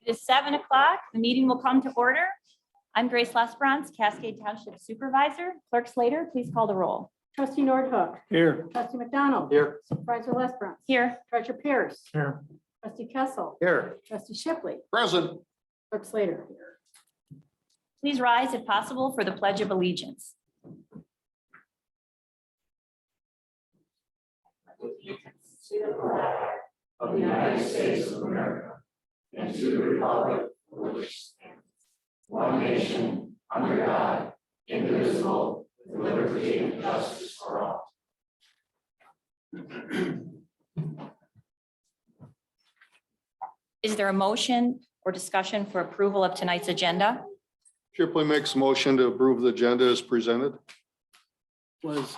It is 7 o'clock. The meeting will come to order. I'm Grace Lesbrance, Cascade Township Supervisor. Clerk Slater, please call the roll. Trustee Nordhook. Here. Trustee McDonald. Here. Supervisor Lesbrance. Here. Treasurer Pierce. Here. Trustee Kessel. Here. Trustee Shipley. Present. Clerk Slater. Please rise if possible for the Pledge of Allegiance. Of the United States of America and to the republic for which stands one nation under God, indivisible, with liberty and justice for all. Is there a motion or discussion for approval of tonight's agenda? Shipley makes a motion to approve the agenda as presented. Was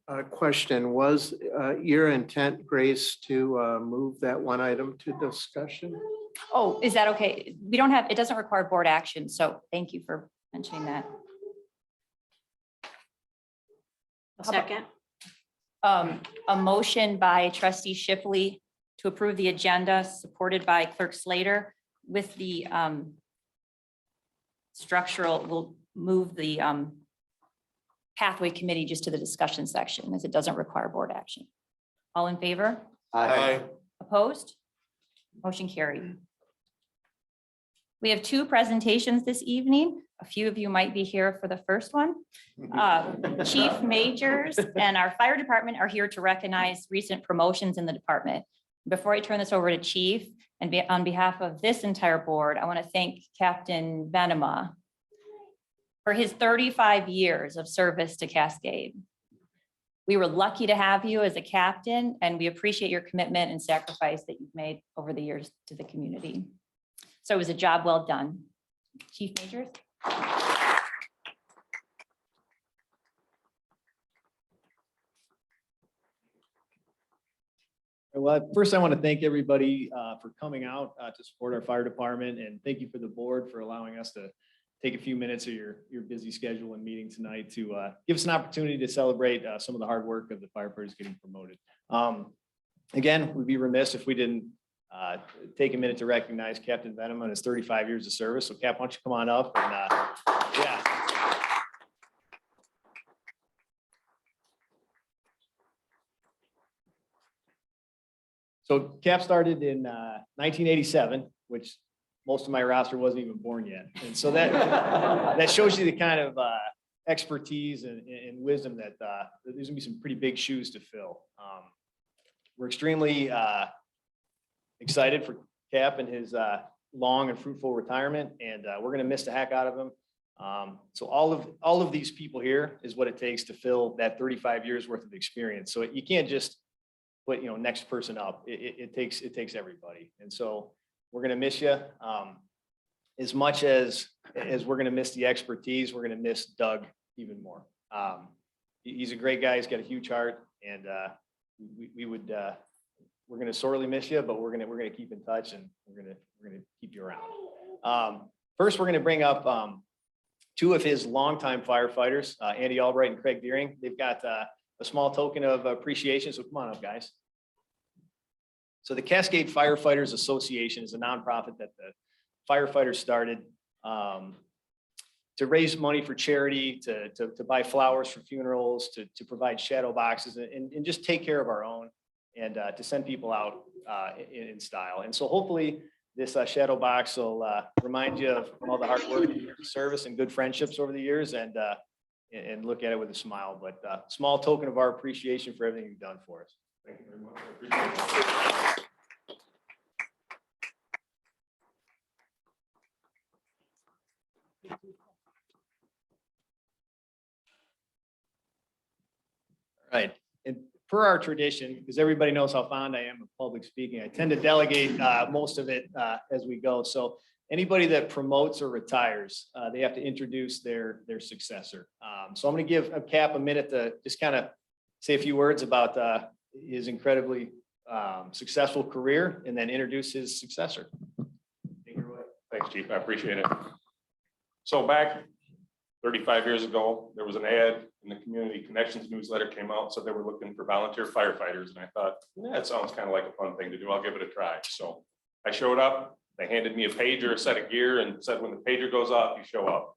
a question, was your intent, Grace, to move that one item to discussion? Oh, is that okay? We don't have, it doesn't require board action, so thank you for mentioning that. Second. A motion by trustee Shipley to approve the agenda, supported by clerk Slater with the structural, we'll move the pathway committee just to the discussion section as it doesn't require board action. All in favor? Aye. Opposed? Motion carried. We have two presentations this evening. A few of you might be here for the first one. Chief Majors and our fire department are here to recognize recent promotions in the department. Before I turn this over to Chief, and on behalf of this entire board, I want to thank Captain Venema for his 35 years of service to Cascade. We were lucky to have you as a captain, and we appreciate your commitment and sacrifice that you've made over the years to the community. So it was a job well done. Chief Majors. Well, first I want to thank everybody for coming out to support our fire department, and thank you for the board for allowing us to take a few minutes of your busy schedule and meeting tonight to give us an opportunity to celebrate some of the hard work of the firefighters getting promoted. Again, we'd be remiss if we didn't take a minute to recognize Captain Venema and his 35 years of service. So Cap, why don't you come on up and yeah. So Cap started in 1987, which most of my roster wasn't even born yet. And so that shows you the kind of expertise and wisdom that there's gonna be some pretty big shoes to fill. We're extremely excited for Cap and his long and fruitful retirement, and we're gonna miss the heck out of him. So all of these people here is what it takes to fill that 35 years worth of experience. So you can't just put, next person up. It takes everybody. And so we're gonna miss you. As much as we're gonna miss the expertise, we're gonna miss Doug even more. He's a great guy. He's got a huge heart, and we're gonna sorely miss you, but we're gonna keep in touch, and we're gonna keep you around. First, we're gonna bring up two of his longtime firefighters, Andy Albright and Craig Deering. They've got a small token of appreciation, so come on up, guys. So the Cascade Firefighters Association is a nonprofit that the firefighters started to raise money for charity, to buy flowers for funerals, to provide shadow boxes, and just take care of our own, and to send people out in style. And so hopefully this shadow box will remind you of all the hard work, service, and good friendships over the years, and look at it with a smile. But small token of our appreciation for everything you've done for us. Thank you very much. I appreciate it. All right, and per our tradition, because everybody knows how fond I am of public speaking, I tend to delegate most of it as we go. So anybody that promotes or retires, they have to introduce their successor. So I'm going to give Cap a minute to just kind of say a few words about his incredibly successful career, and then introduce his successor. Take it away. Thanks, Chief. I appreciate it. So back 35 years ago, there was an ad in the Community Connections newsletter came out, so they were looking for volunteer firefighters. And I thought, that sounds kind of like a fun thing to do. I'll give it a try. So I showed up, They handed me a pager, a set of gear, and said, when the pager goes off, you show up.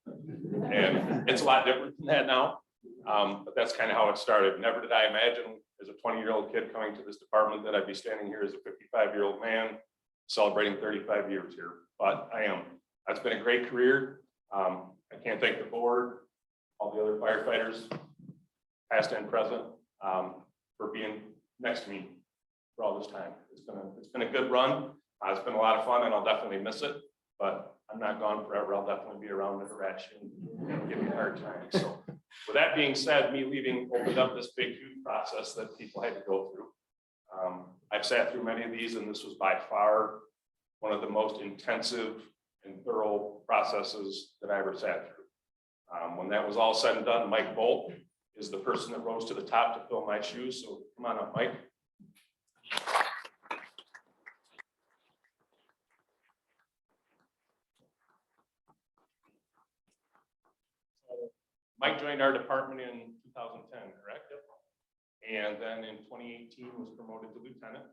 And it's a lot different than that now. But that's kind of how it started. Never did I imagine as a 20-year-old kid coming to this department that I'd be standing here as a 55-year-old man celebrating 35 years here, but I am. That's been a great career. I can't thank the board, all the other firefighters, past and present, for being next to me for all this time. It's been a good run. It's been a lot of fun, and I'll definitely miss it, but I'm not gone forever. I'll definitely be around to harass you and give you a hard time. So with that being said, me leaving opened up this big, huge process that people had to go through. I've sat through many of these, and this was by far one of the most intensive and thorough processes that I ever sat through. When that was all said and done, Mike Bolt is the person that rose to the top to fill my shoes. So come on up, Mike. Mike joined our department in 2010, correct? And then in 2018 was promoted to lieutenant.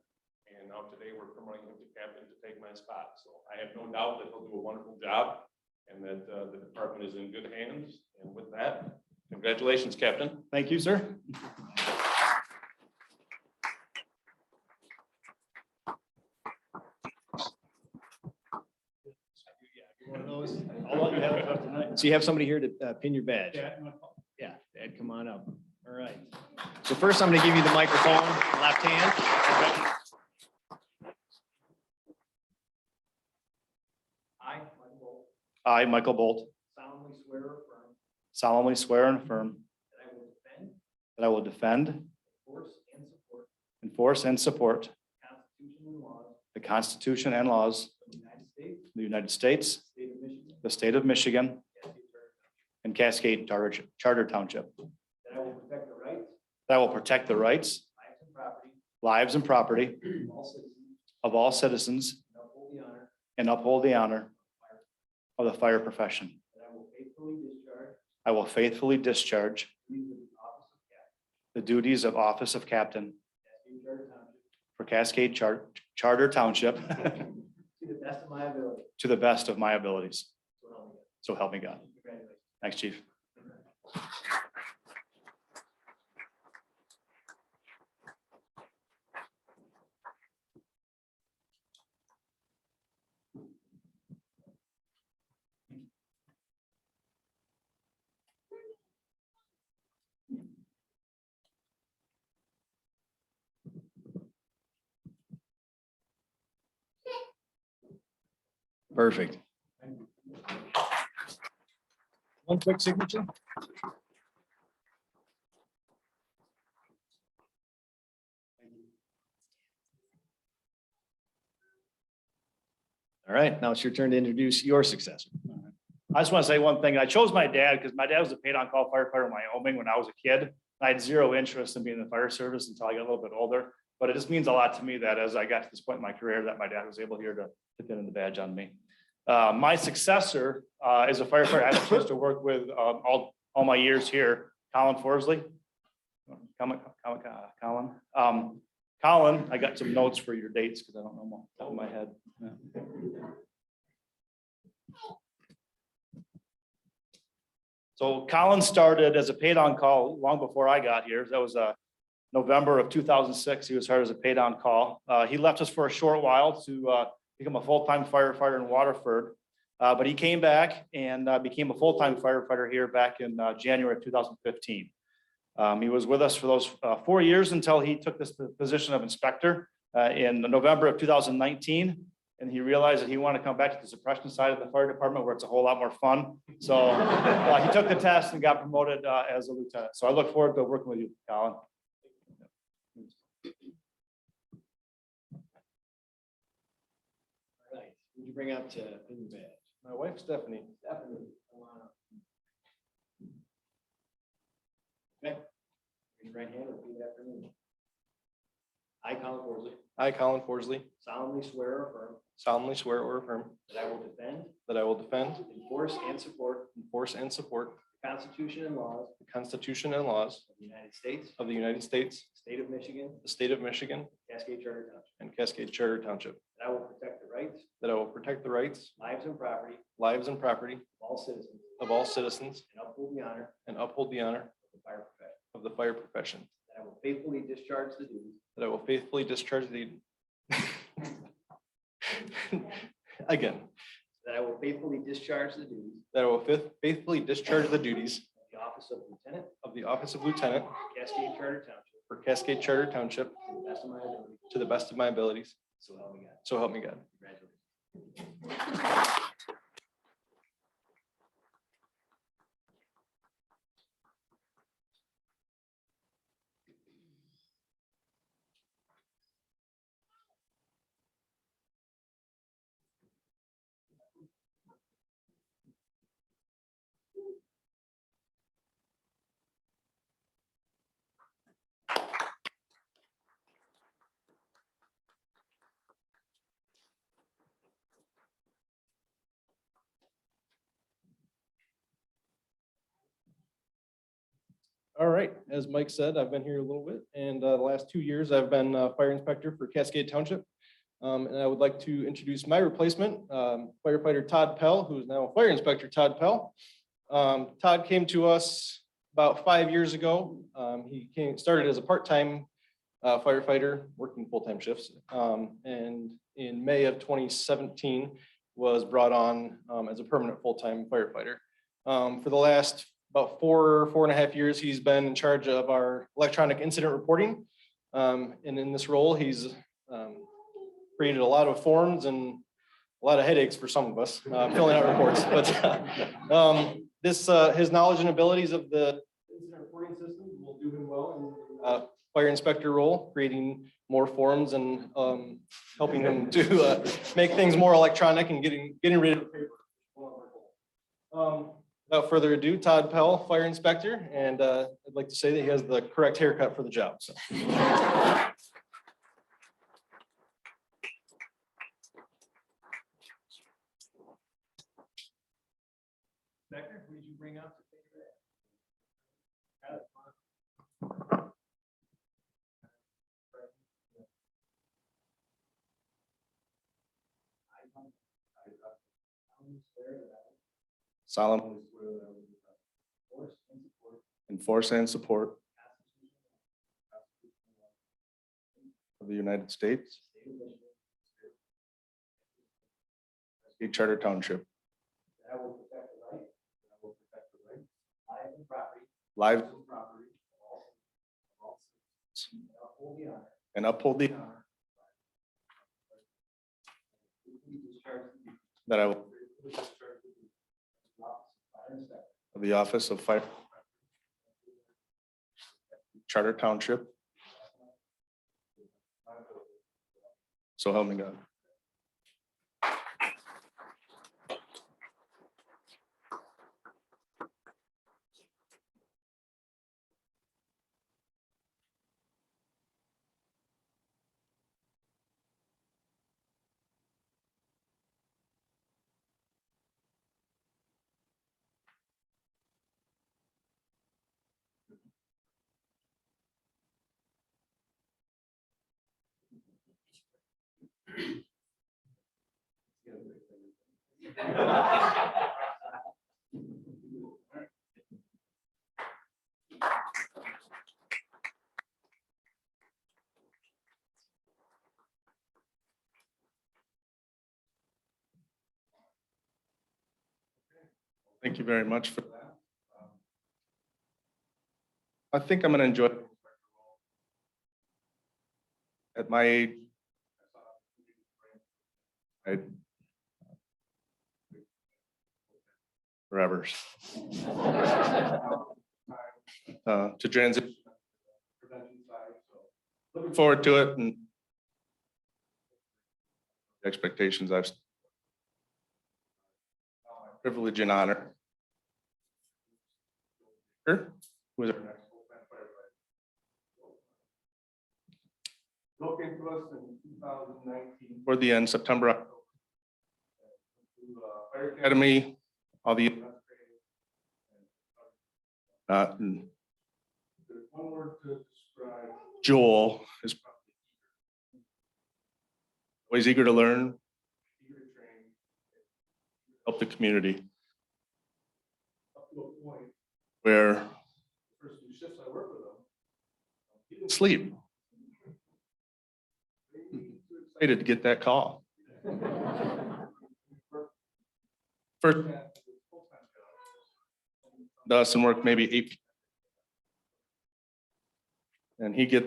And now today we're promoting him to captain to take my spot. So I have no doubt that he'll do a wonderful job and that the department is in good hands. And with that, congratulations, Captain. Thank you, sir. One of those. I'll let you have it up tonight. So you have somebody here to pin your badge? Yeah, Dad, come on up. All right. So first, I'm going to give you the microphone, left hand. I, Michael Bolt, solemnly swear and affirm that I will defend, enforce, and support the Constitution and laws of the United States, the state of Michigan, and Cascade Charter Township. That I will protect the rights, lives, and property of all citizens and uphold the honor of the fire profession. I will faithfully discharge the duties of office of captain for Cascade Charter Township to the best of my abilities. So help me God. Thanks, Chief. Perfect. One quick signature. All right, now it's your turn to introduce your successor. I just want to say one thing. I chose my dad because my dad was a paid-on-call firefighter in Wyoming when I was a kid. I had zero interest in being in the fire service until I got a little bit older. But it just means a lot to me that as I got to this point in my career, that my dad was able here to pin in the badge on me. My successor is a firefighter I had a chance to work with all my years here, Colin Forsley. Colin, I got some notes for your dates because I don't know them off the top of my head. Yeah. So Colin started as a paid-on-call long before I got here. That was November of 2006. He was hired as a paid-on-call. He left us for a short while to become a full-time firefighter in Waterford. But he came back and became a full-time firefighter here back in January of 2015. He was with us for those 4 years until he took this position of inspector in November of 2019. And he realized that he wanted to come back to the suppression side of the fire department where it's a whole lot more fun. So he took the test and got promoted as a lieutenant. So I look forward to working with you, Colin. All right, would you bring up to pin your badge? My wife, Stephanie. Stephanie, come on up. Okay. Raise your right hand and repeat after me. I, Colin Forsley, I, Colin Forsley, solemnly swear or affirm solemnly swear or affirm that I will defend, that I will defend, enforce, and support the Constitution and laws the Constitution and laws of the United States, of the United States, state of Michigan, the state of Michigan, Cascade Charter Township. and Cascade Charter Township. That I will protect the rights, rights, that I will protect the rights, lives, and property lives, and property of all citizens of all citizens and uphold the honor and uphold the honor of the fire profession. of the fire profession, That I will faithfully discharge the duties that I will faithfully discharge the again, that I will faithfully discharge the duties that I will faithfully discharge the duties of the office of lieutenant of the office of lieutenant Cascade Charter Township for Cascade Charter Township to the best of my ability. to the best of my abilities. So help me God. So help me God. Congratulations. All right, as Mike said, I've been here a little bit, and the last 2 years I've been fire inspector for Cascade Township. And I would like to introduce my replacement, firefighter Todd Pell, who is now fire inspector Todd Pell. Todd came to us about 5 years ago. He started as a part-time firefighter, working full-time shifts. And in May of 2017 was brought on as a permanent full-time firefighter. For the last about 4.5 years, he's been in charge of our electronic incident reporting. And in this role, he's created a lot of forms and a lot of headaches for some of us, filling out reports. But his knowledge and abilities of the incident reporting system will do him well in fire inspector role, creating more forms and helping him to make things more electronic and getting rid of paper. Without further ado, Todd Pell, fire inspector, and I'd like to say that he has the correct haircut for the job. So. Inspector, who did you bring up? Solemnly swear that I will enforce and support of the United States, Cascade Charter Township. That I will protect the right, lives, and property Lives of all citizens, and uphold the honor and uphold the honor that I will of the office of fire Charter Township. So help me God. Thank you very much for that. I think I'm going to enjoy it. At my age, forever. To transition. Looking forward to it and expectations I've privilege and honor. Who is our next full-time firefighter? Located to us in 2019. For the end, September. October. Fire Academy, all the. There's one word to describe. Joel is always eager to learn, help the community. Up to a point, Where the first few shifts I worked with him, he didn't sleep. Excited to get that call. First, does some work, maybe 8. And he get.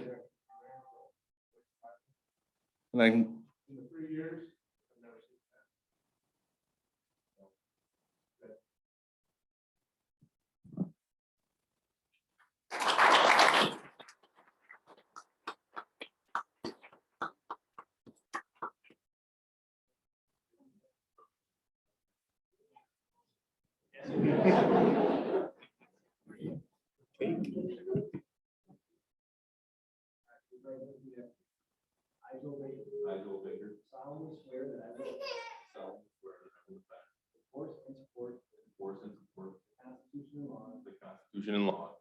And I can. in the 3 years, I've never seen that. I, Joel Baker, solemnly swear that I will enforce and support the Constitution and law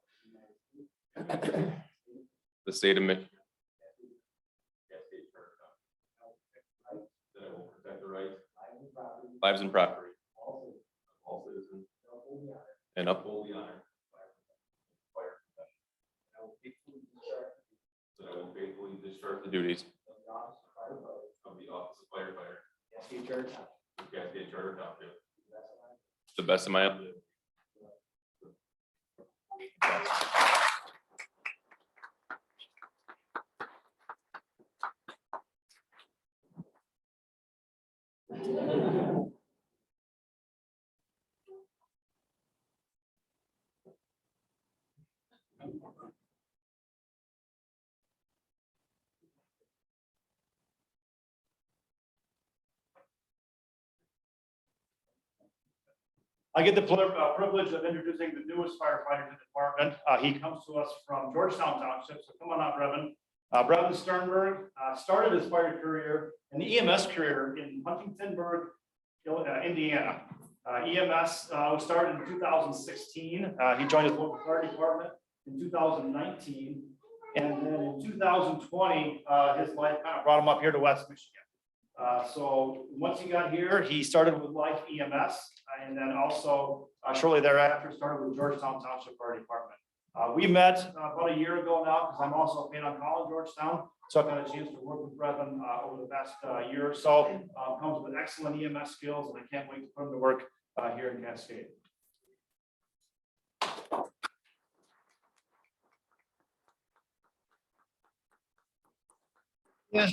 the state of Michigan. That I will protect the rights, lives and property of all citizens and uphold the honor. That I will faithfully discharge the duties of the office of firefighter. Cascade Charter Township. To the best of my ability. I get the privilege of introducing the newest firefighter to the department. He comes to us from Georgetown Township, so come on up, Brevin. Brevin Sternberg started his fire career and the EMS career in Huntingtonburg, Indiana. EMS was started in 2016. He joined his local fire department in 2019. And then in 2020, his life kind of brought him up here to West Michigan. So once he got here, he started with Life EMS, and then also shortly thereafter started with Georgetown Township Fire Department. We met about a year ago now because I'm also a paid on call in Georgetown, so I've had a chance to work with Brevin over the past year or so. Comes with excellent EMS skills, and I can't wait to put him to work here in Cascade. Yeah.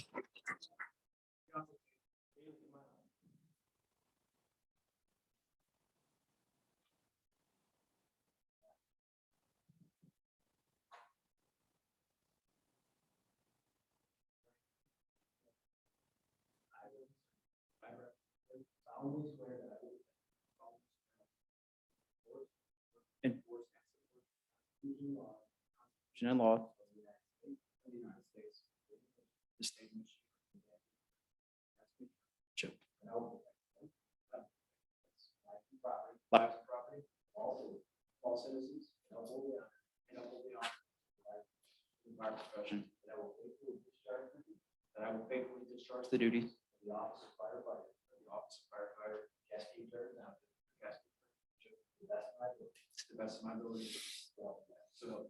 Solemnly swear that I will enforce And law. the state of Michigan. And I will Lives and property, all citizens, and uphold the honor of my profession. That I will faithfully discharge the duties of the office of firefighter, Cascade Charter Township, to the best of my ability. So.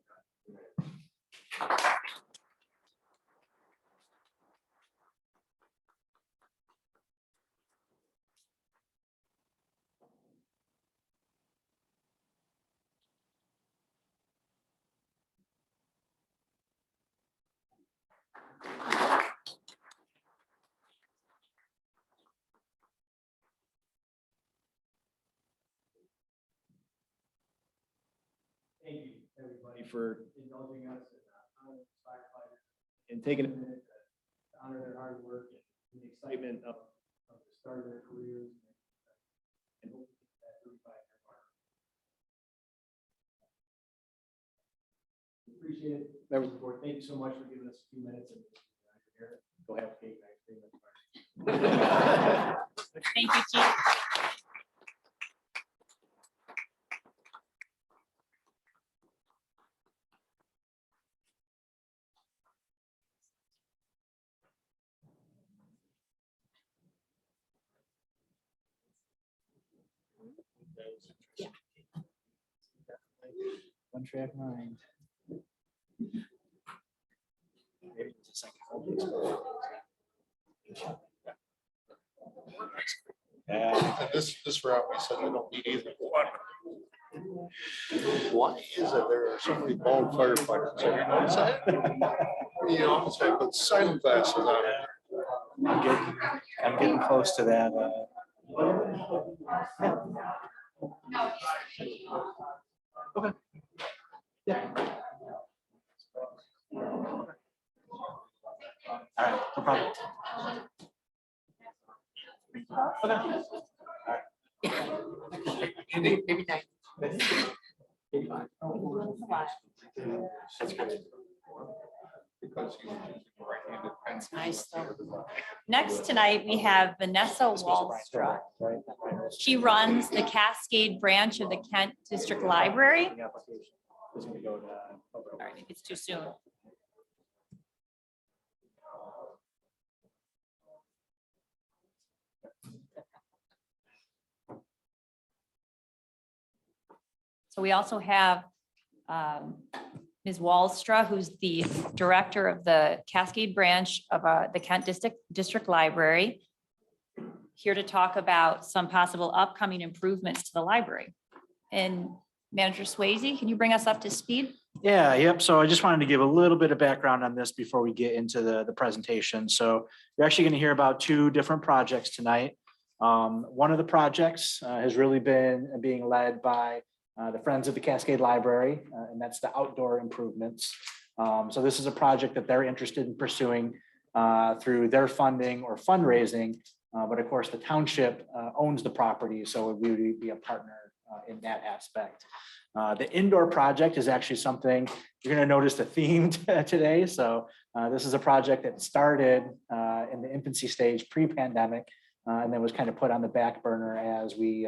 Thank you, everybody, for indulging us and taking a minute to honor their hard work and the excitement of the start of their careers. And hope to get that 35-year mark. Appreciate it, members of the board. Thank you so much for giving us a few minutes and here. Go have cake and ice cream. Thank you, Chief. One track mind. Yeah. This route, we said we don't need either one. Why is it there are so many bald firefighters? Have you noticed that? You know, it's like with silent glasses on. I'm getting close to that. Okay. Yeah. All right, no problem. Maybe not. Nice. Next tonight, we have Vanessa Wallstra. She runs the Cascade branch of the Kent District Library. Sorry, maybe it's too soon. So we also have Ms. Wallstra, who's the director of the Cascade branch of the Kent District Library, here to talk about some possible upcoming improvements to the library. And Manager Swayze, can you bring us up to speed? Yeah, yep. So I just wanted to give a little bit of background on this before we get into the presentation. So you're actually going to hear about two different projects tonight. One of the projects has really been being led by the Friends of the Cascade Library, and that's the outdoor improvements. So this is a project that they're interested in pursuing through their funding or fundraising. But of course, the township owns the property, so we would be a partner in that aspect. The indoor project is actually something you're going to notice the theme today. So this is a project that started in the infancy stage pre-pandemic, and then was kind of put on the back burner as we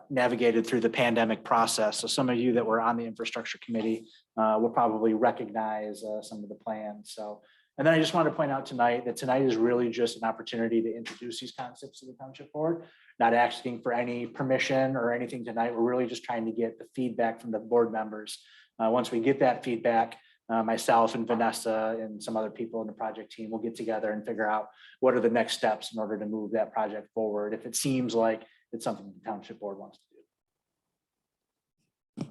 navigated through the pandemic process. So some of you that were on the infrastructure committee will probably recognize some of the plans. So, and then I just wanted to point out tonight that tonight is really just an opportunity to introduce these concepts to the township board, not asking for any permission or anything tonight. We're really just trying to get the feedback from the board members. Once we get that feedback, myself and Vanessa and some other people in the project team will get together and figure out what are the next steps in order to move that project forward if it seems like it's something the township board wants to do.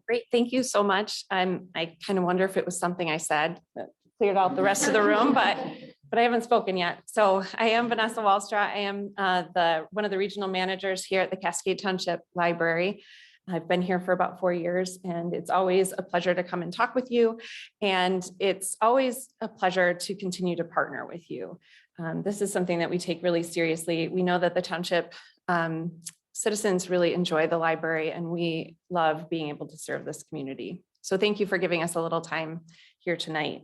Great, thank you so much. I kind of wonder if it was something I said that cleared out the rest of the room, but I haven't spoken yet. So I am Vanessa Wallstra. I am one of the regional managers here at the Cascade Township Library. I've been here for about 4 years, and it's always a pleasure to come and talk with you. And it's always a pleasure to continue to partner with you. This is something that we take really seriously. We know that the township citizens really enjoy the library, and we love being able to serve this community. So thank you for giving us a little time here tonight.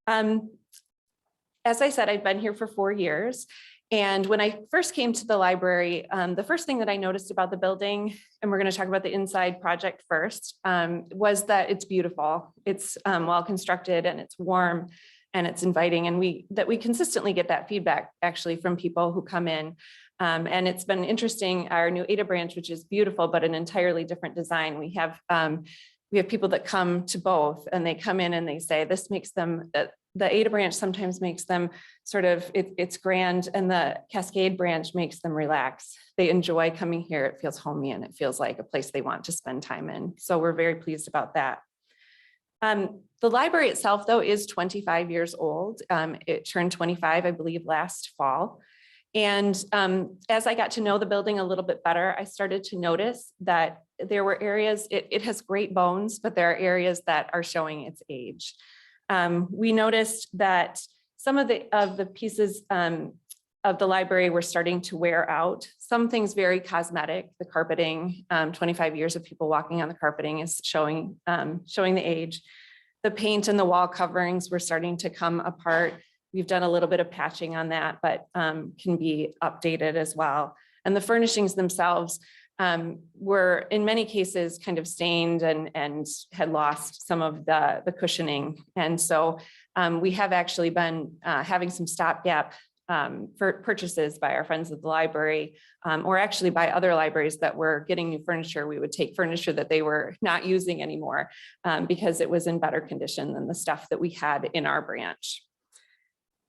As I said, I've been here for 4 years. And when I first came to the library, the first thing that I noticed about the building, and we're going to talk about the inside project first, was that it's beautiful. It's well constructed, and it's warm, and it's inviting. And we consistently get that feedback actually from people who come in. And it's been interesting. Our new Ada branch, which is beautiful, but an entirely different design. We have people that come to both, and they come in and they say this makes them. The Ada branch sometimes makes them sort of, it's grand, and the Cascade branch makes them relax. They enjoy coming here. It feels homey, and it feels like a place they want to spend time in. So we're very pleased about that. The library itself, though, is 25 years old. It turned 25, I believe, last fall. And as I got to know the building a little bit better, I started to notice that there were areas, it has great bones, but there are areas that are showing its age. We noticed that some of the pieces of the library were starting to wear out. Some things very cosmetic, the carpeting, 25 years of people walking on the carpeting is showing the age. The paint and the wall coverings were starting to come apart. We've done a little bit of patching on that, but can be updated as well. And the furnishings themselves were in many cases kind of stained and had lost some of the cushioning. And so we have actually been having some stopgap for purchases by our friends at the library, or actually by other libraries that were getting new furniture. We would take furniture that they were not using anymore because it was in better condition than the stuff that we had in our branch.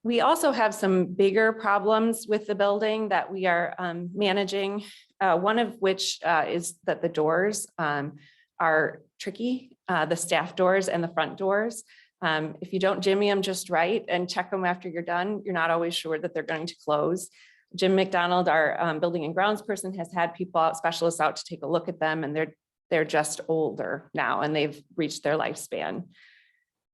We also have some bigger problems with the building that we are managing. One of which is that the doors are tricky, the staff doors and the front doors. If you don't jimmy them just right and check them after you're done, you're not always sure that they're going to close. Jim McDonald, our building and grounds person, has had people out, specialists out to take a look at them, and they're just older now and they've reached their lifespan.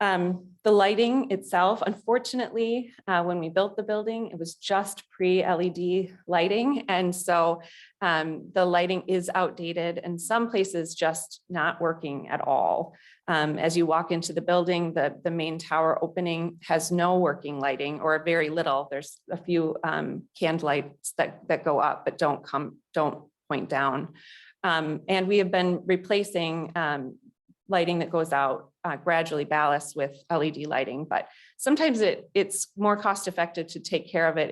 The lighting itself, unfortunately, when we built the building, it was just pre-LED lighting. And so the lighting is outdated and some places just not working at all. As you walk into the building, the main tower opening has no working lighting or very little. There's a few canned lights that go up, but don't point down. And we have been replacing lighting that goes out gradually ballast with LED lighting, but sometimes it's more cost effective to take care of it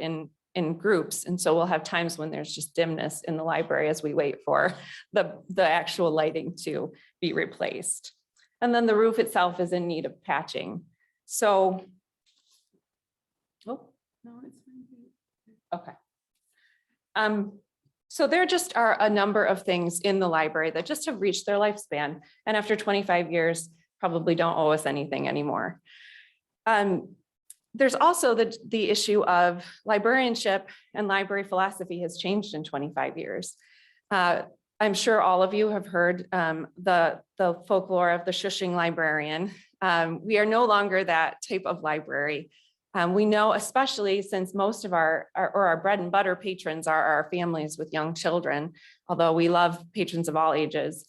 in groups. And so we'll have times when there's just dimness in the library as we wait for the actual lighting to be replaced. And then the roof itself is in need of patching. So, oh, no, it's fine. Okay. So there just are a number of things in the library that just have reached their lifespan. And after 25 years, probably don't owe us anything anymore. There's also the issue of librarianship, and library philosophy has changed in 25 years. I'm sure all of you have heard the folklore of the shushing librarian. We are no longer that type of library. We know, especially since most of our bread and butter patrons are our families with young children, although we love patrons of all ages.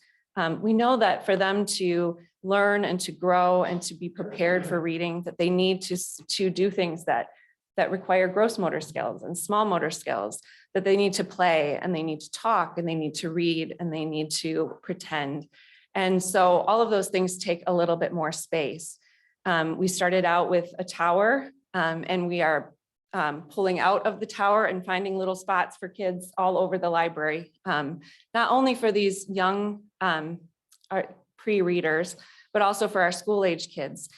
We know that for them to learn and to grow and to be prepared for reading, that they need to do things that require gross motor skills and small motor skills, that they need to play and they need to talk and they need to read and they need to pretend. And so all of those things take a little bit more space. We started out with a tower and we are pulling out of the tower and finding little spots for kids all over the library, not only for these young pre-readers, but also for our school-age kids.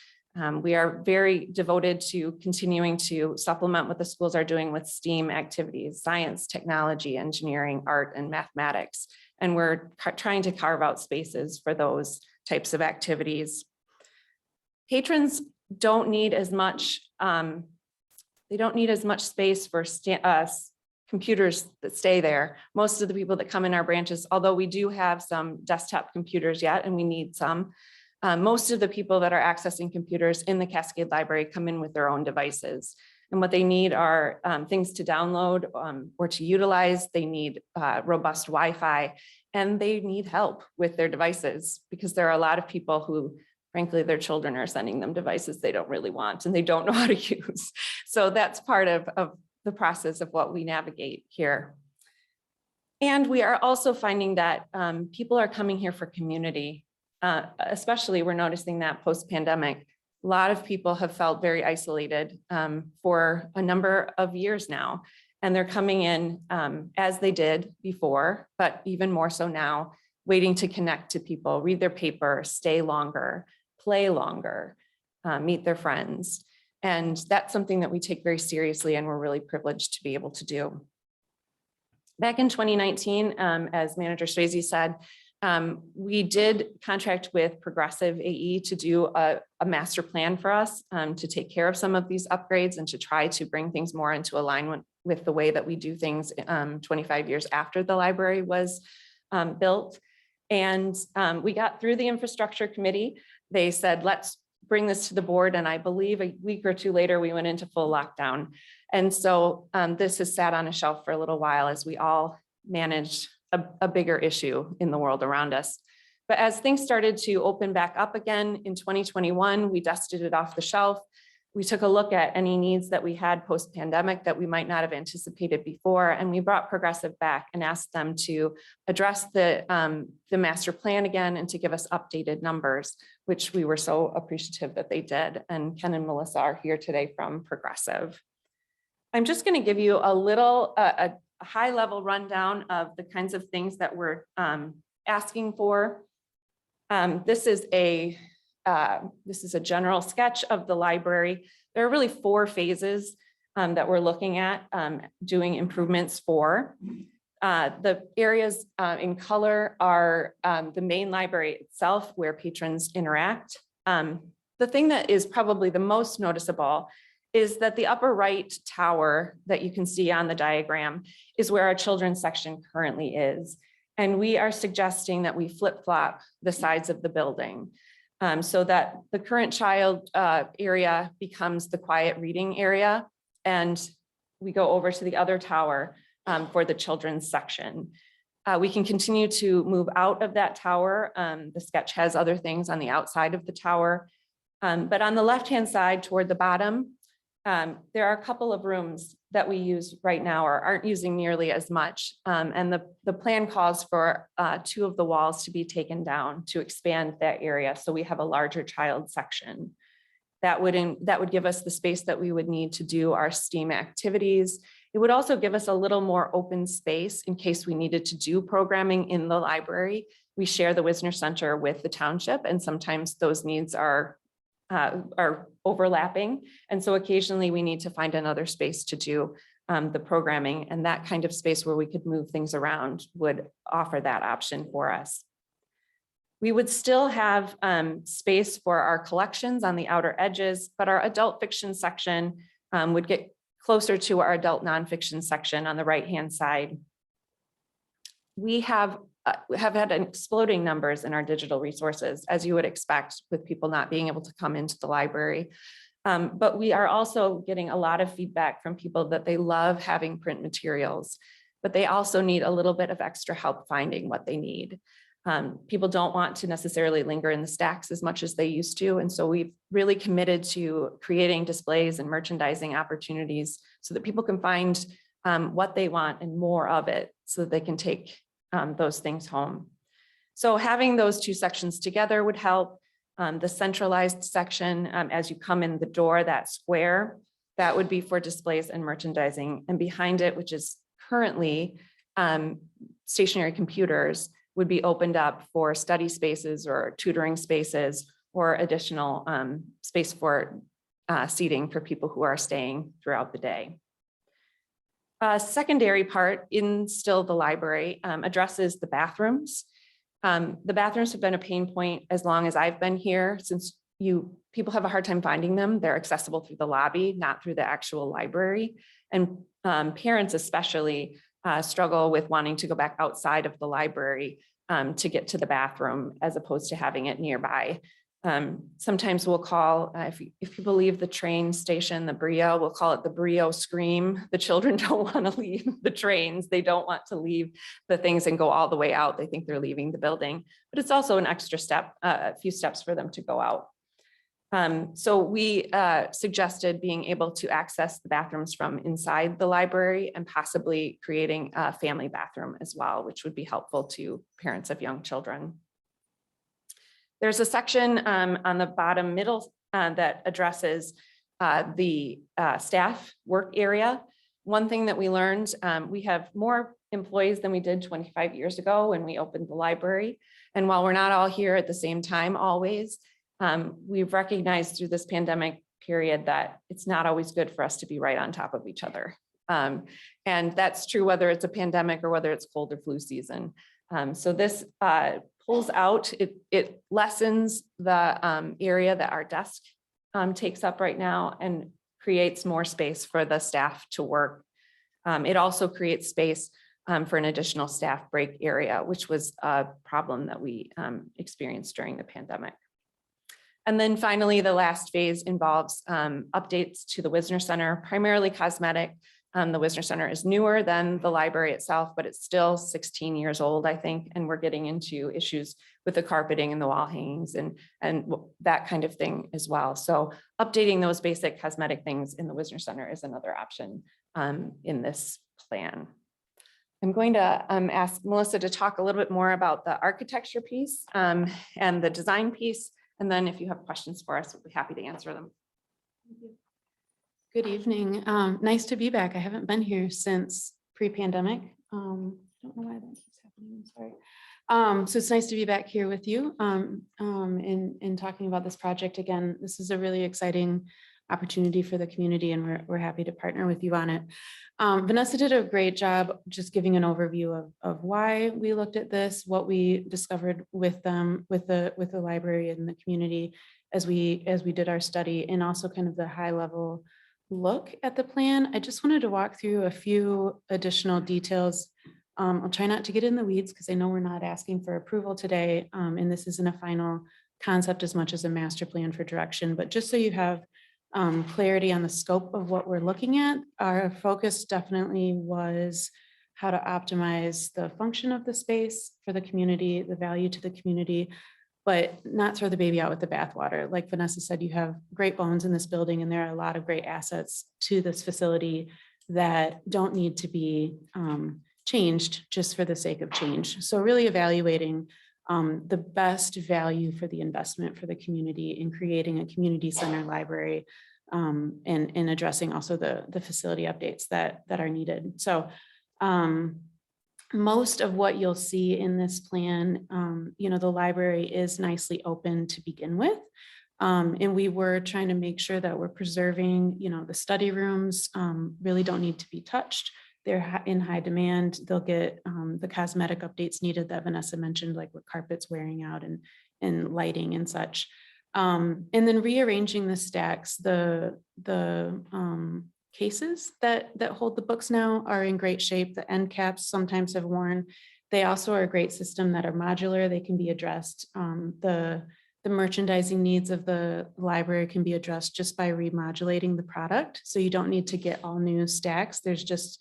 We are very devoted to continuing to supplement what the schools are doing with STEAM activities, science, technology, engineering, art, and mathematics. And we're trying to carve out spaces for those types of activities. Patrons don't need as much, they don't need as much space for computers that stay there. Most of the people that come in our branches, although we do have some desktop computers yet, and we need some, most of the people that are accessing computers in the Cascade Library come in with their own devices. And what they need are things to download or to utilize. They need robust Wi-Fi, and they need help with their devices because there are a lot of people who, frankly, their children are sending them devices they don't really want and they don't know how to use. So that's part of the process of what we navigate here. And we are also finding that people are coming here for community. Especially we're noticing that post-pandemic, a lot of people have felt very isolated for a number of years now. And they're coming in as they did before, but even more so now, waiting to connect to people, read their paper, stay longer, play longer, meet their friends. And that's something that we take very seriously and we're really privileged to be able to do. Back in 2019, as Manager Swayze said, we did contract with Progressive AE to do a master plan for us to take care of some of these upgrades and to try to bring things more into alignment with the way that we do things 25 years after the library was built. And we got through the infrastructure committee. They said, let's bring this to the board. And I believe a week or two later, we went into full lockdown. And so this has sat on a shelf for a little while as we all managed a bigger issue in the world around us. But as things started to open back up again in 2021, we dusted it off the shelf. We took a look at any needs that we had post-pandemic that we might not have anticipated before. And we brought Progressive back and asked them to address the master plan again and to give us updated numbers, which we were so appreciative that they did. And Ken and Melissa are here today from Progressive. I'm just going to give you a little, a high level rundown of the kinds of things that we're asking for. This is a general sketch of the library. There are really 4 phases that we're looking at doing improvements for. The areas in color are the main library itself where patrons interact. The thing that is probably the most noticeable is that the upper right tower that you can see on the diagram is where our children's section currently is. And we are suggesting that we flip-flop the sides of the building so that the current child area becomes the quiet reading area. And we go over to the other tower for the children's section. We can continue to move out of that tower. The sketch has other things on the outside of the tower. But on the left-hand side toward the bottom, there are a couple of rooms that we use right now or aren't using nearly as much. And the plan calls for 2 of the walls to be taken down to expand that area. So we have a larger child section. That would give us the space that we would need to do our STEAM activities. It would also give us a little more open space in case we needed to do programming in the library. We share the Wisner Center with the township, and sometimes those needs are overlapping. And so occasionally we need to find another space to do the programming, and that kind of space where we could move things around would offer that option for us. We would still have space for our collections on the outer edges, but our adult fiction section would get closer to our adult nonfiction section on the right-hand side. We have had exploding numbers in our digital resources, as you would expect with people not being able to come into the library. But we are also getting a lot of feedback from people that they love having print materials, but they also need a little bit of extra help finding what they need. People don't want to necessarily linger in the stacks as much as they used to. And so we've really committed to creating displays and merchandising opportunities so that people can find what they want and more of it so that they can take those things home. So having those 2 sections together would help. The centralized section, as you come in the door, that square, that would be for displays and merchandising. And behind it, which is currently stationary computers, would be opened up for study spaces or tutoring spaces or additional space for seating for people who are staying throughout the day. Secondary part in still the library addresses the bathrooms. The bathrooms have been a pain point as long as I've been here, since people have a hard time finding them. They're accessible through the lobby, not through the actual library. And parents especially struggle with wanting to go back outside of the library to get to the bathroom as opposed to having it nearby. Sometimes we'll call, if people leave the train station, the Brio, we'll call it the Brio scream. The children don't want to leave the trains. They don't want to leave the things and go all the way out. They think they're leaving the building, but it's also an extra step, a few steps for them to go out. So we suggested being able to access the bathrooms from inside the library and possibly creating a family bathroom as well, which would be helpful to parents of young children. There's a section on the bottom middle that addresses the staff work area. One thing that we learned, we have more employees than we did 25 years ago when we opened the library. And while we're not all here at the same time always, we've recognized through this pandemic period that it's not always good for us to be right on top of each other. And that's true whether it's a pandemic or whether it's cold or flu season. So this pulls out, it lessens the area that our desk takes up right now and creates more space for the staff to work. It also creates space for an additional staff break area, which was a problem that we experienced during the pandemic. And then finally, the last phase involves updates to the Wisner Center, primarily cosmetic. The Wisner Center is newer than the library itself, but it's still 16 years old, I think, and we're getting into issues with the carpeting and the wall hangings and that kind of thing as well. So updating those basic cosmetic things in the Wisner Center is another option in this plan. I'm going to ask Melissa to talk a little bit more about the architecture piece and the design piece. And then if you have questions for us, we'll be happy to answer them. Good evening. Nice to be back. I haven't been here since pre-pandemic. I don't know why that keeps happening. I'm sorry. So it's nice to be back here with you in talking about this project again. This is a really exciting opportunity for the community, and we're happy to partner with you on it. Vanessa did a great job just giving an overview of why we looked at this, what we discovered with them, with the library and the community as we did our study, and also kind of the high level look at the plan. I just wanted to walk through a few additional details. I'll try not to get in the weeds because I know we're not asking for approval today, and this isn't a final concept as much as a master plan for direction, but just so you have clarity on the scope of what we're looking at, our focus definitely was how to optimize the function of the space for the community, the value to the community, but not throw the baby out with the bathwater. Like Vanessa said, you have great bones in this building, and there are a lot of great assets to this facility that don't need to be changed just for the sake of change. So really evaluating the best value for the investment for the community in creating a community center library and addressing also the facility updates that are needed. So most of what you'll see in this plan, the library is nicely open to begin with. And we were trying to make sure that we're preserving, the study rooms really don't need to be touched. They're in high demand. They'll get the cosmetic updates needed that Vanessa mentioned, like with carpets wearing out and lighting and such. And then rearranging the stacks, the cases that hold the books now are in great shape. The end caps sometimes have worn. They also are a great system that are modular. They can be addressed. The merchandising needs of the library can be addressed just by remodulating the product. So you don't need to get all new stacks. There's just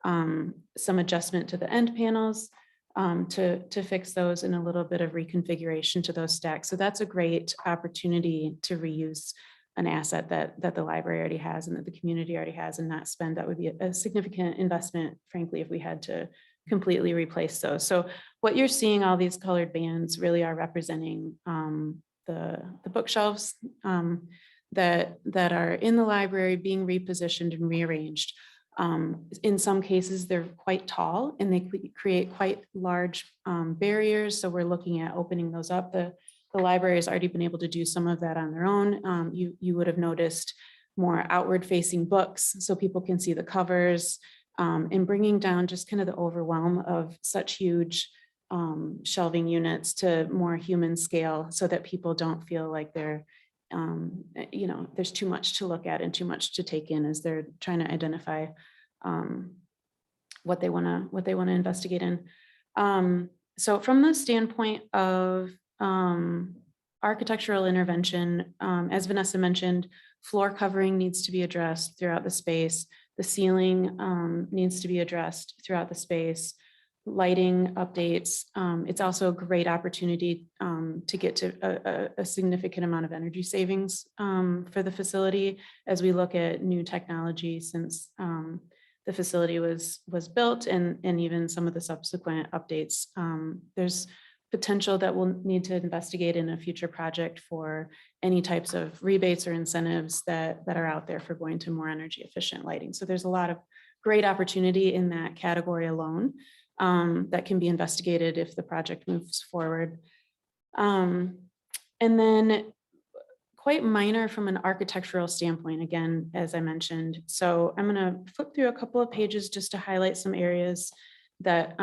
some adjustment to the end panels to fix those, and a little bit of reconfiguration to those stacks. So that's a great opportunity to reuse an asset that the library already has and that the community already has, and not spend. That would be a significant investment, frankly, if we had to completely replace those. So what you're seeing, all these colored bands really are representing the bookshelves that are in the library being repositioned and rearranged. In some cases, they're quite tall and they create quite large barriers. So we're looking at opening those up. The library has already been able to do some of that on their own. You would have noticed more outward facing books so people can see the covers, and bringing down just kind of the overwhelm of such huge shelving units to more human scale, so that people don't feel like they're there's too much to look at and too much to take in as they're trying to identify what they want to investigate in. So from the standpoint of architectural intervention, as Vanessa mentioned, floor covering needs to be addressed throughout the space. The ceiling needs to be addressed throughout the space. Lighting updates. It's also a great opportunity to get to a significant amount of energy savings for the facility as we look at new technology since the facility was built, and even some of the subsequent updates. There's potential that we'll need to investigate in a future project for any types of rebates or incentives that are out there for going to more energy efficient lighting. So there's a lot of great opportunity in that category alone. That can be investigated if the project moves forward. And then quite minor from an architectural standpoint, again, as I mentioned. So I'm going to flip through a couple of pages just to highlight some areas that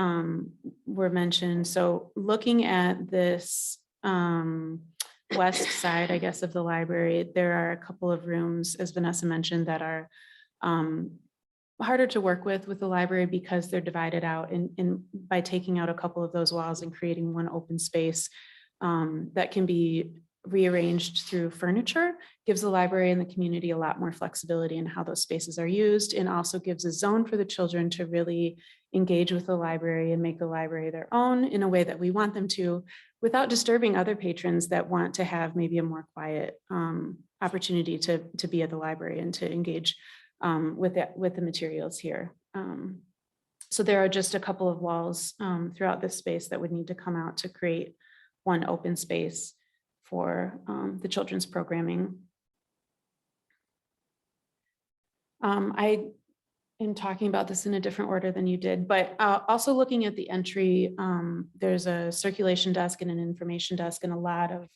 were mentioned. So looking at this west side, I guess, of the library, there are a couple of rooms, as Vanessa mentioned, that are harder to work with the library because they're divided out, and by taking out a couple of those walls and creating one open space that can be rearranged through furniture gives the library and the community a lot more flexibility in how those spaces are used, and also gives a zone for the children to really engage with the library and make the library their own in a way that we want them to, without disturbing other patrons that want to have maybe a more quiet opportunity to be at the library and to engage with the materials here. So there are just a couple of walls throughout this space that would need to come out to create one open space for the children's programming. I am talking about this in a different order than you did, but also looking at the entry, there's a circulation desk and an information desk and a lot of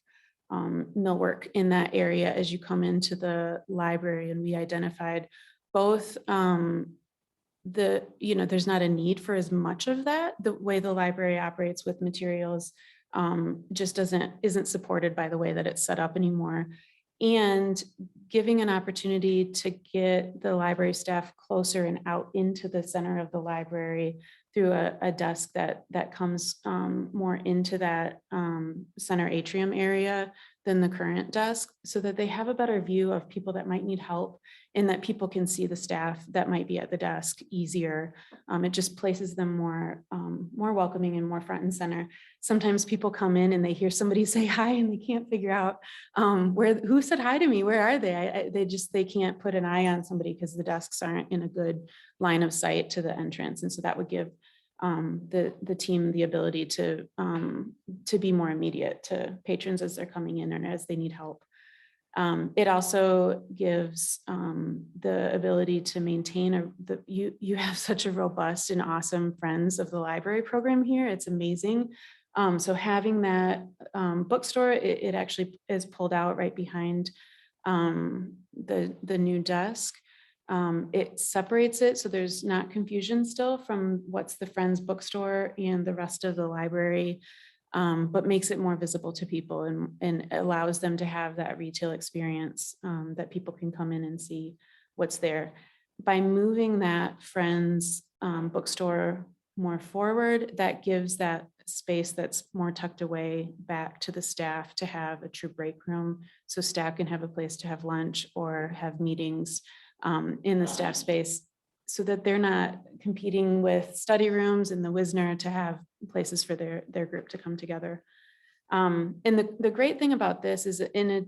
millwork in that area as you come into the library. And we identified both there's not a need for as much of that. The way the library operates with materials just isn't supported by the way that it's set up anymore. And giving an opportunity to get the library staff closer and out into the center of the library through a desk that comes more into that center atrium area than the current desk, so that they have a better view of people that might need help and that people can see the staff that might be at the desk easier. It just places them more welcoming and more front and center. Sometimes people come in and they hear somebody say hi and they can't figure out who said hi to me, where are they? They can't put an eye on somebody because the desks aren't in a good line of sight to the entrance. And so that would give the team the ability to be more immediate to patrons as they're coming in and as they need help. It also gives the ability to maintain you have such a robust and awesome Friends of the Library program here. It's amazing. So having that bookstore, it actually is pulled out right behind the new desk. It separates it so there's not confusion still from what's the Friends bookstore and the rest of the library, but makes it more visible to people and allows them to have that retail experience that people can come in and see what's there. By moving that Friends bookstore more forward, that gives that space that's more tucked away back to the staff to have a true break room, so staff can have a place to have lunch or have meetings in the staff space, so that they're not competing with study rooms in the Wisner to have places for their group to come together. And the great thing about this is in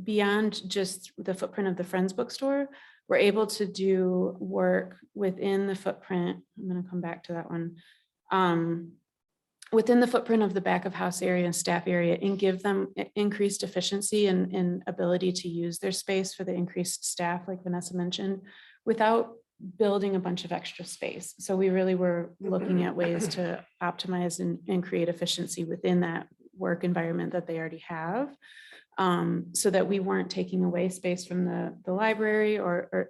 beyond just the footprint of the Friends bookstore, we're able to do work within the footprint. I'm going to come back to that one. Within the footprint of the back of house area and staff area, and give them increased efficiency and ability to use their space for the increased staff, like Vanessa mentioned, without building a bunch of extra space. So we really were looking at ways to optimize and create efficiency within that work environment that they already have, so that we weren't taking away space from the library or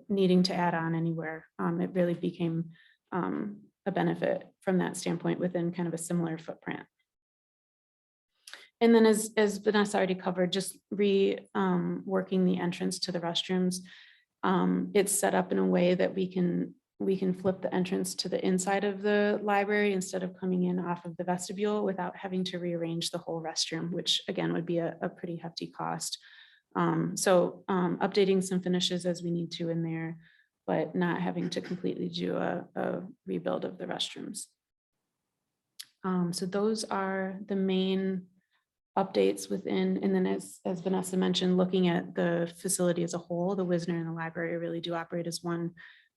needing to add on anywhere. It really became a benefit from that standpoint within kind of a similar footprint. And then as Vanessa already covered, just working the entrance to the restrooms. It's set up in a way that we can flip the entrance to the inside of the library instead of coming in off of the vestibule without having to rearrange the whole restroom, which again would be a pretty hefty cost. So updating some finishes as we need to in there, but not having to completely do a rebuild of the restrooms. So those are the main updates within, and then as Vanessa mentioned, looking at the facility as a whole, the Wisner and the library really do operate as one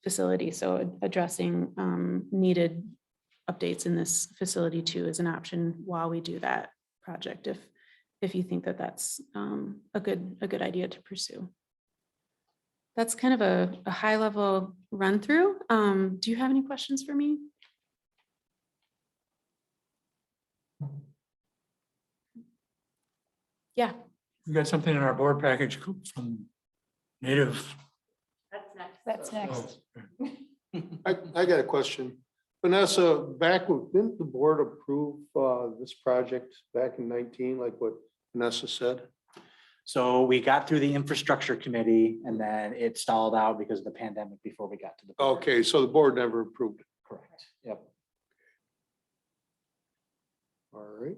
facility. So addressing needed updates in this facility too is an option while we do that project, if you think that that's a good idea to pursue. That's kind of a high level run through. Do you have any questions for me? Yeah. We got something in our board package from Native. That's next. I got a question. Vanessa, didn't the board approve this project back in 19, like what Vanessa said? So we got through the infrastructure committee and then it stalled out because of the pandemic before we got to the. board. Okay, so the board never approved it. Correct. Yep. All right.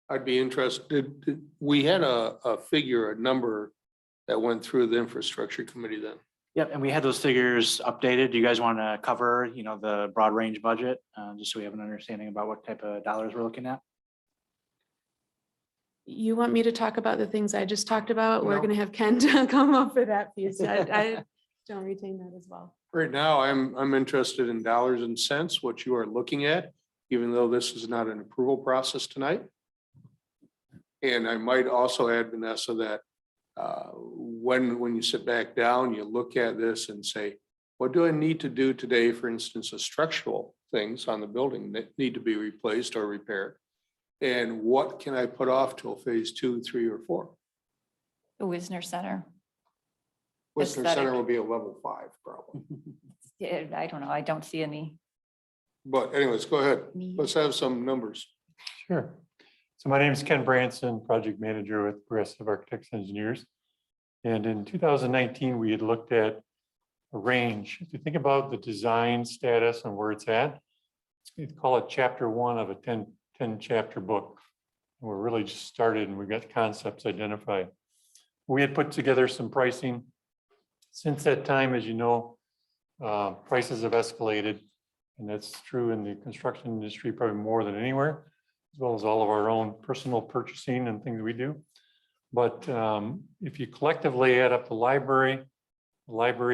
I'd be interested. We had a figure, a number that went through the infrastructure committee then. Yep, and we had those figures updated. Do you guys want to cover, the broad range budget, just so we have an understanding about what type of dollars we're looking at? You want me to talk about the things I just talked about? We're No. going to have Ken to come up with that piece. I don't retain that as well. Right now, I'm interested in dollars and cents, what you are looking at, even though this is not an approval process tonight. And I might also add, Vanessa, that when you sit back down, you look at this and say, what do I need to do today? For instance, the structural things on the building that need to be replaced or repaired. And what can I put off till phase 2, 3, or 4? The Wisner Center. Wisner Aesthetic. Center will be a level 5 probably. Yeah, I don't know. I don't see any. But anyways, go ahead. need. Let's have some numbers. Sure. So my name is Ken Branson, project manager with Progressive Architects Engineers. And in 2019, we had looked at a range. If you think about the design status and where it's at, we call it chapter 1 of a 10 chapter book. And we're really just started and we've got concepts identified. We had put together some pricing. Since that time, as you know, prices have escalated. And that's true in the construction industry, probably more than anywhere, as well as all of our own personal purchasing and things we do. But if you collectively add up the library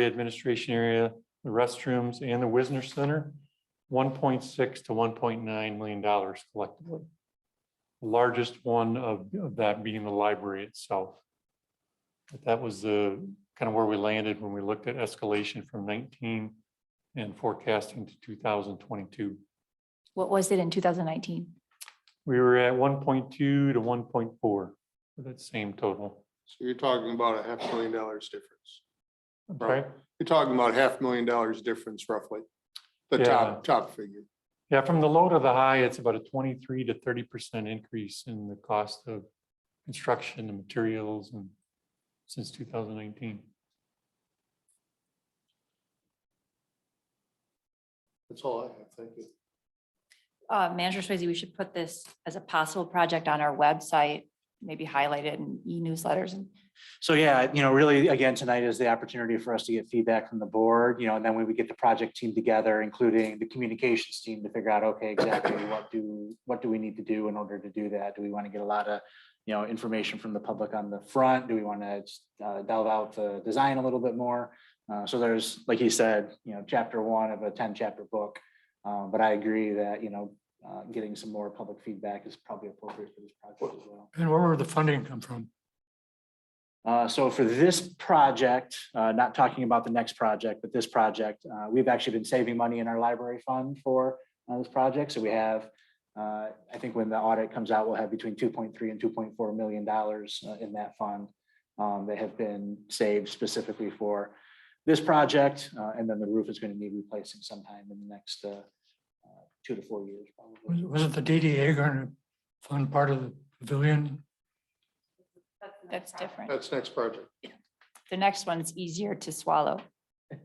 administration area, the restrooms, and the Wisner Center, $1.6 to $1.9 million collectively. The largest one of that being the library itself. But that was the kind of where we landed when we looked at escalation from 19 and forecasting to 2022. What was it in 2019? We were at 1.2 to 1.4 for that same total. So you're talking about a $500,000 difference. Okay. You're talking about $500,000 difference roughly. The Yeah. top figure. Yeah, from the low to the high, it's about a 23 to 30% increase in the cost of construction and materials and since 2019. That's all I have. Thank you. Manager Swayze, we should put this as a possible project on our website, maybe highlight it in e-newsletters. And So yeah, really, again, tonight is the opportunity for us to get feedback from the board, and then when we get the project team together, including the communications team, to figure out, okay, exactly what do we need to do in order to do that? Do we want to get a lot of, information from the public on the front? Do we want to delve out the design a little bit more? So there's, like he said, chapter 1 of a 10 chapter book. But I agree that, getting some more public feedback is probably appropriate for this project as well. And where would the funding come from? So for this project, not talking about the next project, but this project, we've actually been saving money in our library fund for this project. So we have, I think when the audit comes out, we'll have between 2.3 and $2.4 million in that fund that have been saved specifically for this project. And then the roof is going to need replacing sometime in the next 2 to 4 years, probably. Wasn't the DDA going to fund part of the pavilion? that's different. That's next project. The next one's easier to swallow,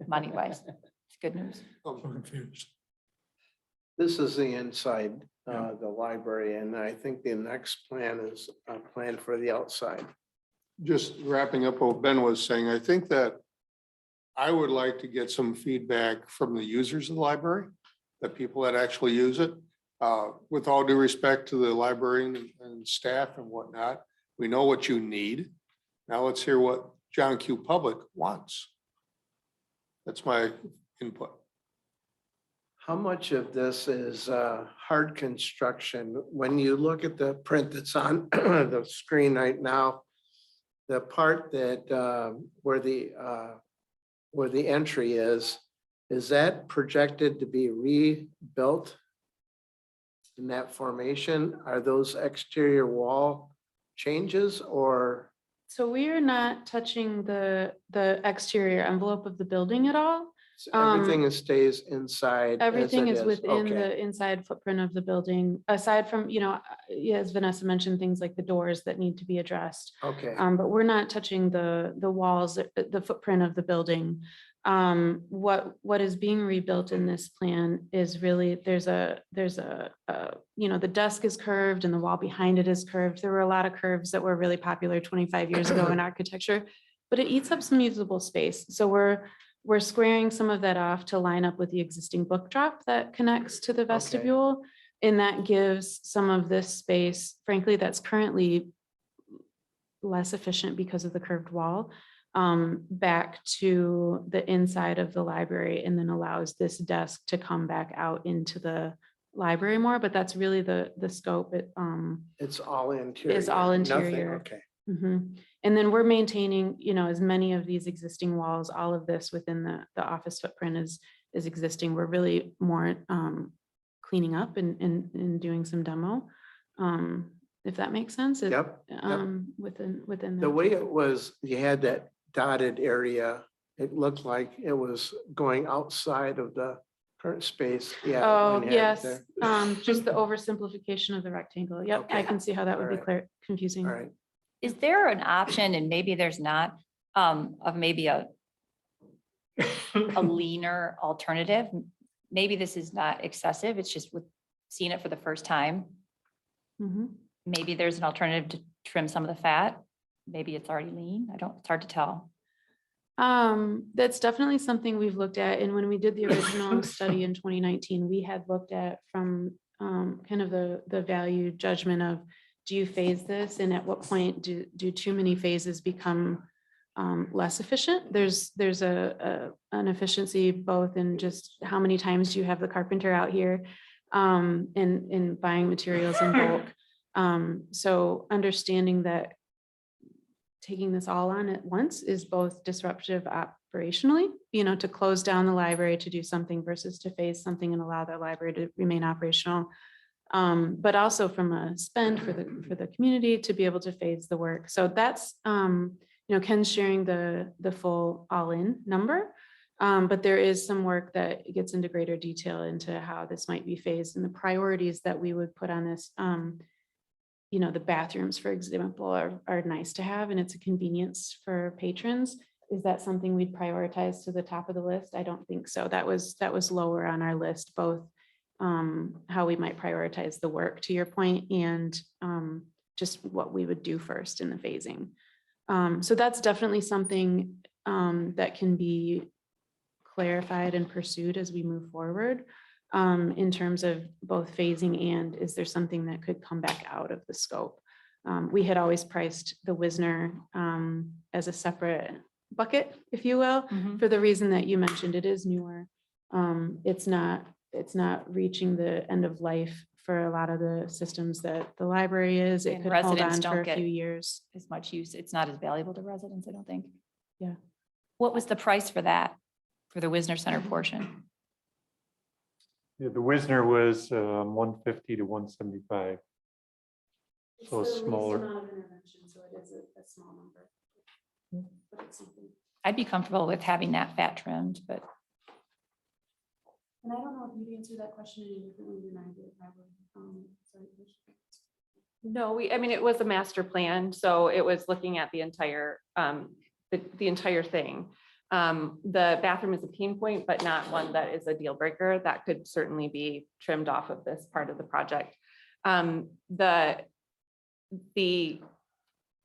money-wise. It's good news. I'm confused. This is the inside, the library, and I think the next plan is a plan for the outside. Just wrapping up what Ben was saying, I think that I would like to get some feedback from the users of the library, the people that actually use it. With all due respect to the librarian and staff and whatnot, we know what you need. Now let's hear what John Q. Public wants. That's my input. How much of this is hard construction? When you look at the print that's on the screen right now, the part that where the entry is that projected to be rebuilt in that formation? Are those exterior wall changes or? So we are not touching the exterior envelope of the building at all. Everything stays inside. as Everything it is within Okay. the inside footprint of the building, aside from, as Vanessa mentioned, things like the doors that need to be addressed. Okay. But we're not touching the walls, the footprint of the building. What is being rebuilt in this plan is really, the desk is curved and the wall behind it is curved. There were a lot of curves that were really popular 25 years ago in architecture, but it eats up some usable space. So we're squaring some of that off to line up with the existing book drop that connects to the vestibule. And that gives some of this space, frankly, that's currently less efficient because of the curved wall, back to the inside of the library, and then allows this desk to come back out into the library more. But that's really the scope. It's all interior. Is all nothing- interior. Okay. And then we're maintaining, you know, as many of these existing walls, all of this within the office footprint is existing. We're really more cleaning up and doing some demo. If that makes sense. Yep. Within. The way it was, you had that dotted area, it looked like it was going outside of the current space. Yeah. Oh, when you had it yes, there. just the oversimplification of the rectangle. Yep, I Okay. can see how that would be Alright. confusing. All right. Is there an option, and maybe there's not, of maybe a leaner alternative? Maybe this is not excessive, it's just with seeing it for the first time. Mhm. Maybe there's an alternative to trim some of the fat. Maybe it's already lean. It's hard to tell. That's definitely something we've looked at. And when we did the original study in 2019, we had looked at from kind of the value judgment of, do you phase this? And at what point do too many phases become less efficient? There's an efficiency both in just how many times do you have the carpenter out here in buying materials in bulk. So understanding that taking this all on at once is both disruptive operationally, you know, to close down the library to do something versus to phase something and allow the library to remain operational. But also from a spend for the community to be able to phase the work. So that's, you know, Ken's sharing the full all-in number. But there is some work that gets into greater detail into how this might be phased and the priorities that we would put on this. You know, the bathrooms, for example, are nice to have, and it's a convenience for patrons. Is that something we'd prioritize to the top of the list? I don't think so. That was lower on our list, both how we might prioritize the work, to your point, and just what we would do first in the phasing. So that's definitely something that can be clarified and pursued as we move forward. In terms of both phasing and is there something that could come back out of the scope? We had always priced the Wisner as a separate bucket, if you will, for the reason that you mentioned. It is newer. It's not reaching the end of life for a lot of the systems that the library is. It And could hold on residents for don't a get few years. as much use. It's not as valuable to residents, I don't think. Yeah. What was the price for that, for the Wisner Center portion? Yeah, the Wisner was 150 to 175. So It's the least smaller. amount of intervention, so it is a small number. But it's something. I'd be comfortable with having that fat trimmed, but And I don't know if you'd answer that question any differently than I did. No, I mean, it was a master plan, so it was looking at the entire, the entire thing. The bathroom is a pain point, but not one that is a deal breaker. That could certainly be trimmed off of this part of the project. The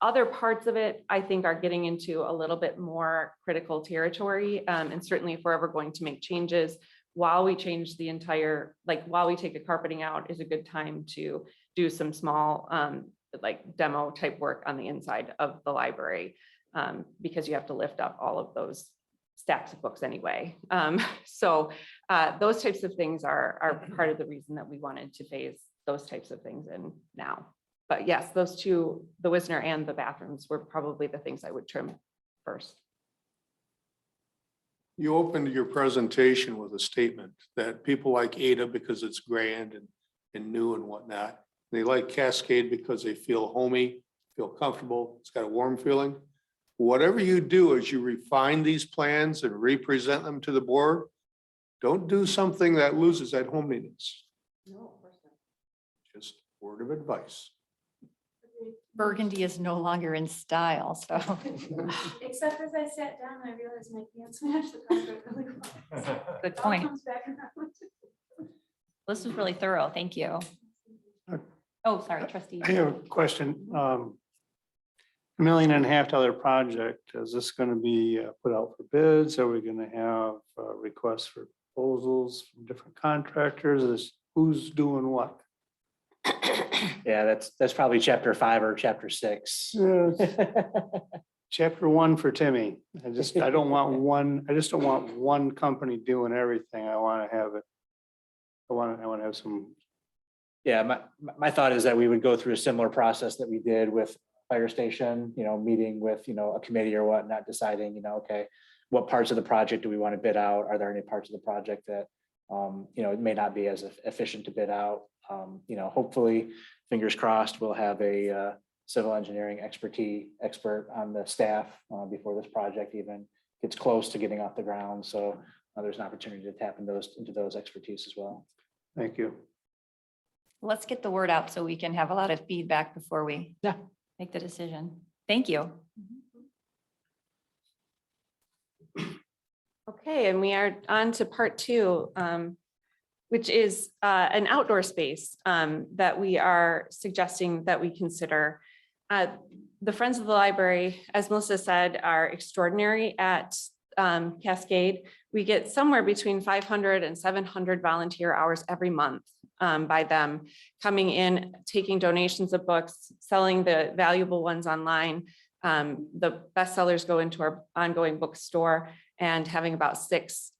other parts of it, I think, are getting into a little bit more critical territory. And certainly if we're ever going to make changes, while we change the entire, like while we take the carpeting out, is a good time to do some small like demo type work on the inside of the library. Because you have to lift up all of those stacks of books anyway. So those types of things are part of the reason that we wanted to phase those types of things in now. But yes, those two, the Wisner and the bathrooms, were probably the things I would trim first. You opened your presentation with a statement that people like Ada because it's grand and new and whatnot. They like Cascade because they feel homey, feel comfortable, it's got a warm feeling. Whatever you do as you refine these plans and represent them to the board, don't do something that loses that homeliness. No, of course not. Just word of advice. burgundy is no longer in style, so. Except as I sat down, I realized my pants matched the carpet really well. Good It all point. comes back around. This was really thorough. Thank you. Oh, sorry, trustee. I have a question. $1.5 million project, is this going to be put out for bids? Are we going to have requests for proposals from different contractors? Who's doing what? Yeah, that's probably chapter 5 or chapter 6. Chapter 1 for Timmy. I just don't want one company doing everything. I want to have it. I want to have some. Yeah, my thought is that we would go through a similar process that we did with fire station, meeting with, a committee or whatnot, deciding, okay, what parts of the project do we want to bid out? Are there any parts of the project that, it may not be as efficient to bid out? Hopefully, fingers crossed, we'll have a civil engineering expert on the staff before this project even gets close to getting off the ground. So there's an opportunity to tap into those expertise as well. Thank you. Let's get the word out so we can have a lot of feedback before we make the decision. Thank you. Okay, and we are on to part two, which is an outdoor space that we are suggesting that we consider. The Friends of the Library, as Melissa said, are extraordinary at Cascade. We get somewhere between 500 and 700 volunteer hours every month by them coming in, taking donations of books, selling the valuable ones online. The bestsellers go into our ongoing bookstore and having about 6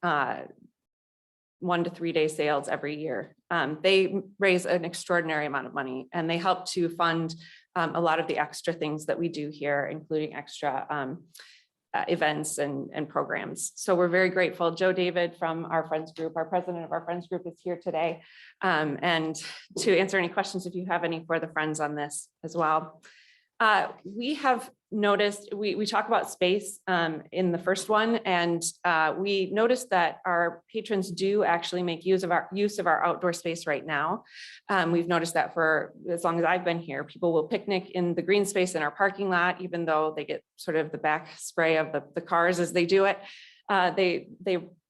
1 to 3 day sales every year. They raise an extraordinary amount of money, and they help to fund a lot of the extra things that we do here, including extra events and programs. So we're very grateful. Joe David from our Friends Group, our president of our Friends Group, is here today, and to answer any questions if you have any for the Friends on this as well. We have noticed, we talk about space in the first one, and we noticed that our patrons do actually make use of our outdoor space right now. We've noticed that for as long as I've been here, people will picnic in the green space in our parking lot, even though they get sort of the back spray of the cars as they do it. They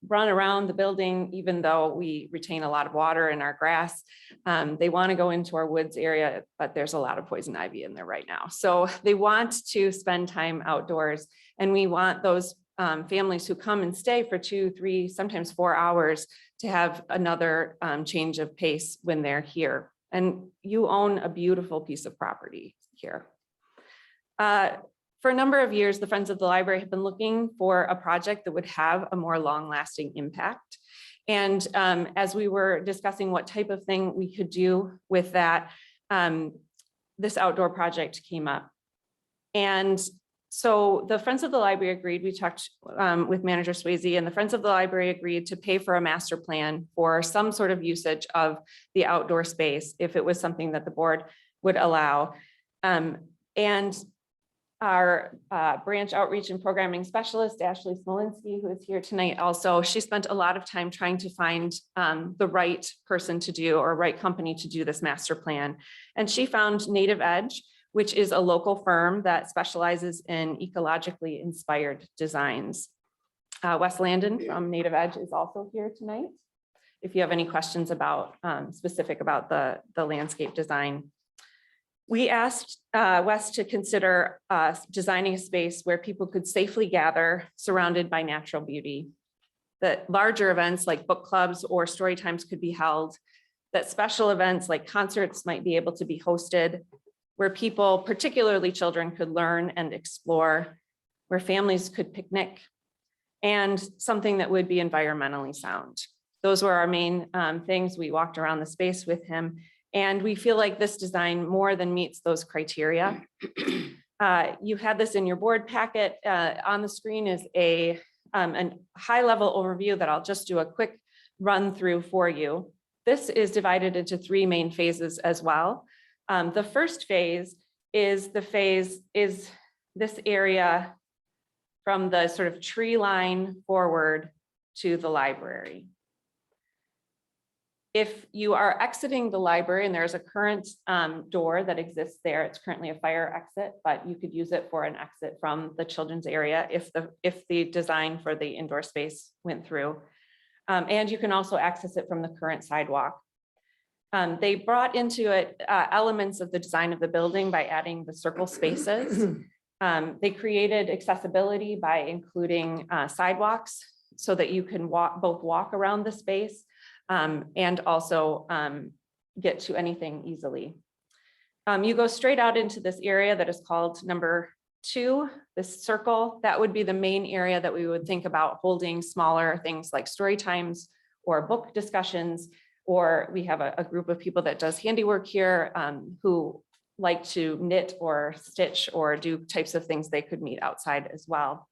run around the building, even though we retain a lot of water in our grass. They want to go into our woods area, but there's a lot of poison ivy in there right now. So they want to spend time outdoors, and we want those families who come and stay for 2, 3, sometimes 4 hours to have another change of pace when they're here. And you own a beautiful piece of property here. For a number of years, the Friends of the Library have been looking for a project that would have a more long-lasting impact. And as we were discussing what type of thing we could do with that, this outdoor project came up. And so the Friends of the Library agreed, we talked with Manager Swayze, and the Friends of the Library agreed to pay for a master plan for some sort of usage of the outdoor space if it was something that the board would allow. And our branch outreach and programming specialist, Ashley Smolinski, who is here tonight also, she spent a lot of time trying to find the right person to do, or right company to do this master plan. And she found Native Edge, which is a local firm that specializes in ecologically inspired designs. Wes Landon from Native Edge is also here tonight, if you have any questions about specific about the landscape design. We asked Wes to consider designing a space where people could safely gather surrounded by natural beauty. That larger events like book clubs or story times could be held. That special events like concerts might be able to be hosted, where people, particularly children, could learn and explore, where families could picnic, and something that would be environmentally sound. Those were our main things. We walked around the space with him, and we feel like this design more than meets those criteria. You had this in your board packet. On the screen is a high-level overview that I'll just do a quick run through for you. This is divided into 3 main phases as well. The first phase is this area from the sort of tree line forward to the library. If you are exiting the library, and there's a current door that exists there, it's currently a fire exit, but you could use it for an exit from the children's area if the design for the indoor space went through. And you can also access it from the current sidewalk. They brought into it elements of the design of the building by adding the circle spaces. They created accessibility by including sidewalks so that you can both walk around the space and also get to anything easily. You go straight out into this area that is called number 2, this circle. That would be the main area that we would think about holding smaller things like story times or book discussions, or we have a group of people that does handiwork here who like to knit or stitch or do types of things, they could meet outside as well.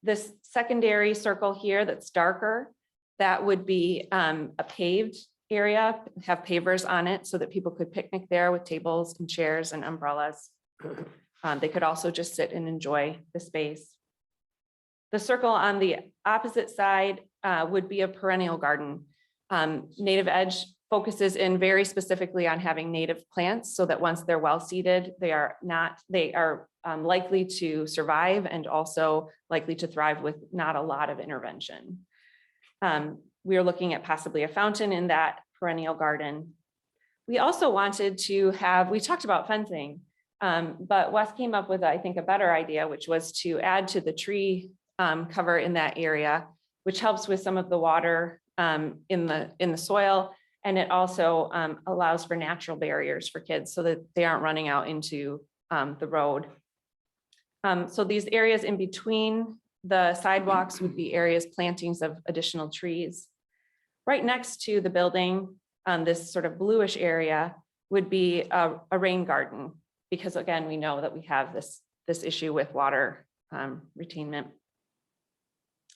This secondary circle here that's darker, that would be a paved area, have pavers on it so that people could picnic there with tables and chairs and umbrellas. They could also just sit and enjoy the space. The circle on the opposite side would be a perennial garden. Native Edge focuses in very specifically on having native plants so that once they're well seeded, they are likely to survive and also likely to thrive with not a lot of intervention. We are looking at possibly a fountain in that perennial garden. We also wanted to have, we talked about fencing, but Wes came up with, I think, a better idea, which was to add to the tree cover in that area, which helps with some of the water in the soil. And it also allows for natural barriers for kids so that they aren't running out into the road. So these areas in between the sidewalks would be areas, plantings of additional trees. Right next to the building, this sort of bluish area would be a rain garden, because again, we know that we have this issue with water retainment.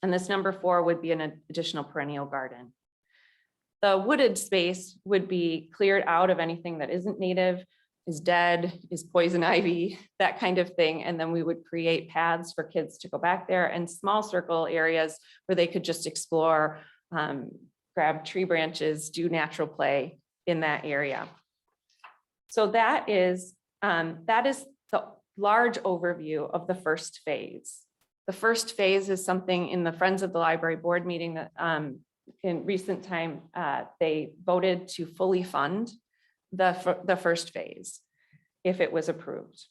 And this number 4 would be an additional perennial garden. The wooded space would be cleared out of anything that isn't native, is dead, is poison ivy, that kind of thing. And then we would create paths for kids to go back there and small circle areas where they could just explore, grab tree branches, do natural play in that area. So that is the large overview of the first phase. The first phase is something in the Friends of the Library board meeting that in recent time, they voted to fully fund the first phase if it was approved.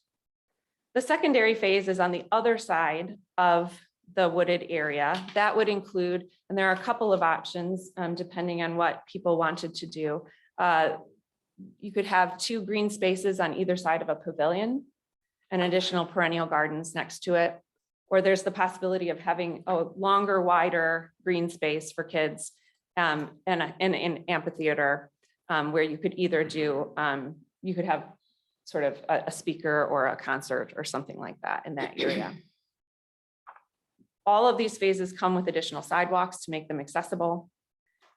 The secondary phase is on the other side of the wooded area. That would include, and there are a couple of options depending on what people wanted to do. You could have 2 green spaces on either side of a pavilion and additional perennial gardens next to it. Or there's the possibility of having a longer, wider green space for kids and an amphitheater where you could either do, you could have sort of a speaker or a concert or something like that in that area. All of these phases come with additional sidewalks to make them accessible.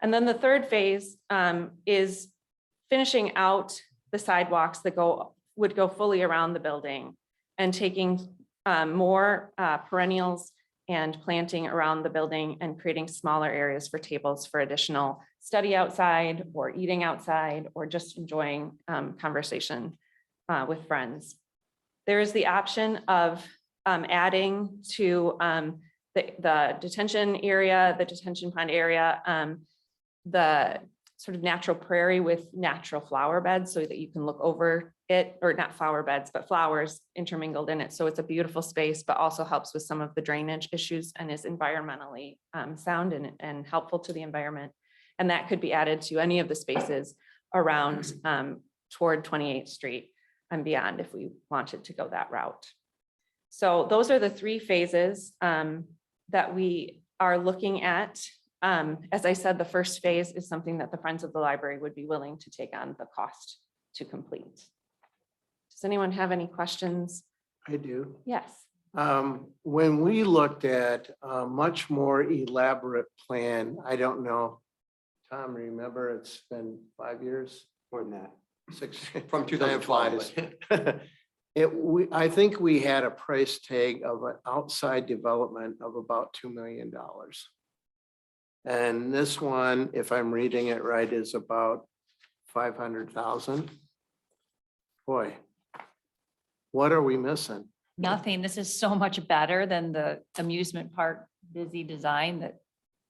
And then the third phase is finishing out the sidewalks that would go fully around the building and taking more perennials and planting around the building and creating smaller areas for tables for additional study outside or eating outside or just enjoying conversation with friends. There is the option of adding to the detention area, the detention pond area, the sort of natural prairie with natural flower beds so that you can look over it, or not flower beds, but flowers intermingled in it. So it's a beautiful space, but also helps with some of the drainage issues and is environmentally sound and helpful to the environment. And that could be added to any of the spaces around toward 28th Street and beyond if we wanted to go that route. So those are the 3 phases that we are looking at. As I said, the first phase is something that the Friends of the Library would be willing to take on the cost to complete. Does anyone have any questions? I do. Yes. When we looked at a much more elaborate plan, I don't know, Tom, remember, it's been 5 years? More than that. 6. From Time 2012. flies. I think we had a price tag of an outside development of about $2 million. And this one, if I'm reading it right, is about 500,000. Boy, what are we missing? Nothing. This is so much better than the amusement park busy design that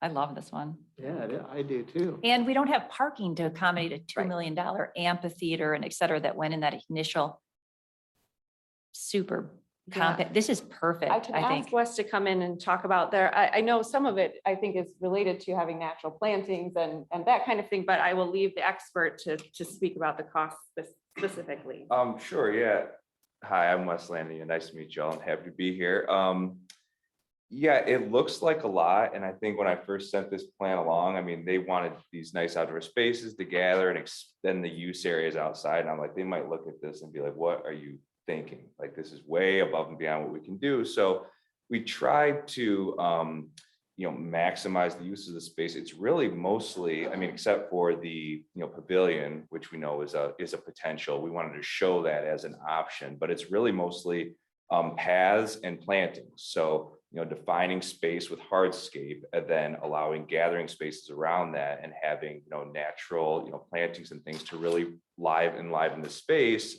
I love this one. Yeah, I do too. And we don't have parking to accommodate a $2 million amphitheater and et cetera that went in that initial super compact. This is perfect, I can I ask think. Wes to come in and talk about there. I know some of it, I think, is related to having natural plantings and that kind of thing, but I will leave the expert to speak about the costs specifically. Sure, yeah. Hi, I'm Wes Lanning, and nice to meet you all. I'm happy to be here. Yeah, it looks like a lot. And I think when I first sent this plan along, I mean, they wanted these nice outdoor spaces to gather and extend the use areas outside. And I'm like, they might look at this and be like, what are you thinking? Like, this is way above and beyond what we can do. So we tried to, maximize the use of the space. It's really mostly, I mean, except for the, pavilion, which we know is a potential. We wanted to show that as an option, but it's really mostly paths and plantings. So, defining space with hardscape and then allowing gathering spaces around that and having, natural, plantings and things to really enliven the space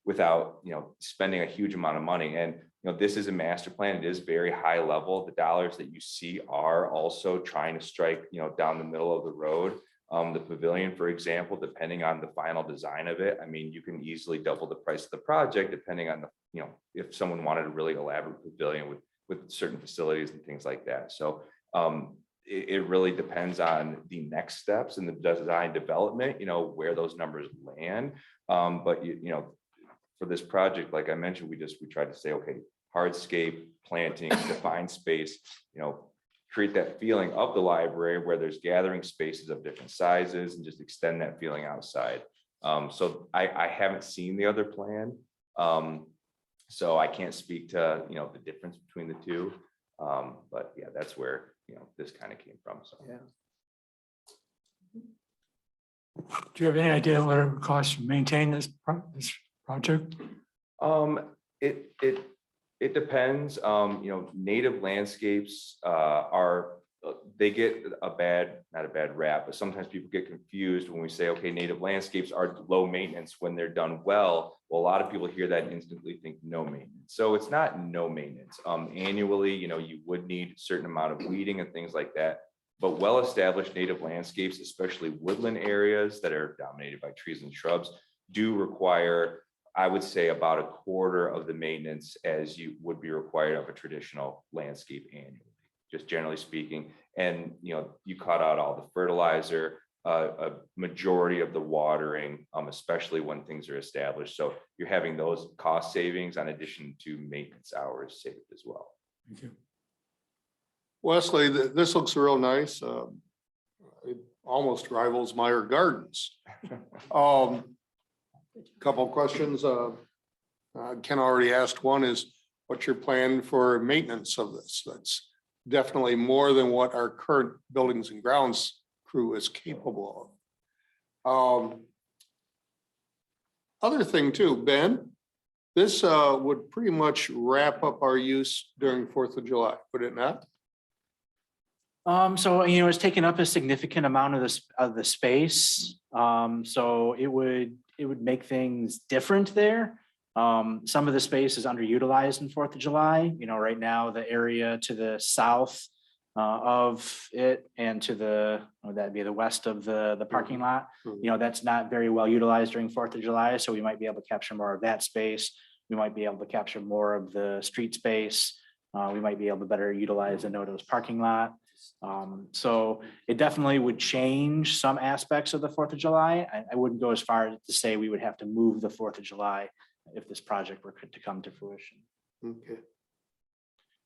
without, spending a huge amount of money. And, this is a master plan. It is very high level. The dollars that you see are also trying to strike, down the middle of the road. The pavilion, for example, depending on the final design of it, I mean, you can easily double the price of the project, depending on the, if someone wanted a really elaborate pavilion with certain facilities and things like that. So it really depends on the next steps in the design development, where those numbers land. But for this project, like I mentioned, we tried to say, okay, hardscape, planting, defined space, create that feeling of the library where there's gathering spaces of different sizes and just extend that feeling outside. So I haven't seen the other plan. So I can't speak to, the difference between the two. But yeah, that's where, this kind of came from. So, Yeah. Do you have any idea what it would cost to maintain this project? It depends. Native landscapes they get not a bad rap, but sometimes people get confused when we say, okay, native landscapes are low maintenance when they're done well. Well, a lot of people hear that and instantly think no maintenance. So it's not no maintenance. Annually, you would need a certain amount of weeding and things like that. But well-established native landscapes, especially woodland areas that are dominated by trees and shrubs, do require, I would say, about a quarter of the maintenance as you would be required of a traditional landscape annually, just generally speaking. And, you cut out all the fertilizer, a majority of the watering, especially when things are established. So you're having those cost savings in addition to maintenance hours saved as well. Thank you. Wesley, this looks real nice. It almost rivals Meyer Gardens. Couple of questions. Ken already asked. One is, what's your plan for maintenance of this? That's definitely more than what our current buildings and grounds crew is capable of. Other thing too, Ben, this would pretty much wrap up our use during 4th of July, would it not? So, it's taken up a significant amount of the space. So it would make things different there. Some of the space is underutilized in 4th of July. Right now, the area to the south of it and to that'd be the west of the parking lot. That's not very well utilized during 4th of July. So we might be able to capture more of that space. We might be able to capture more of the street space. We might be able to better utilize the Noto's parking lot. So it definitely would change some aspects of the 4th of July. I wouldn't go as far as to say we would have to move the 4th of July if this project were to come to fruition. Okay.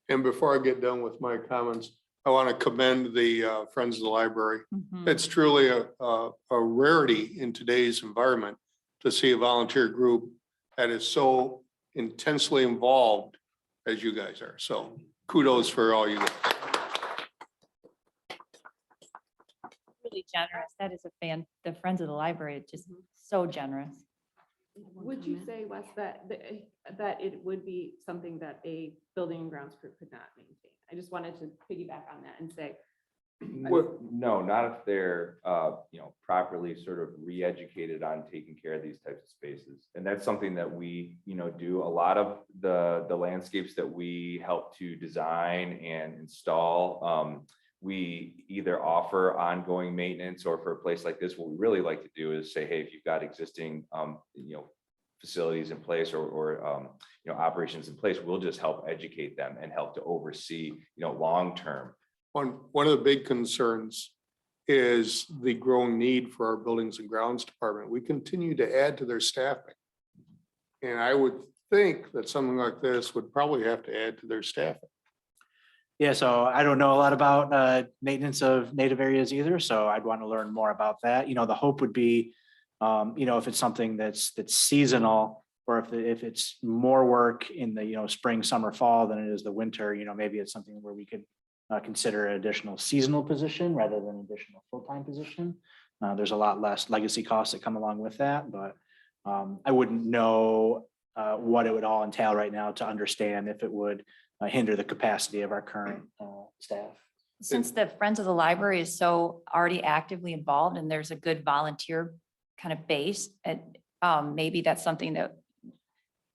And before I get done with my comments, I want to commend the Friends of the Library. It's truly a rarity in today's environment to see a volunteer group that is so intensely involved as you guys are. So kudos for all you guys. Really generous. That is the Friends of the Library, are just so generous. Would you say, Wes, that it would be something that a building and grounds crew could not maintain? I just wanted to piggyback on that and say. No, not if they're, properly sort of re-educated on taking care of these types of spaces. And that's something that we, do. A lot of the landscapes that we help to design and install, we either offer ongoing maintenance, or for a place like this, what we really like to do is say, hey, if you've got existing, facilities in place or operations in place, we'll just help educate them and help to oversee, long-term. One of the big concerns is the growing need for our buildings and grounds department. We continue to add to their staffing. And I would think that something like this would probably have to add to their staffing. Yeah, so I don't know a lot about maintenance of native areas either, so I'd want to learn more about that. You know, the hope would be, if it's something that's seasonal, or if it's more work in the, spring, summer, fall than it is the winter, maybe it's something where we could consider an additional seasonal position rather than additional full-time position. There's a lot less legacy costs that come along with that, but I wouldn't know what it would all entail right now to understand if it would hinder the capacity of our current staff. Since the Friends of the Library is so already actively involved and there's a good volunteer kind of base, and maybe that's something that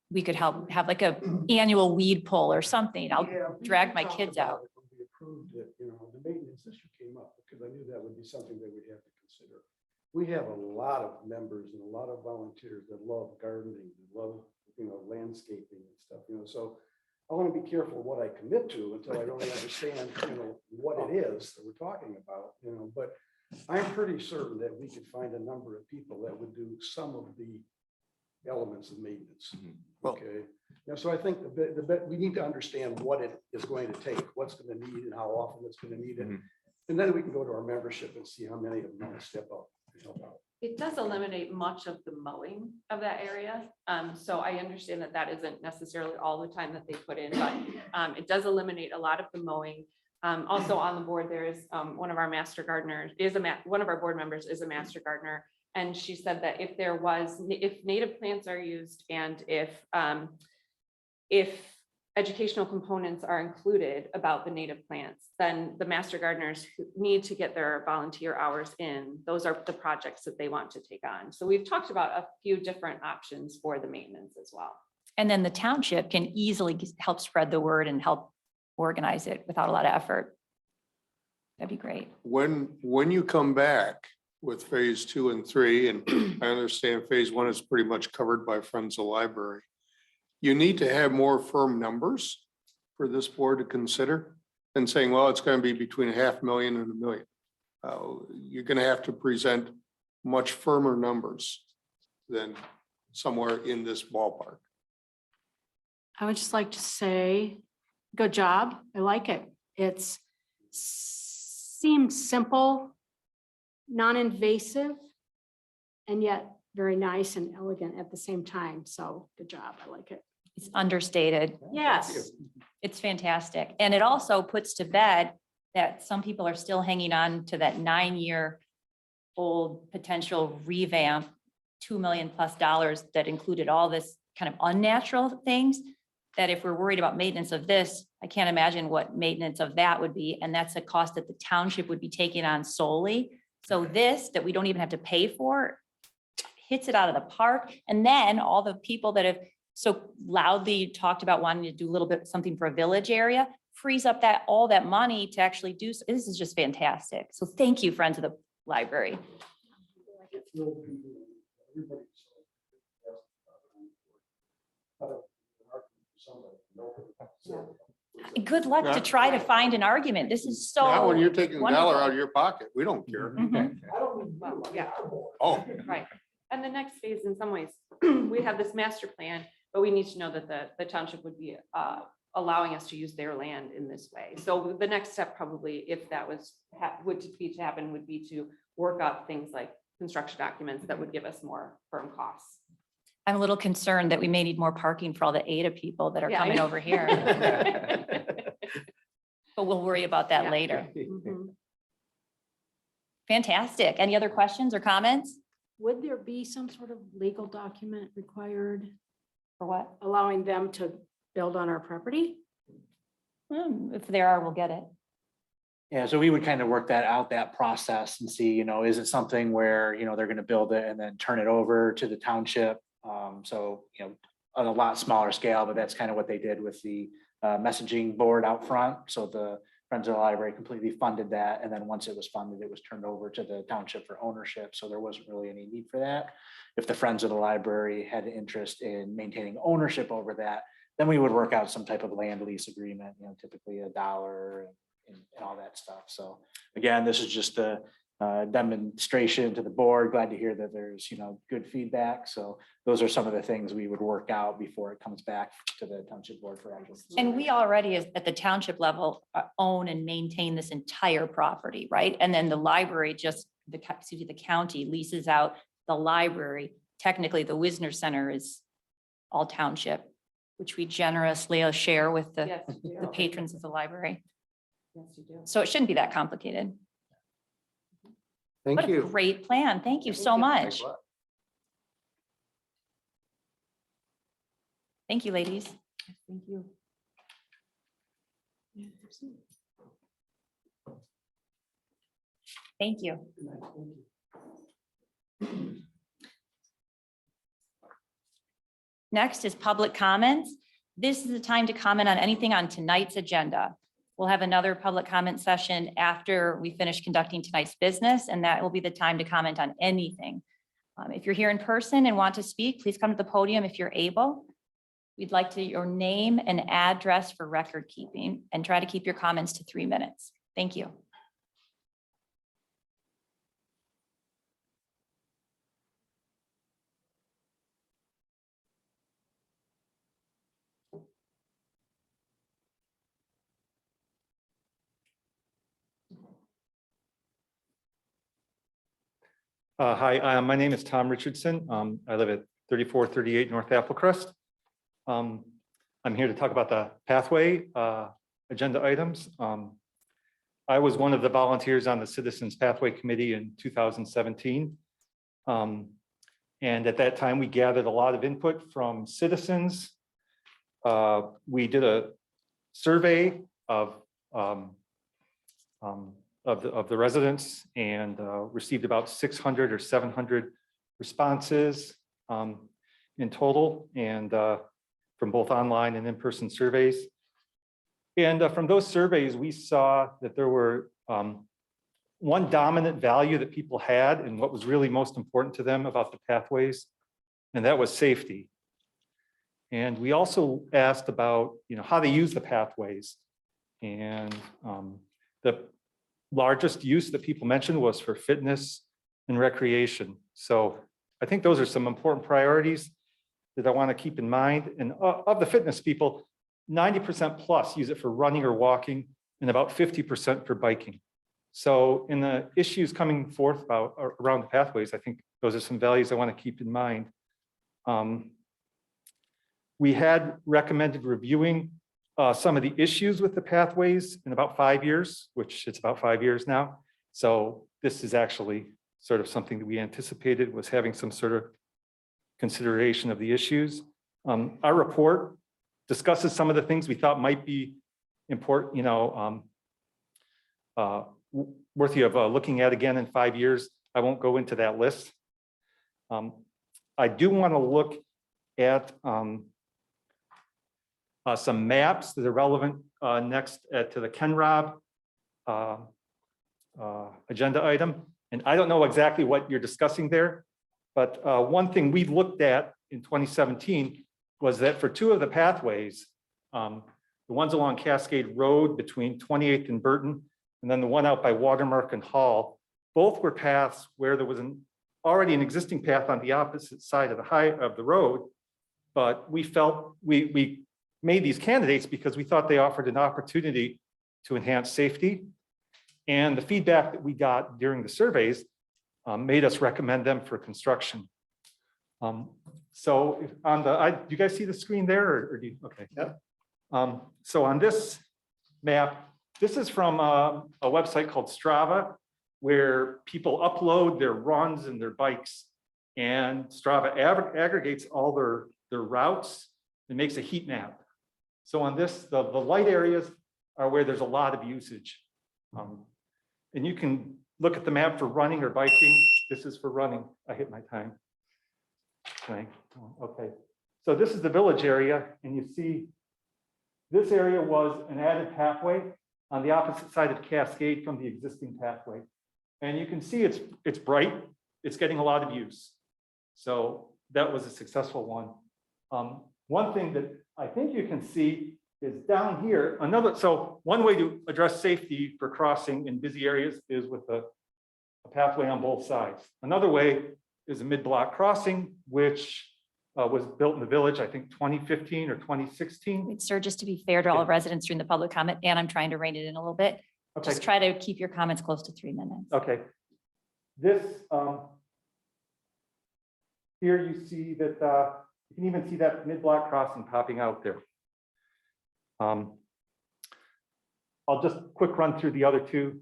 we could help have like a annual weed pull or something. I'll drag my kids out. We approved it, the maintenance issue came up because I knew that would be something that we'd have to consider. We have a lot of members and a lot of volunteers that love gardening, that love, landscaping and stuff, so I want to be careful what I commit to until I really understand, what it is that we're talking about, but I'm pretty certain that we could find a number of people that would do some of the elements of maintenance. Okay. So I think we need to understand what it is going to take, what's going to need and how often it's going to need it. And then we can go to our membership and see how many of them want to step up and help out. It does eliminate much of the mowing of that area. So I understand that that isn't necessarily all the time that they put in, but it does eliminate a lot of the mowing. Also on the board, there is one of our master gardeners one of our board members is a master gardener. And she said that if native plants are used and if educational components are included about the native plants, then the master gardeners who need to get their volunteer hours in. Those are the projects that they want to take on. So we've talked about a few different options for the maintenance as well. And then the township can easily help spread the word and help organize it without a lot of effort. That'd be great. When you come back with phase 2 and 3, and I understand phase 1 is pretty much covered by Friends of the Library, you need to have more firm numbers for this board to consider than saying, well, it's going to be between $500,000 and $1 million. You're going to have to present much firmer numbers than somewhere in this ballpark. I would just like to say, good job. I like it. It's seems simple, non-invasive, and yet very nice and elegant at the same time. So good job. I like it. It's understated. Yes. It's fantastic. And it also puts to bed that some people are still hanging on to that 9-year-old potential revamp, $2 million+ that included all this kind of unnatural things, that if we're worried about maintenance of this, I can't imagine what maintenance of that would be. And that's a cost that the township would be taking on solely. So this, that we don't even have to pay for, hits it out of the park. And then all the people that have so loudly talked about wanting to do a little bit something for a village area, frees up all that money to actually do. This is just fantastic. So thank you, Friends of the Library. Good luck to try to find an argument. This is so. Not when you're taking a dollar wonderful. out of your pocket. We don't care. Mhm. Well, yeah. Oh. Right. And the next phase, in some ways, we have this master plan, but we need to know that the township would be allowing us to use their land in this way. So the next step probably, if that would be to happen, would be to work up things like construction documents that would give us more firm costs. I'm a little concerned that we may need more parking for all the Ada people that are Yeah, I coming know. over here. But we'll worry about that Yeah. later. Mhm. Fantastic. Any other questions or comments? Would there be some sort of legal document required For what? allowing them to build on our property? If there are, we'll get it. Yeah, so we would kind of work that process and see, is it something where, they're going to build it and then turn it over to the township? So, on a lot smaller scale, but that's kind of what they did with the messaging board out front. So the Friends of the Library completely funded that. And then once it was funded, it was turned over to the township for ownership. So there wasn't really any need for that. If the Friends of the Library had an interest in maintaining ownership over that, then we would work out some type of land lease agreement, typically $1 and all that stuff. So again, this is just the demonstration to the board. Glad to hear that there's, good feedback. So those are some of the things we would work out before it comes back to the township board for action. And we already, at the township level, own and maintain this entire property, right? And then the library the county leases out the library. Technically, the Wisner Center is all township, which we generously share with the patrons of the library. So it shouldn't be that complicated. Thank What a you. great plan. Thank you so much. Thank you, ladies. Thank you. Thank you. Next is public comments. This is the time to comment on anything on tonight's agenda. We'll have another public comment session after we finish conducting tonight's business, and that will be the time to comment on anything. If you're here in person and want to speak, please come to the podium if you're able. We'd like your name and address for record keeping, and try to keep your comments to 3 minutes. Thank you. Hi, my name is Tom Richardson. I live at 3438 North Applecrest. I'm here to talk about the pathway agenda items. I was one of the volunteers on the Citizens Pathway Committee in 2017. And at that time, we gathered a lot of input from citizens. We did a survey of the residents and received about 600 or 700 responses in total, and from both online and in-person surveys. And from those surveys, we saw that there were one dominant value that people had and what was really most important to them about the pathways, and that was safety. And we also asked about, how they use the pathways. And the largest use that people mentioned was for fitness and recreation. So I think those are some important priorities that I want to keep in mind. And of the fitness people, 90% plus use it for running or walking, and about 50% for biking. So in the issues coming forth around the pathways, I think those are some values I want to keep in mind. We had recommended reviewing some of the issues with the pathways in about 5 years, which it's about 5 years now. So this is actually sort of something that we anticipated was having some sort of consideration of the issues. Our report discusses some of the things we thought might be important, worthy of looking at again in 5 years. I won't go into that list. I do want to look at some maps that are relevant next to the KenRob agenda item. And I don't know exactly what you're discussing there, but one thing we looked at in 2017 was that for two of the pathways, the ones along Cascade Road between 28th and Burton, and then the one out by Watermark and Hall, both were paths where there was already an existing path on the opposite side of the road. But we felt we made these candidates because we thought they offered an opportunity to enhance safety. And the feedback that we got during the surveys made us recommend them for construction. So on do you guys see the screen there, or do you, okay. Yeah. So on this map, this is from a website called Strava, where people upload their runs and their bikes, and Strava aggregates all their routes and makes a heat map. So on this, the light areas are where there's a lot of usage. And you can look at the map for running or biking. This is for running. I hit my time. Okay. So this is the village area, and you see this area was an added pathway on the opposite side of Cascade from the existing pathway. And you can see it's bright. It's getting a lot of use. So that was a successful one. One thing that I think you can see is down here, so one way to address safety for crossing in busy areas is with a a pathway on both sides. Another way is a mid-block crossing, which was built in the village, I think 2015 or 2016. Wait, sir, just to be fair to all residents during the public comment, and I'm trying to rein it in a little bit. Okay. Just try to keep your comments close to 3 minutes. Okay. This, here you see that, you can even see that mid-block crossing popping out there. I'll just quick run through the other two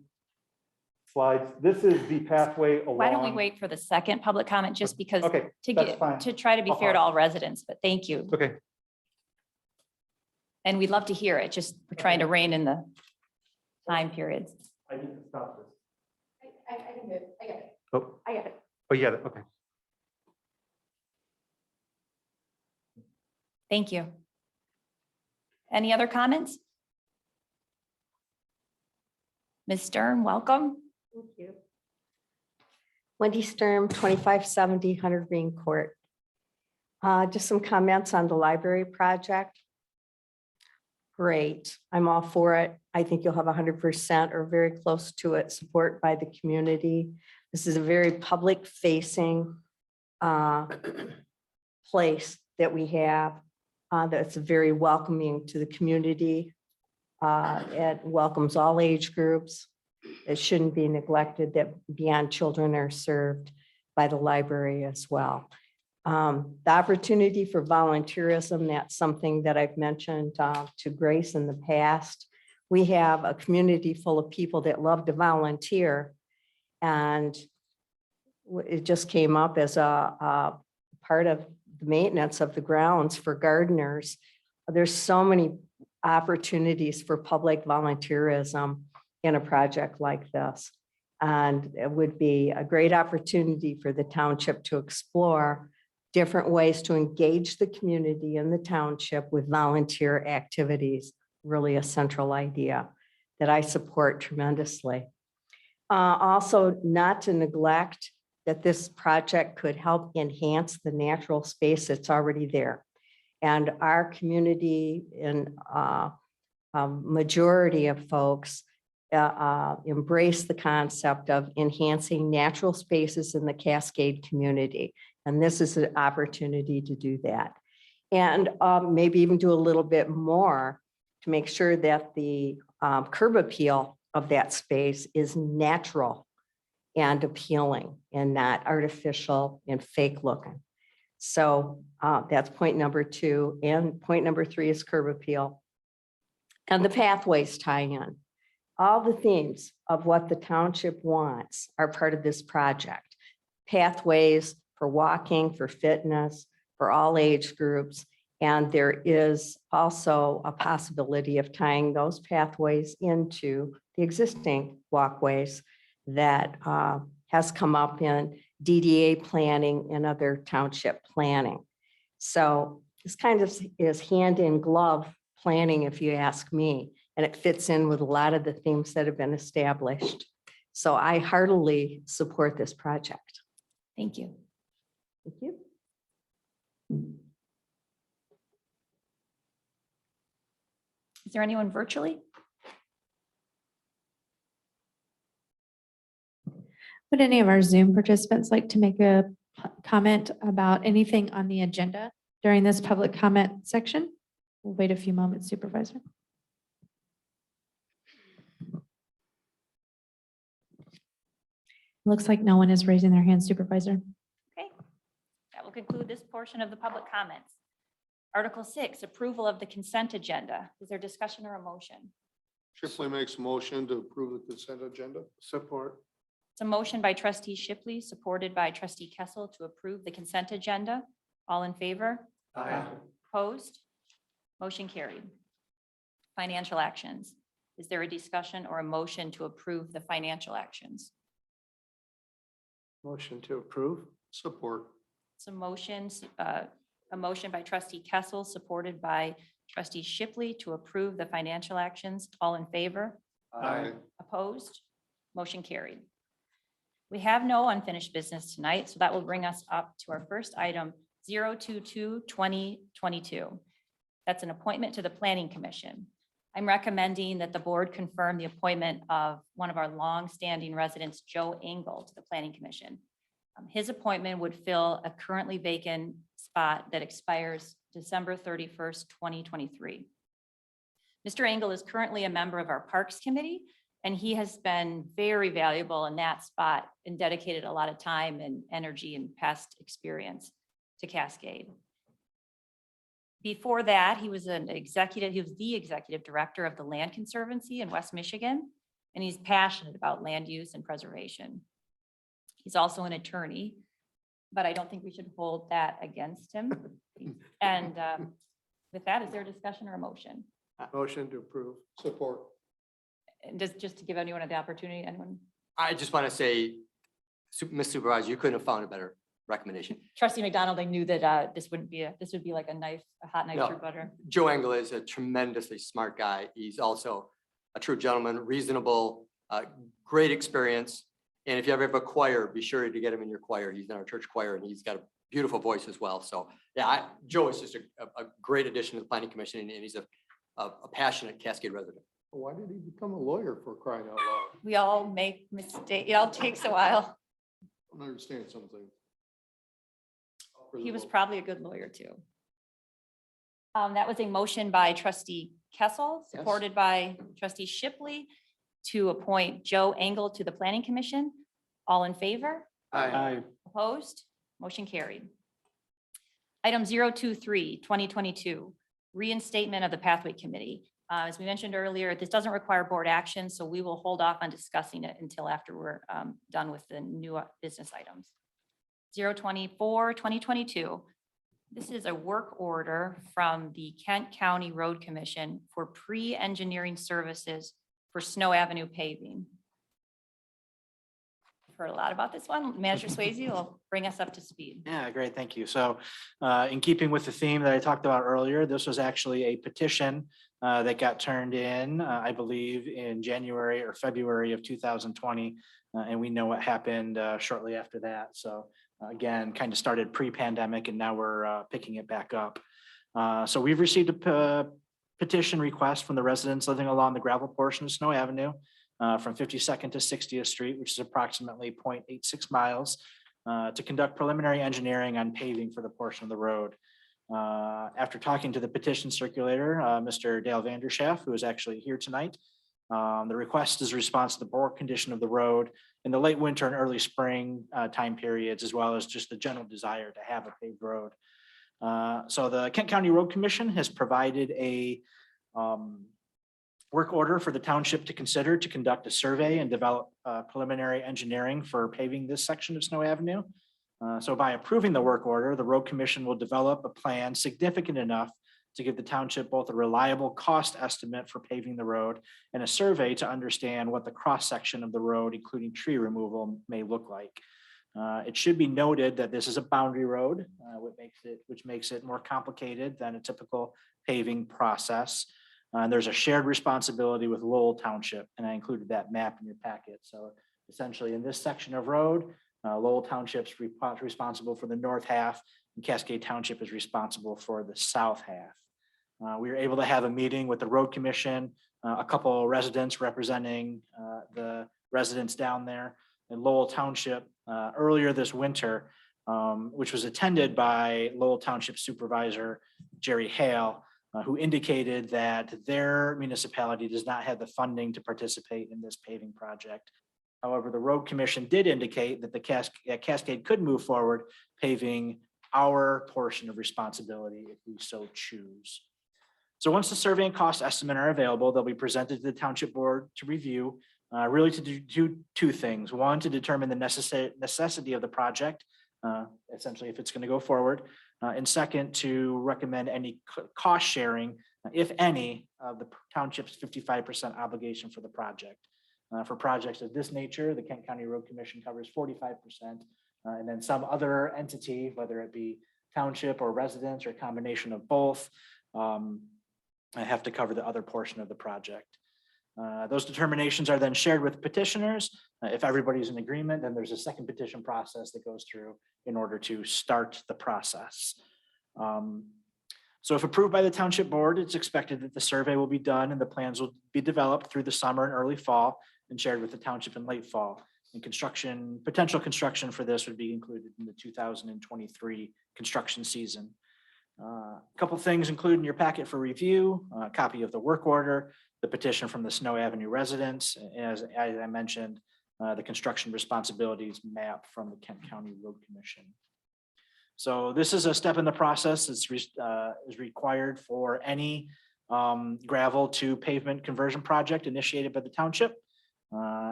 slides. This is the pathway along. Why don't we wait for the second public comment, just because Okay, to that's get, fine. to try to be I'll fair to pause. all residents, but thank you. Okay. And we'd love to hear it, just we're trying to rein in the time periods. I need to stop this. I can do it. I got it. Oh, I got it. oh, yeah, okay. Thank you. Any other comments? Ms. Stern, welcome. Thank you. Wendy Sturm, 2570 Hunter Green Court. Just some comments on the library project. Great, I'm all for it. I think you'll have 100% or very close to it support by the community. This is a very public facing place that we have that's very welcoming to the community. It welcomes all age groups. It shouldn't be neglected that beyond children are served by the library as well. The opportunity for volunteerism, that's something that I've mentioned to Grace in the past. We have a community full of people that love to volunteer, and it just came up as a part of the maintenance of the grounds for gardeners. There's so many opportunities for public volunteerism in a project like this. And it would be a great opportunity for the township to explore different ways to engage the community in the township with volunteer activities, really a central idea that I support tremendously. Also, not to neglect that this project could help enhance the natural space that's already there. And our community and majority of folks embrace the concept of enhancing natural spaces in the Cascade community. And this is an opportunity to do that. And maybe even do a little bit more to make sure that the curb appeal of that space is natural and appealing and not artificial and fake looking. So that's point number 2. And point number 3 is curb appeal. And the pathways tie in. All the themes of what the township wants are part of this project. Pathways for walking, for fitness, for all age groups. And there is also a possibility of tying those pathways into the existing walkways that has come up in DDA planning and other township planning. So this kind of is hand in glove planning, if you ask me, and it fits in with a lot of the themes that have been established. So I heartily support this project. Thank you. Thank you. Is there anyone virtually? Would any of our Zoom participants like to make a comment about anything on the agenda during this public comment section? We'll wait a few moments, Supervisor. Looks like no one is raising their hand, Supervisor. Okay, that will conclude this portion of the public comments. Article 6, approval of the consent agenda. Is there discussion or a motion? Shipley makes a motion to approve the consent agenda. Support. It's a motion by trustee Shipley, supported by trustee Kessel to approve the consent agenda. All in favor? Aye. Opposed? Motion carried. Financial actions. Is there a discussion or a motion to approve the financial actions? Motion to approve. Support. It's a motion by trustee Kessel, supported by trustee Shipley to approve the financial actions. All in favor? Aye. Opposed? Motion carried. We have no unfinished business tonight, so that will bring us up to our first item, 022-2022. That's an appointment to the Planning Commission. I'm recommending that the board confirm the appointment of one of our longstanding residents, Joe Engel, to the Planning Commission. His appointment would fill a currently vacant spot that expires December 31st, 2023. Mr. Engel is currently a member of our Parks Committee, and he has been very valuable in that spot and dedicated a lot of time and energy and past experience to Cascade. Before that, he was the executive director of the Land Conservancy in West Michigan, and he's passionate about land use and preservation. He's also an attorney, but I don't think we should hold that against him. And with that, is there a discussion or a motion? Motion to approve. Support. And just to give anyone the opportunity, anyone? I just want to say, Ms. Supervisor, you couldn't have found a better recommendation. Trustee McDonald, I knew that this would be like a hot knife No. through butter. Joe Engel is a tremendously smart guy. He's also a true gentleman, reasonable, great experience. And if you ever have a choir, be sure to get him in your choir. He's in our church choir and he's got a beautiful voice as well. So yeah, Joe is just a great addition to the Planning Commission, and he's a passionate Cascade resident. Why did he become a lawyer, for crying out loud? We all make mistakes. It all takes a while. I don't understand something. He was probably a good lawyer too. That was a motion by trustee Kessel, supported by trustee Shipley, to appoint Joe Engel to the Planning Commission. All in favor? Aye. Opposed? Motion carried. Item 023, 2022, reinstatement of the Pathway Committee. As we mentioned earlier, this doesn't require board action, so we will hold off on discussing it until after we're done with the new business items. 024, 2022. This is a work order from the Kent County Road Commission for pre-engineering services for Snow Avenue paving. I've heard a lot about this one. Manager Swayze will bring us up to speed. Yeah, great, thank you. So in keeping with the theme that I talked about earlier, this was actually a petition that got turned in, I believe, in January or February of 2020. And we know what happened shortly after that. So again, kind of started pre-pandemic and now we're picking it back up. So we've received a petition request from the residents living along the gravel portion of Snow Avenue from 52nd to 60th Street, which is approximately 0.86 miles, to conduct preliminary engineering on paving for the portion of the road. After talking to the petition circulator, Mr. Dale Vanderschaff, who is actually here tonight, the request is a response to the poor condition of the road in the late winter and early spring time periods, as well as just the general desire to have a paved road. So the Kent County Road Commission has provided a work order for the township to consider to conduct a survey and develop preliminary engineering for paving this section of Snow Avenue. So by approving the work order, the Road Commission will develop a plan significant enough to give the township both a reliable cost estimate for paving the road and a survey to understand what the cross-section of the road, including tree removal, may look like. It should be noted that this is a boundary road, which makes it more complicated than a typical paving process. There's a shared responsibility with Lowell Township, and I included that map in your packet. So essentially in this section of road, Lowell Township's responsible for the north half, and Cascade Township is responsible for the south half. We were able to have a meeting with the Road Commission, a couple of residents representing the residents down there in Lowell Township earlier this winter, which was attended by Lowell Township Supervisor Jerry Hale, who indicated that their municipality does not have the funding to participate in this paving project. However, the Road Commission did indicate that the Cascade could move forward paving our portion of responsibility if we so choose. So once the survey and cost estimate are available, they'll be presented to the Township Board to review, really to do two things. One, to determine the necessity of the project, essentially if it's going to go forward. And second, to recommend any cost sharing, if any, of the township's 55% obligation for the project. For projects of this nature, the Kent County Road Commission covers 45%, and then some other entity, whether it be township or residents or a combination of both, have to cover the other portion of the project. Those determinations are then shared with petitioners. If everybody's in agreement, then there's a second petition process that goes through in order to start the process. So if approved by the township board, it's expected that the survey will be done and the plans will be developed through the summer and early fall and shared with the township in late fall. And construction, potential construction for this would be included in the 2023 construction season. A couple things included in your packet for review, a copy of the work order, the petition from the Snow Avenue residents, as I mentioned, the construction responsibilities map from the Kent County Road Commission. So this is a step in the process that's is required for any gravel to pavement conversion project initiated by the township.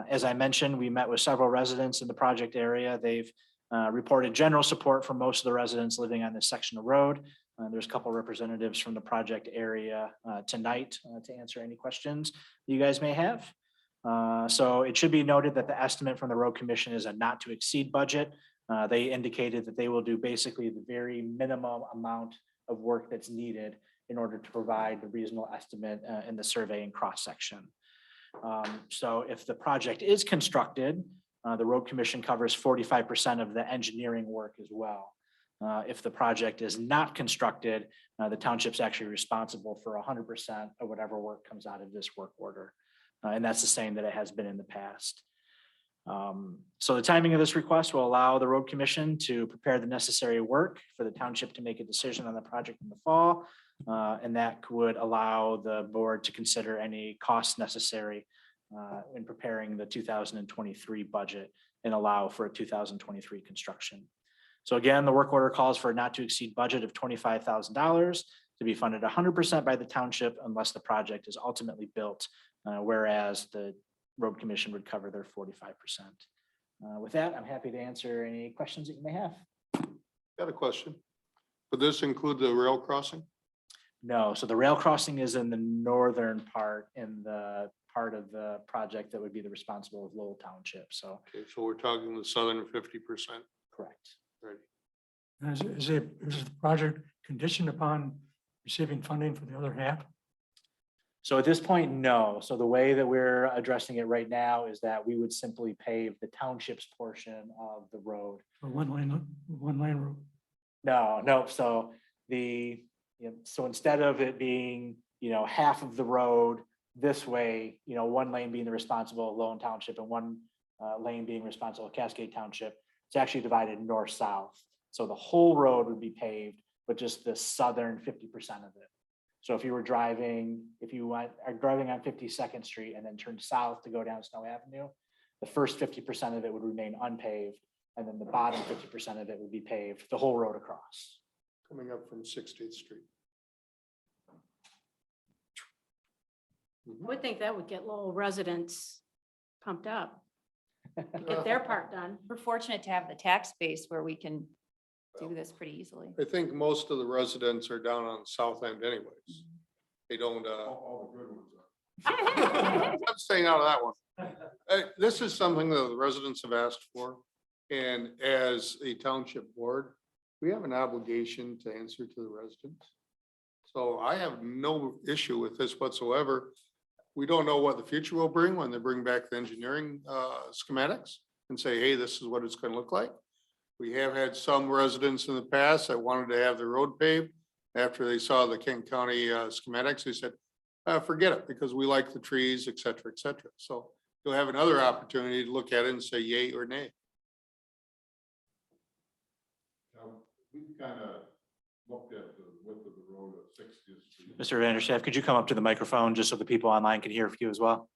As I mentioned, we met with several residents in the project area. They've reported general support from most of the residents living on this section of road. There's a couple representatives from the project area tonight to answer any questions you guys may have. So it should be noted that the estimate from the road commission is a not to exceed budget. They indicated that they will do basically the very minimum amount of work that's needed in order to provide the reasonable estimate in the survey and cross section. So if the project is constructed, the road commission covers 45% of the engineering work as well. If the project is not constructed, the township's actually responsible for 100% of whatever work comes out of this work order. And that's the same that it has been in the past. So the timing of this request will allow the road commission to prepare the necessary work for the township to make a decision on the project in the fall. And that would allow the board to consider any costs necessary in preparing the 2023 budget and allow for a 2023 construction. So again, the work order calls for a not to exceed budget of $25,000 to be funded 100% by the township unless the project is ultimately built, whereas the road commission would cover their 45%. With that, I'm happy to answer any questions that you may have. Got a question. Would this include the rail crossing? No, so the rail crossing is in the northern part, in the part of the project that would be the responsible of Lowell Township. So, Okay, so we're talking the southern 50%. correct. Right. Is the project conditioned upon receiving funding for the other half? So at this point, no. So the way that we're addressing it right now is that we would simply pave the township's portion of the road. Or one lane road? No. So so instead of it being, half of the road this way, one lane being the responsible of Lowell Township and one lane being responsible of Cascade Township, it's actually divided north-south. So the whole road would be paved, but just the southern 50% of it. So if you are driving on 52nd Street and then turn south to go down Snow Avenue, the first 50% of it would remain unpaved, and then the bottom 50% of it would be paved, the whole road across. Coming up from 60th Street. I would think that would get Lowell residents pumped up. Get their part done. We're fortunate to have the tax base where we can do this pretty easily. I think most of the residents are down on the south end anyways. They don't, All the good ones are. I'm staying out of that one. This is something that the residents have asked for. And as a township board, we have an obligation to answer to the residents. So I have no issue with this whatsoever. We don't know what the future will bring when they bring back the engineering schematics and say, hey, this is what it's going to look like. We have had some residents in the past that wanted to have the road paved. After they saw the Kent County schematics, they said, forget it, because we like the trees, et cetera, et cetera. So you'll have another opportunity to look at it and say yay or nay. We've kind of looked at the width of the road at 60th Street. Mr. Vanderschaft, could you come up to the microphone just so the people online can hear you as well?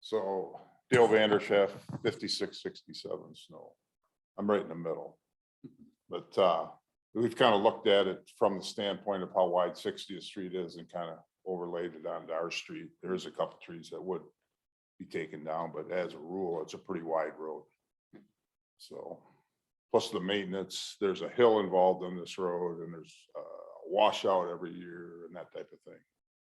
So Dale Vanderschaft, 5667 Snow. I'm right in the middle. But we've kind of looked at it from the standpoint of how wide 60th Street is and kind of overlaid it onto our street. There's a couple trees that would be taken down, but as a rule, it's a pretty wide road. So plus the maintenance, there's a hill involved in this road and there's a washout every year and that type of thing.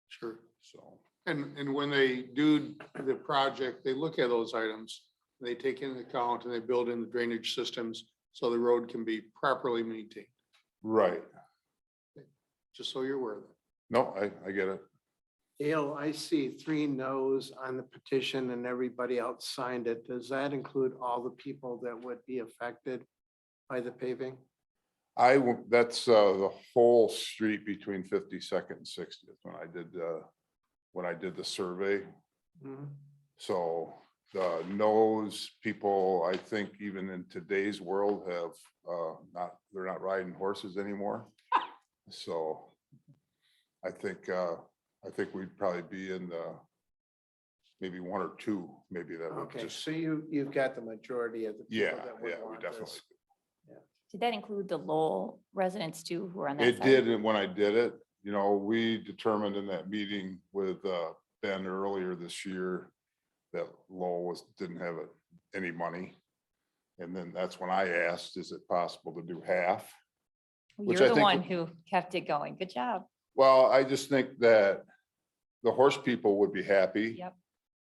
Sure. So. And when they do the project, they look at those items, they take into account and they build in the drainage systems so the road can be properly maintained. Right. Just so you're aware of that. No, I get it. Dale, I see 3 no's on the petition and everybody else signed it. Does that include all the people that would be affected by the paving? That's the whole street between 52nd and 60th when I did the survey. Mhm. So the no's people, I think even in today's world have they're not riding horses anymore. So I think we'd probably be in the maybe 1 or 2, maybe that would Okay, just, so you've got the majority of the people yeah, that would yeah, we want definitely. this. Did that include the Lowell residents too, who are on that It side? did, and when I did it, we determined in that meeting with Ben earlier this year that Lowell didn't have any money. And then that's when I asked, is it possible to do half? which You're I the think- one who kept it going. Good job. Well, I just think that the horse people would be happy. Yep.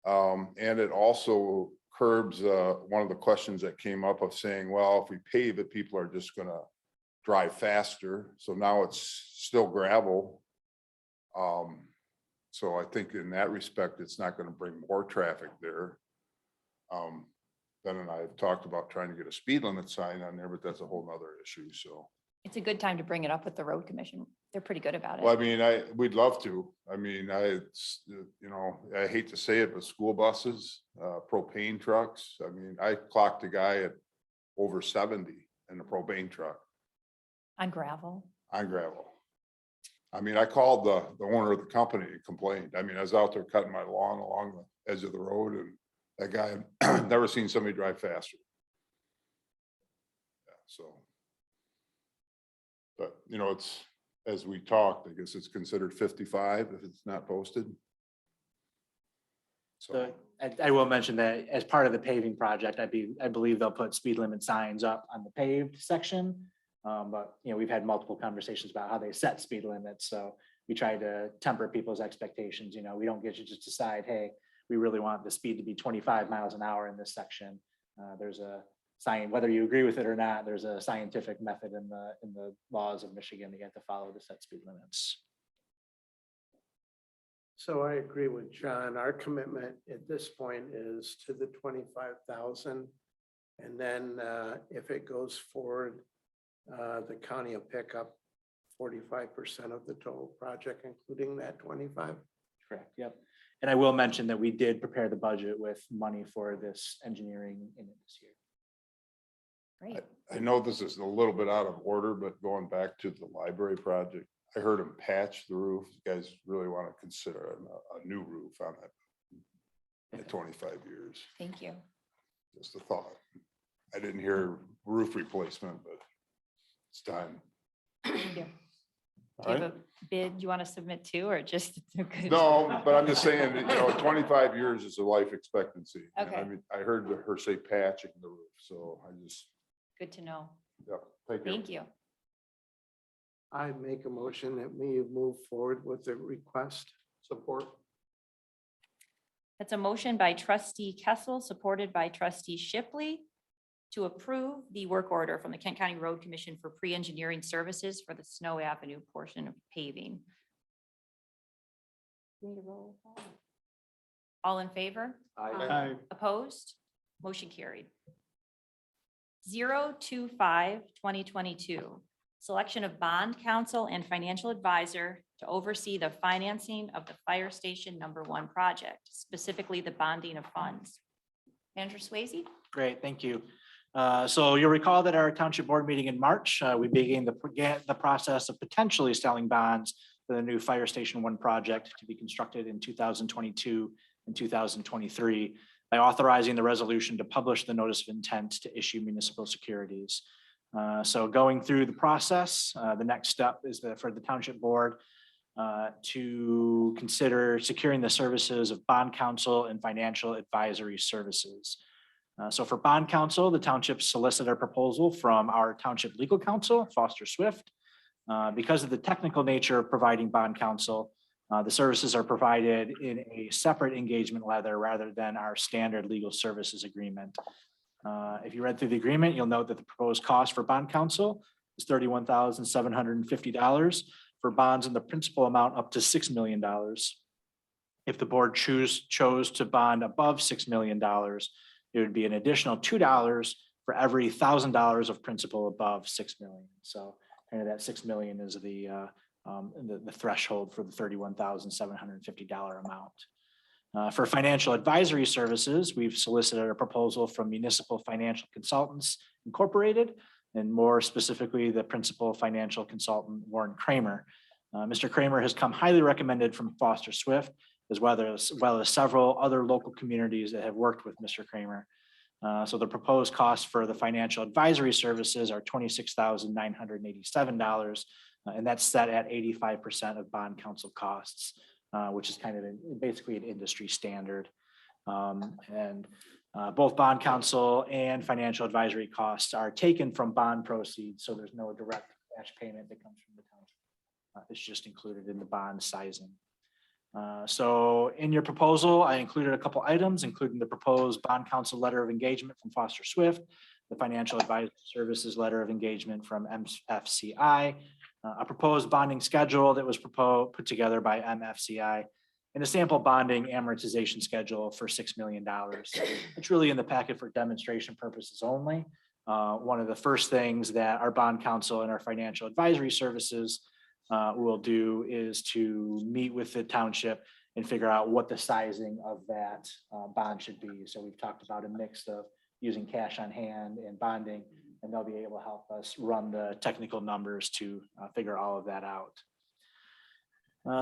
And it also curbs one of the questions that came up of saying, well, if we pave it, people are just gonna drive faster. So now it's still gravel. So I think in that respect, it's not gonna bring more traffic there. Ben and I have talked about trying to get a speed limit sign on there, but that's a whole nother issue, so. It's a good time to bring it up with the road commission. They're pretty good about Well, I it. mean, we'd love to. I mean, I hate to say it, but school buses, propane trucks. I mean, I clocked a guy at over 70 in a propane truck On gravel. on gravel. I mean, I called the owner of the company and complained. I mean, I was out there cutting my lawn along the edge of the road, and that guy, I've never seen somebody drive faster. Yeah, so. But, it's, as we talked, I guess it's considered 55 if it's not posted. So I will mention that as part of the paving project, I believe they'll put speed limit signs up on the paved section. But, we've had multiple conversations about how they set speed limits. So we try to temper people's expectations. We don't get you just decide, hey, we really want the speed to be 25 miles an hour in this section. There's a sign, whether you agree with it or not, there's a scientific method in the laws of Michigan that you have to follow to set speed limits. So I agree with John. Our commitment at this point is to the 25,000. And then if it goes forward, the county will pick up 45% of the total project, including that 25. Correct, yep. And I will mention that we did prepare the budget with money for this engineering in it this year. Great. I know this is a little bit out of order, but going back to the library project, I heard them patch the roof. You guys really want to consider a new roof on that in 25 years. Thank you. Just a thought. I didn't hear roof replacement, but it's time. Thank you. All Do you right. have a bid you want to submit to, or just? No, but I'm just saying, 25 years is a life expectancy. And Okay. I mean, I heard her say patching the roof, so I just, Good to know. yeah, thank you. Thank you. I make a motion that we move forward with the request. Support. That's a motion by trustee Kessel, supported by trustee Shipley, to approve the work order from the Kent County Road Commission for pre-engineering services for the Snow Avenue portion of paving. We need a roll call. All in favor? Aye. Opposed? Motion carried. 025-2022, selection of bond counsel and financial advisor to oversee the financing of the Fire Station #1 project, specifically the bonding of funds. Manager Swayze? Great, thank you. So you'll recall that our township board meeting in March, we began the process of potentially selling bonds for the new Fire Station 1 project to be constructed in 2022 and 2023 by authorizing the resolution to publish the notice of intent to issue municipal securities. So going through the process, the next step is for the township board to consider securing the services of bond counsel and financial advisory services. So for bond counsel, the township solicited a proposal from our township legal counsel, Foster Swift. Because of the technical nature of providing bond counsel, the services are provided in a separate engagement letter rather than our standard legal services agreement. If you read through the agreement, you'll note that the proposed cost for bond counsel is $31,750 for bonds in the principal amount up to $6 million. If the board chose to bond above $6 million, it would be an additional $2 for every $1,000 of principal above $6 million. So kind of that $6 million is the threshold for the $31,750 amount. For financial advisory services, we've solicited a proposal from Municipal Financial Consultants Incorporated, and more specifically, the principal financial consultant, Warren Kramer. Mr. Kramer has come highly recommended from Foster Swift, as well as several other local communities that have worked with Mr. Kramer. So the proposed costs for the financial advisory services are $26,987, and that's set at 85% of bond counsel costs, which is kind of basically an industry standard. Both bond counsel and financial advisory costs are taken from bond proceeds, so there's no direct cash payment that comes from the township. It's just included in the bond sizing. So in your proposal, I included a couple items, including the proposed bond counsel letter of engagement from Foster Swift, the financial advisory services letter of engagement from MFCI, a proposed bonding schedule that was put together by MFCI, and a sample bonding amortization schedule for $6 million. It's really in the packet for demonstration purposes only. One of the first things that our bond counsel and our financial advisory services will do is to meet with the township and figure out what the sizing of that bond should be. So we've talked about a mix of using cash on hand and bonding, and they'll be able to help us run the technical numbers to figure all of that out.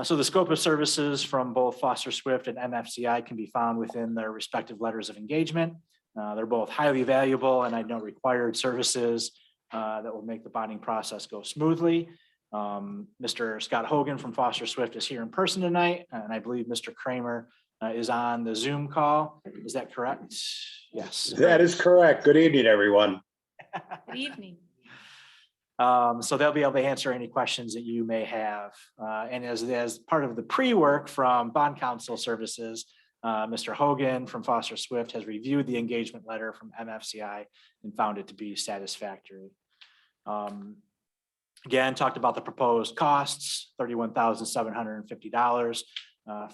So the scope of services from both Foster Swift and MFCI can be found within their respective letters of engagement. They're both highly valuable and I know required services that will make the bonding process go smoothly. Mr. Scott Hogan from Foster Swift is here in person tonight, and I believe Mr. Kramer is on the Zoom call. Is that correct? Yes. That is correct. Good evening, everyone. Good evening. So they'll be able to answer any questions that you may have. And as part of the pre-work from bond counsel services, Mr. Hogan from Foster Swift has reviewed the engagement letter from MFCI and found it to be satisfactory. Again, talked about the proposed costs, $31,750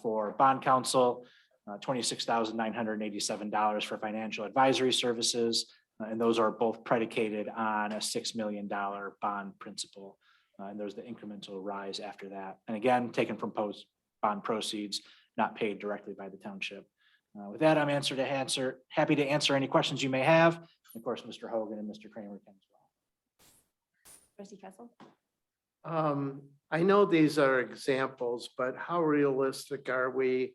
for bond counsel, $26,987 for financial advisory services. And those are both predicated on a $6 million bond principal. And there's the incremental rise after that. And again, taken from post bond proceeds, not paid directly by the township. With that, I'm happy to answer any questions you may have. Of course, Mr. Hogan and Mr. Kramer can as well. Trustee Kessel? I know these are examples, but how realistic are we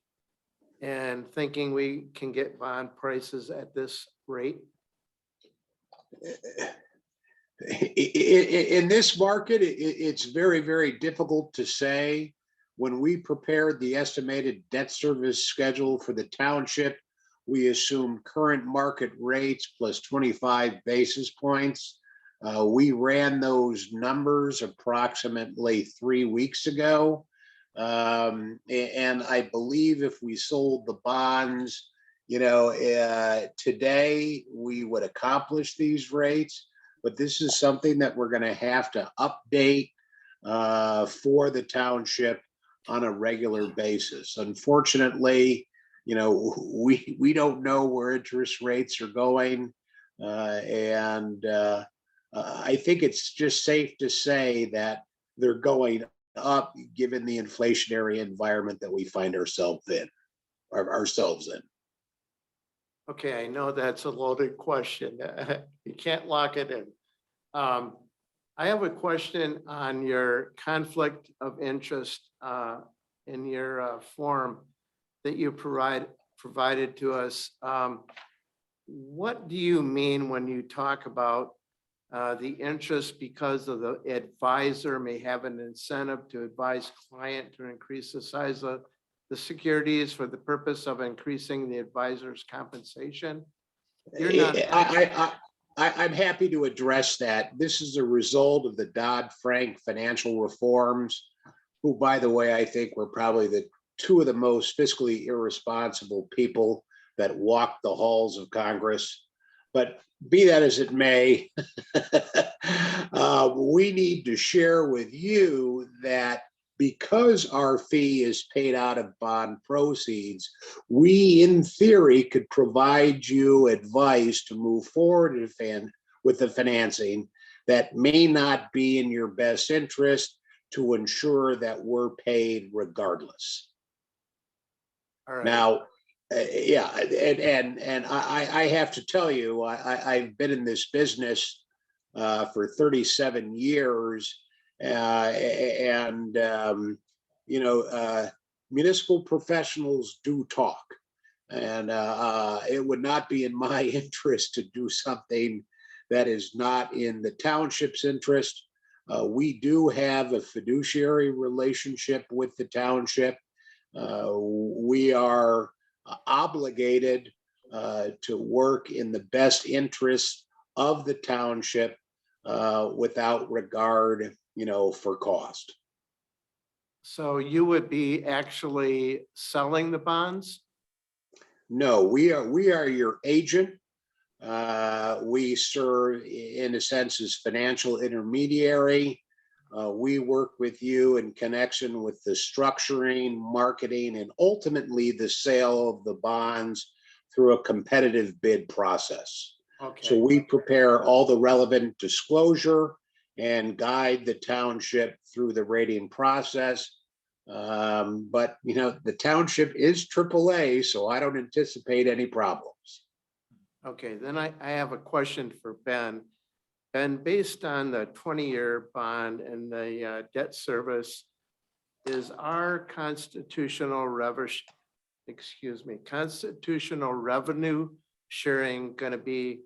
in thinking we can get bond prices at this rate? In this market, it's very, very difficult to say. When we prepared the estimated debt service schedule for the township, we assumed current market rates plus 25 basis points. We ran those numbers approximately 3 weeks ago. And I believe if we sold the bonds, today we would accomplish these rates, but this is something that we're going to have to update for the township on a regular basis. Unfortunately, we don't know where interest rates are going. I think it's just safe to say that they're going up given the inflationary environment that we find ourselves in. Okay, I know that's a loaded question. You can't lock it in. I have a question on your conflict of interest in your form that you provided to us. What do you mean when you talk about the interest because of the advisor may have an incentive to advise client to increase the size of the securities for the purpose of increasing the advisor's compensation? I'm happy to address that. This is a result of the Dodd-Frank financial reforms, who, by the way, I think were probably the two of the most fiscally irresponsible people that walked the halls of Congress. But be that as it may, we need to share with you that because our fee is paid out of bond proceeds, we in theory could provide you advice to move forward with the financing that may not be in your best interest to ensure that we're paid regardless. All right. Now, yeah, and I have to tell you, I've been in this business for 37 years, municipal professionals do talk, and it would not be in my interest to do something that is not in the township's interest. We do have a fiduciary relationship with the township. We are obligated to work in the best interest of the township without regard, for cost. So you would be actually selling the bonds? No, we are your agent. We serve in a sense as financial intermediary. We work with you in connection with the structuring, marketing, and ultimately the sale of the bonds through a competitive bid process. Okay. So we prepare all the relevant disclosure and guide the township through the rating process. But the township is AAA, so I don't anticipate any problems. Okay, then I have a question for Ben. And based on the 20-year bond and the debt service, is our constitutional revenue sharing going to be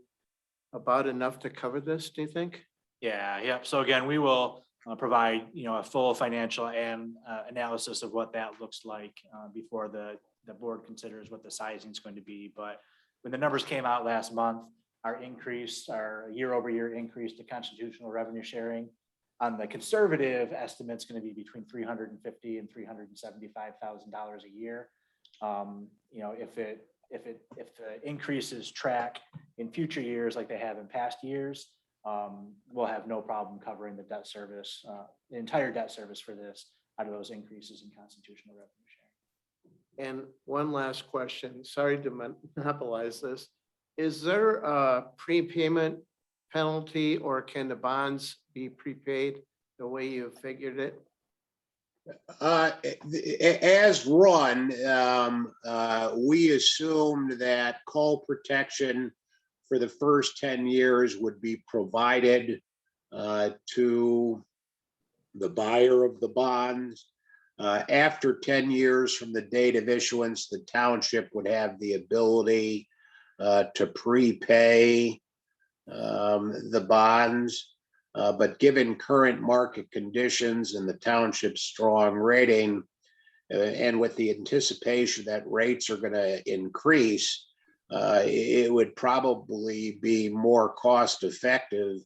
about enough to cover this, do you think? Yeah. So again, we will provide, a full financial and analysis of what that looks like before the board considers what the sizing is going to be. But when the numbers came out last month, our year-over-year increase to constitutional revenue sharing on the conservative estimate's going to be between $350,000 and $375,000 a year. If the increases track in future years like they have in past years, we'll have no problem covering the debt service, the entire debt service for this out of those increases in constitutional revenue sharing. And one last question, sorry to monopolize this. Is there a prepayment penalty or can the bonds be prepaid the way you figured it? As run, we assumed that call protection for the first 10 years would be provided to the buyer of the bonds. After 10 years from the date of issuance, the township would have the ability to prepay the bonds. But given current market conditions and the township's strong rating, and with the anticipation that rates are going to increase, it would probably be more cost effective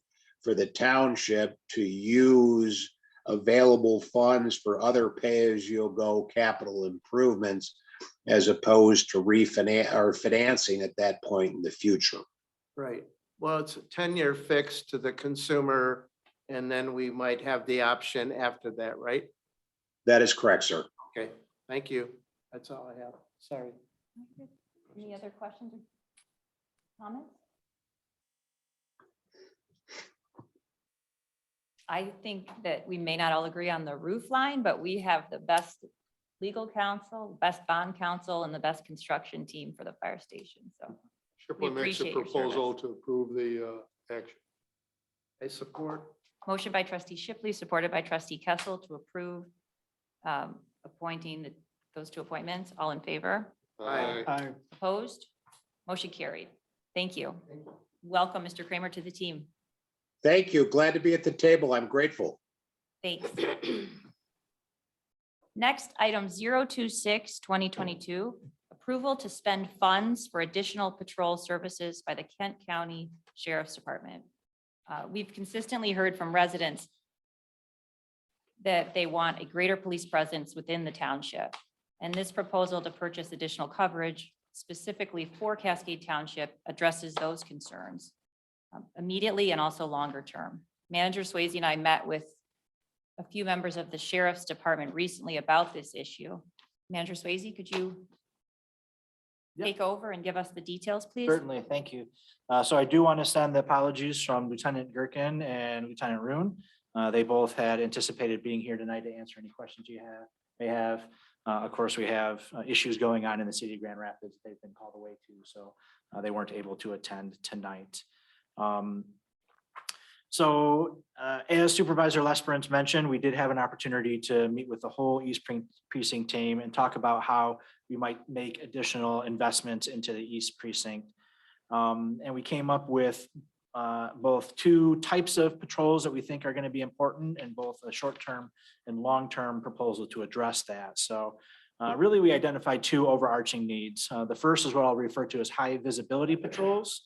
for the township to use available funds for other pay-as-you-go capital improvements as opposed to refinance or financing at that point in the future. Right. Well, it's a 10-year fix to the consumer, and then we might have the option after that, right? That is correct, sir. Okay, thank you. That's all I have. Sorry. Any other questions or comments? I think that we may not all agree on the roof line, but we have the best legal counsel, best bond counsel, and the best construction team for the fire station. So Shipley makes a appreciate your proposal service. to approve the action. I support. Motion by trustee Shipley, supported by trustee Kessel to approve appointing those two appointments. All in favor? Aye. Opposed? Motion carried. Thank you. Welcome, Mr. Kramer, to the team. Thank you. Glad to be at the table. I'm grateful. Thanks. Next, item 026-2022, approval to spend funds for additional patrol services by the Kent County Sheriff's Department. We've consistently heard from residents that they want a greater police presence within the township. And this proposal to purchase additional coverage specifically for Cascade Township addresses those concerns immediately and also longer term. Manager Swayze and I met with a few members of the sheriff's department recently about this issue. Manager Swayze, could you take over and give us the details, please? Certainly, thank you. So I do want to send the apologies from Lieutenant Gherkin and Lieutenant Roon. They both had anticipated being here tonight to answer any questions you may have. Of course, we have issues going on in the city of Grand Rapids that they've been called away to, so they weren't able to attend tonight. As Supervisor Lesperance mentioned, we did have an opportunity to meet with the whole East Precinct team and talk about how we might make additional investments into the East Precinct. And we came up with both two types of patrols that we think are going to be important, and both a short-term and long-term proposal to address that. So really, we identified two overarching needs. The first is what I'll refer to as high visibility patrols.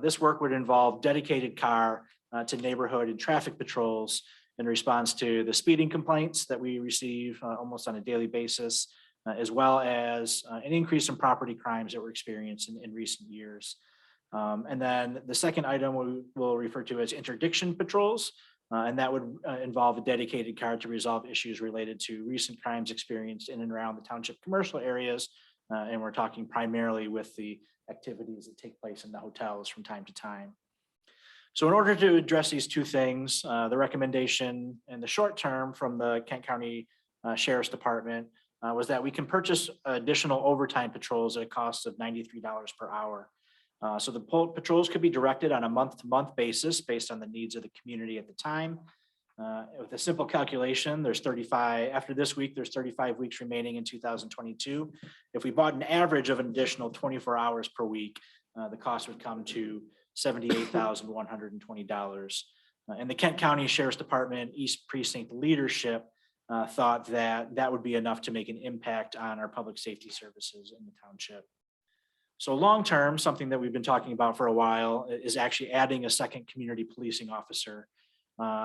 This work would involve dedicated car to neighborhood and traffic patrols in response to the speeding complaints that we receive almost on a daily basis, as well as an increase in property crimes that were experienced in recent years. And then the second item we will refer to as interdiction patrols, and that would involve a dedicated car to resolve issues related to recent crimes experienced in and around the township commercial areas. And we're talking primarily with the activities that take place in the hotels from time to time. So in order to address these two things, the recommendation in the short term from the Kent County Sheriff's Department was that we can purchase additional overtime patrols at a cost of $93 per hour. So the patrols could be directed on a month-to-month basis based on the needs of the community at the time. With a simple calculation, there's 35, after this week, there's 35 weeks remaining in 2022. If we bought an average of an additional 24 hours per week, the cost would come to $78,120. And the Kent County Sheriff's Department East Precinct leadership thought that that would be enough to make an impact on our public safety services in the township. So long-term, something that we've been talking about for a while is actually adding a second community policing officer.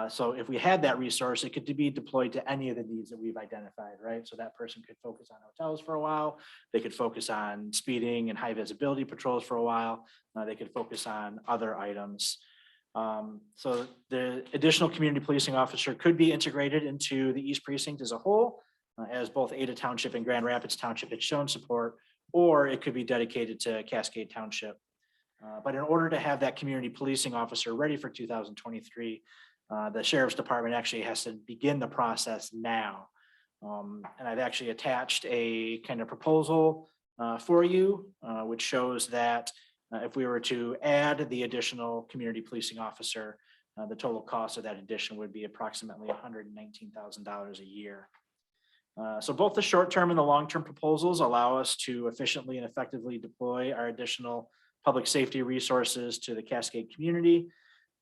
So if we had that resource, it could be deployed to any of the needs that we've identified, right? So that person could focus on hotels for a while. They could focus on speeding and high visibility patrols for a while. They could focus on other items. So the additional community policing officer could be integrated into the East Precinct as a whole, as both Ada Township and Grand Rapids Township had shown support, or it could be dedicated to Cascade Township. But in order to have that community policing officer ready for 2023, the Sheriff's Department actually has to begin the process now. And I've actually attached a kind of proposal for you, which shows that if we were to add the additional community policing officer, the total cost of that addition would be approximately $119,000 a year. So both the short-term and the long-term proposals allow us to efficiently and effectively deploy our additional public safety resources to the Cascade community.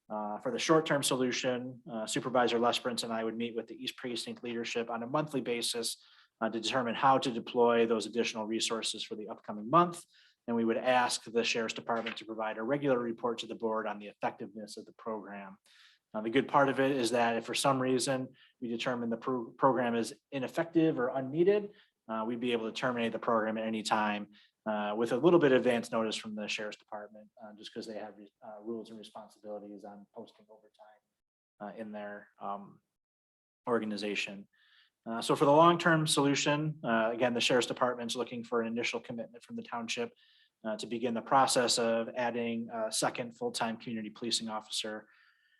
For the short-term solution, Supervisor Lesperance and I would meet with the East Precinct leadership on a monthly basis to determine how to deploy those additional resources for the upcoming month. And we would ask the Sheriff's Department to provide a regular report to the board on the effectiveness of the program. The good part of it is that if for some reason we determine the program is ineffective or unneeded, we'd be able to terminate the program at any time with a little bit of advance notice from the Sheriff's Department, just because they have rules and responsibilities on posting overtime in their organization. So for the long-term solution, again, the Sheriff's Department is looking for an initial commitment from the township to begin the process of adding a second full-time community policing officer.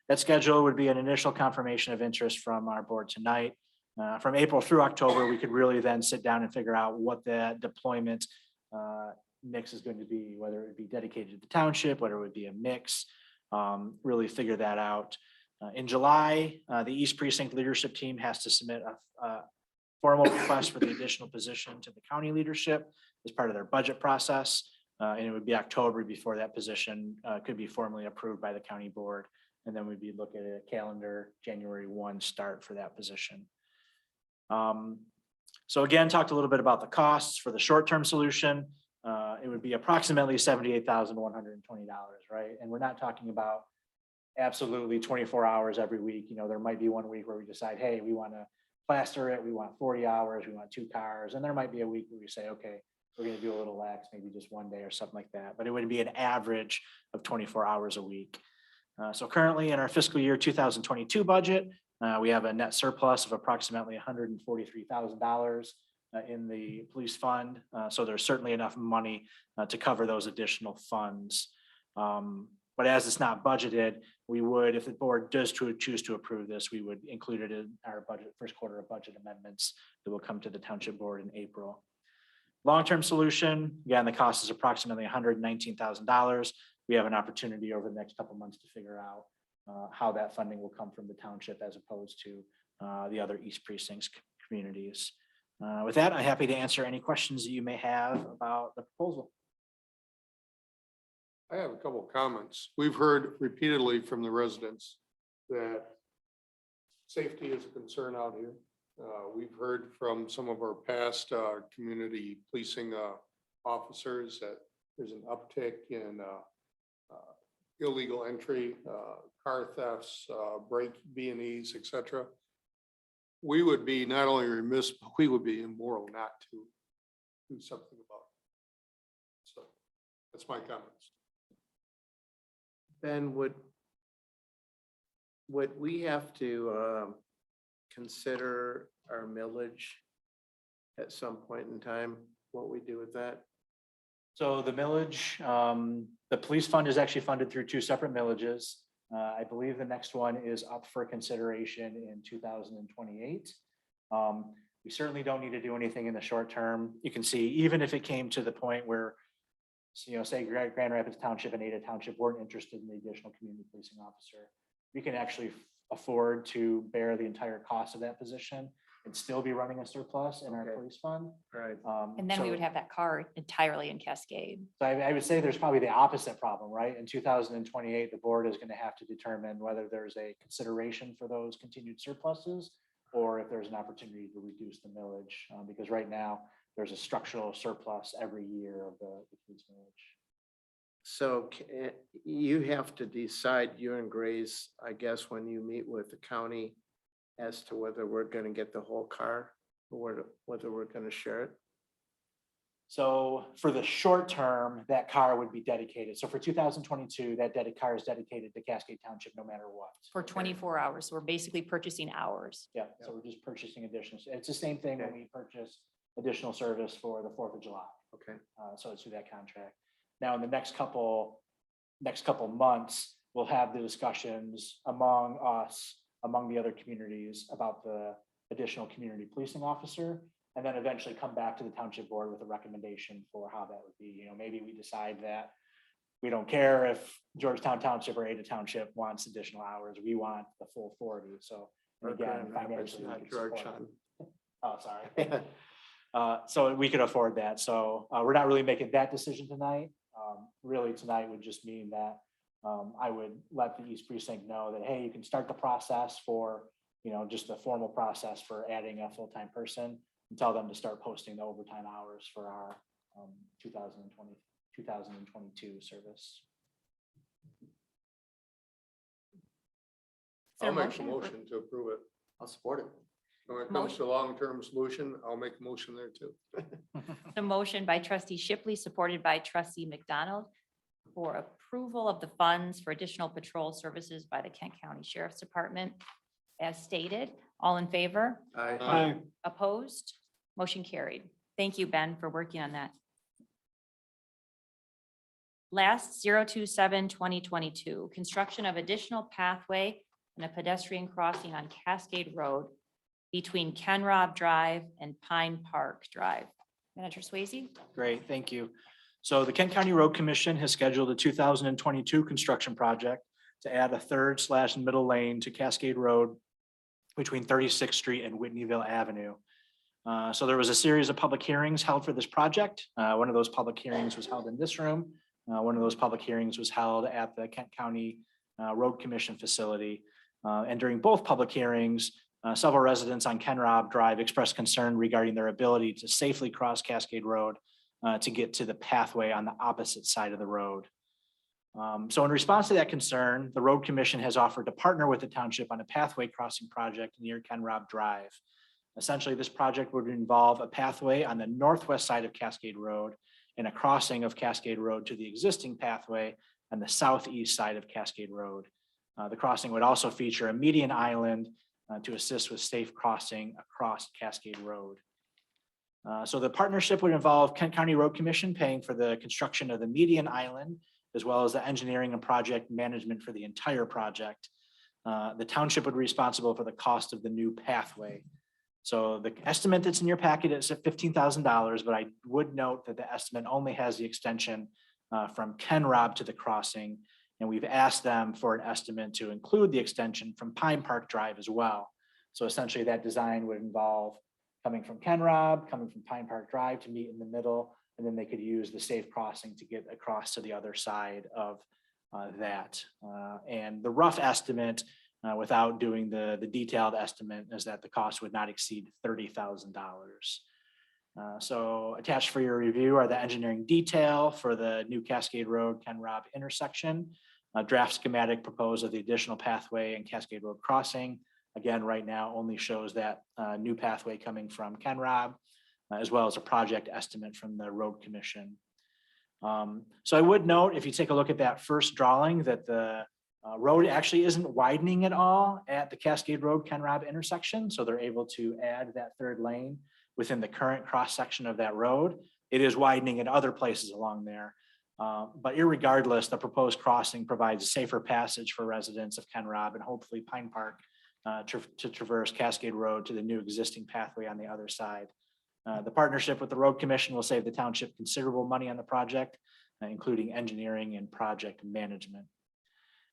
That schedule would be an initial confirmation of interest from our board tonight. From April through October, we could really then sit down and figure out what that deployment mix is going to be, whether it would be dedicated to the township, whether it would be a mix, really figure that out. In July, the East Precinct leadership team has to submit a formal request for the additional position to the county leadership as part of their budget process. And it would be October before that position could be formally approved by the county board. And then we'd be looking at a calendar January 1 start for that position. So again, talked a little bit about the costs for the short-term solution. It would be approximately $78,120, right? And we're not talking about absolutely 24 hours every week. You know, there might be one week where we decide, hey, we want to plaster it. We want 40 hours. We want 2 cars. And there might be a week where we say, okay, we're going to do a little lax, maybe just one day or something like that. But it would be an average of 24 hours a week. So currently in our fiscal year 2022 budget, We have a net surplus of approximately $143,000 in the police fund. So there's certainly enough money to cover those additional funds. But as it's not budgeted, we would, if the board does choose to approve this, we would include it in our budget, first quarter of budget amendments that will come to the township board in April. Long-term solution, again, the cost is approximately $119,000. We have an opportunity over the next couple of months to figure out how that funding will come from the township as opposed to the other East Precincts communities. With that, I'm happy to answer any questions that you may have about the proposal. I have a couple of comments. We've heard repeatedly from the residents that safety is a concern out here. We've heard from some of our past community policing officers that there's an uptick in illegal entry, car thefts, break B&Es, et cetera. We would be not only remiss, but we would be immoral not to do something about it. So that's my comments. Ben, would we have to consider our millage at some point in time, what we do with that? So the millage, the police fund is actually funded through two separate millages. I believe the next one is up for consideration in 2028. We certainly don't need to do anything in the short term. You can see, even if it came to the point where, say Grand Rapids Township and Ada Township weren't interested in the additional community policing officer, we can actually afford to bear the entire cost of that position and still be running a surplus in our police fund. Right. And then we would have that car entirely in Cascade. So I would say there's probably the opposite problem, right? In 2028, the board is going to have to determine whether there's a consideration for those continued surpluses or if there's an opportunity to reduce the millage, because right now there's a structural surplus every year of the police millage. So you have to decide, you and Grace, I guess, when you meet with the county as to whether we're going to get the whole car or whether we're going to share it. So for the short term, that car would be dedicated. So for 2022, that car is dedicated to Cascade Township no matter what. For 24 hours. So we're basically purchasing hours. Yeah, so we're just purchasing additional. It's the same thing when we purchase additional service for the 4th of July. Okay. So it's through that contract. Now, in the next couple months, we'll have the discussions among us, among the other communities about the additional community policing officer, and then eventually come back to the township board with a recommendation for how that would be. Maybe we decide that we don't care if Georgetown Township or Ada Township wants additional hours. We want the full 40. So again, financially, we could support it. Oh, sorry. So we could afford that. So we're not really making that decision tonight. Really, tonight would just mean that I would let the East Precinct know that, hey, you can start the process for, just the formal process for adding a full-time person and tell them to start posting the overtime hours for our 2022 service. I'll make a motion to approve it. I'll support it. When it comes to long-term solution, I'll make a motion there too. The motion by trustee Shipley, supported by trustee McDonald, for approval of the funds for additional patrol services by the Kent County Sheriff's Department. As stated, all in favor? Aye. Opposed? Motion carried. Thank you, Ben, for working on that. Last 027-2022, construction of additional pathway and a pedestrian crossing on Cascade Road between Ken Robb Drive and Pine Park Drive. Manager Swayze? Great, thank you. So the Kent County Road Commission has scheduled a 2022 construction project to add a 3rd/middle lane to Cascade Road between 36th Street and Whitneyville Avenue. So there was a series of public hearings held for this project. One of those public hearings was held in this room. One of those public hearings was held at the Kent County Road Commission facility. And during both public hearings, several residents on Ken Robb Drive expressed concern regarding their ability to safely cross Cascade Road to get to the pathway on the opposite side of the road. So in response to that concern, the Road Commission has offered to partner with the township on a pathway crossing project near Ken Robb Drive. Essentially, this project would involve a pathway on the northwest side of Cascade Road and a crossing of Cascade Road to the existing pathway on the southeast side of Cascade Road. The crossing would also feature a median island to assist with safe crossing across Cascade Road. So the partnership would involve Kent County Road Commission paying for the construction of the median island, as well as the engineering and project management for the entire project. The township would be responsible for the cost of the new pathway. So the estimate that's in your packet is at $15,000, but I would note that the estimate only has the extension from Ken Rob to the crossing. And we've asked them for an estimate to include the extension from Pine Park Drive as well. So essentially that design would involve coming from Ken Rob, coming from Pine Park Drive to meet in the middle, and then they could use the safe crossing to get across to the other side of that. And the rough estimate, without doing the detailed estimate, is that the cost would not exceed $30,000. So attached for your review are the engineering detail for the new Cascade Road Ken Rob intersection, a draft schematic proposed of the additional pathway and Cascade Road crossing. Again, right now only shows that new pathway coming from Ken Rob, as well as a project estimate from the Road Commission. So I would note, if you take a look at that first drawing, that the road actually isn't widening at all at the Cascade Road Ken Rob intersection. So they're able to add that third lane within the current cross section of that road. It is widening in other places along there. But irregardless, the proposed crossing provides a safer passage for residents of Ken Rob and hopefully Pine Park to traverse Cascade Road to the new existing pathway on the other side. The partnership with the Road Commission will save the township considerable money on the project, including engineering and project management.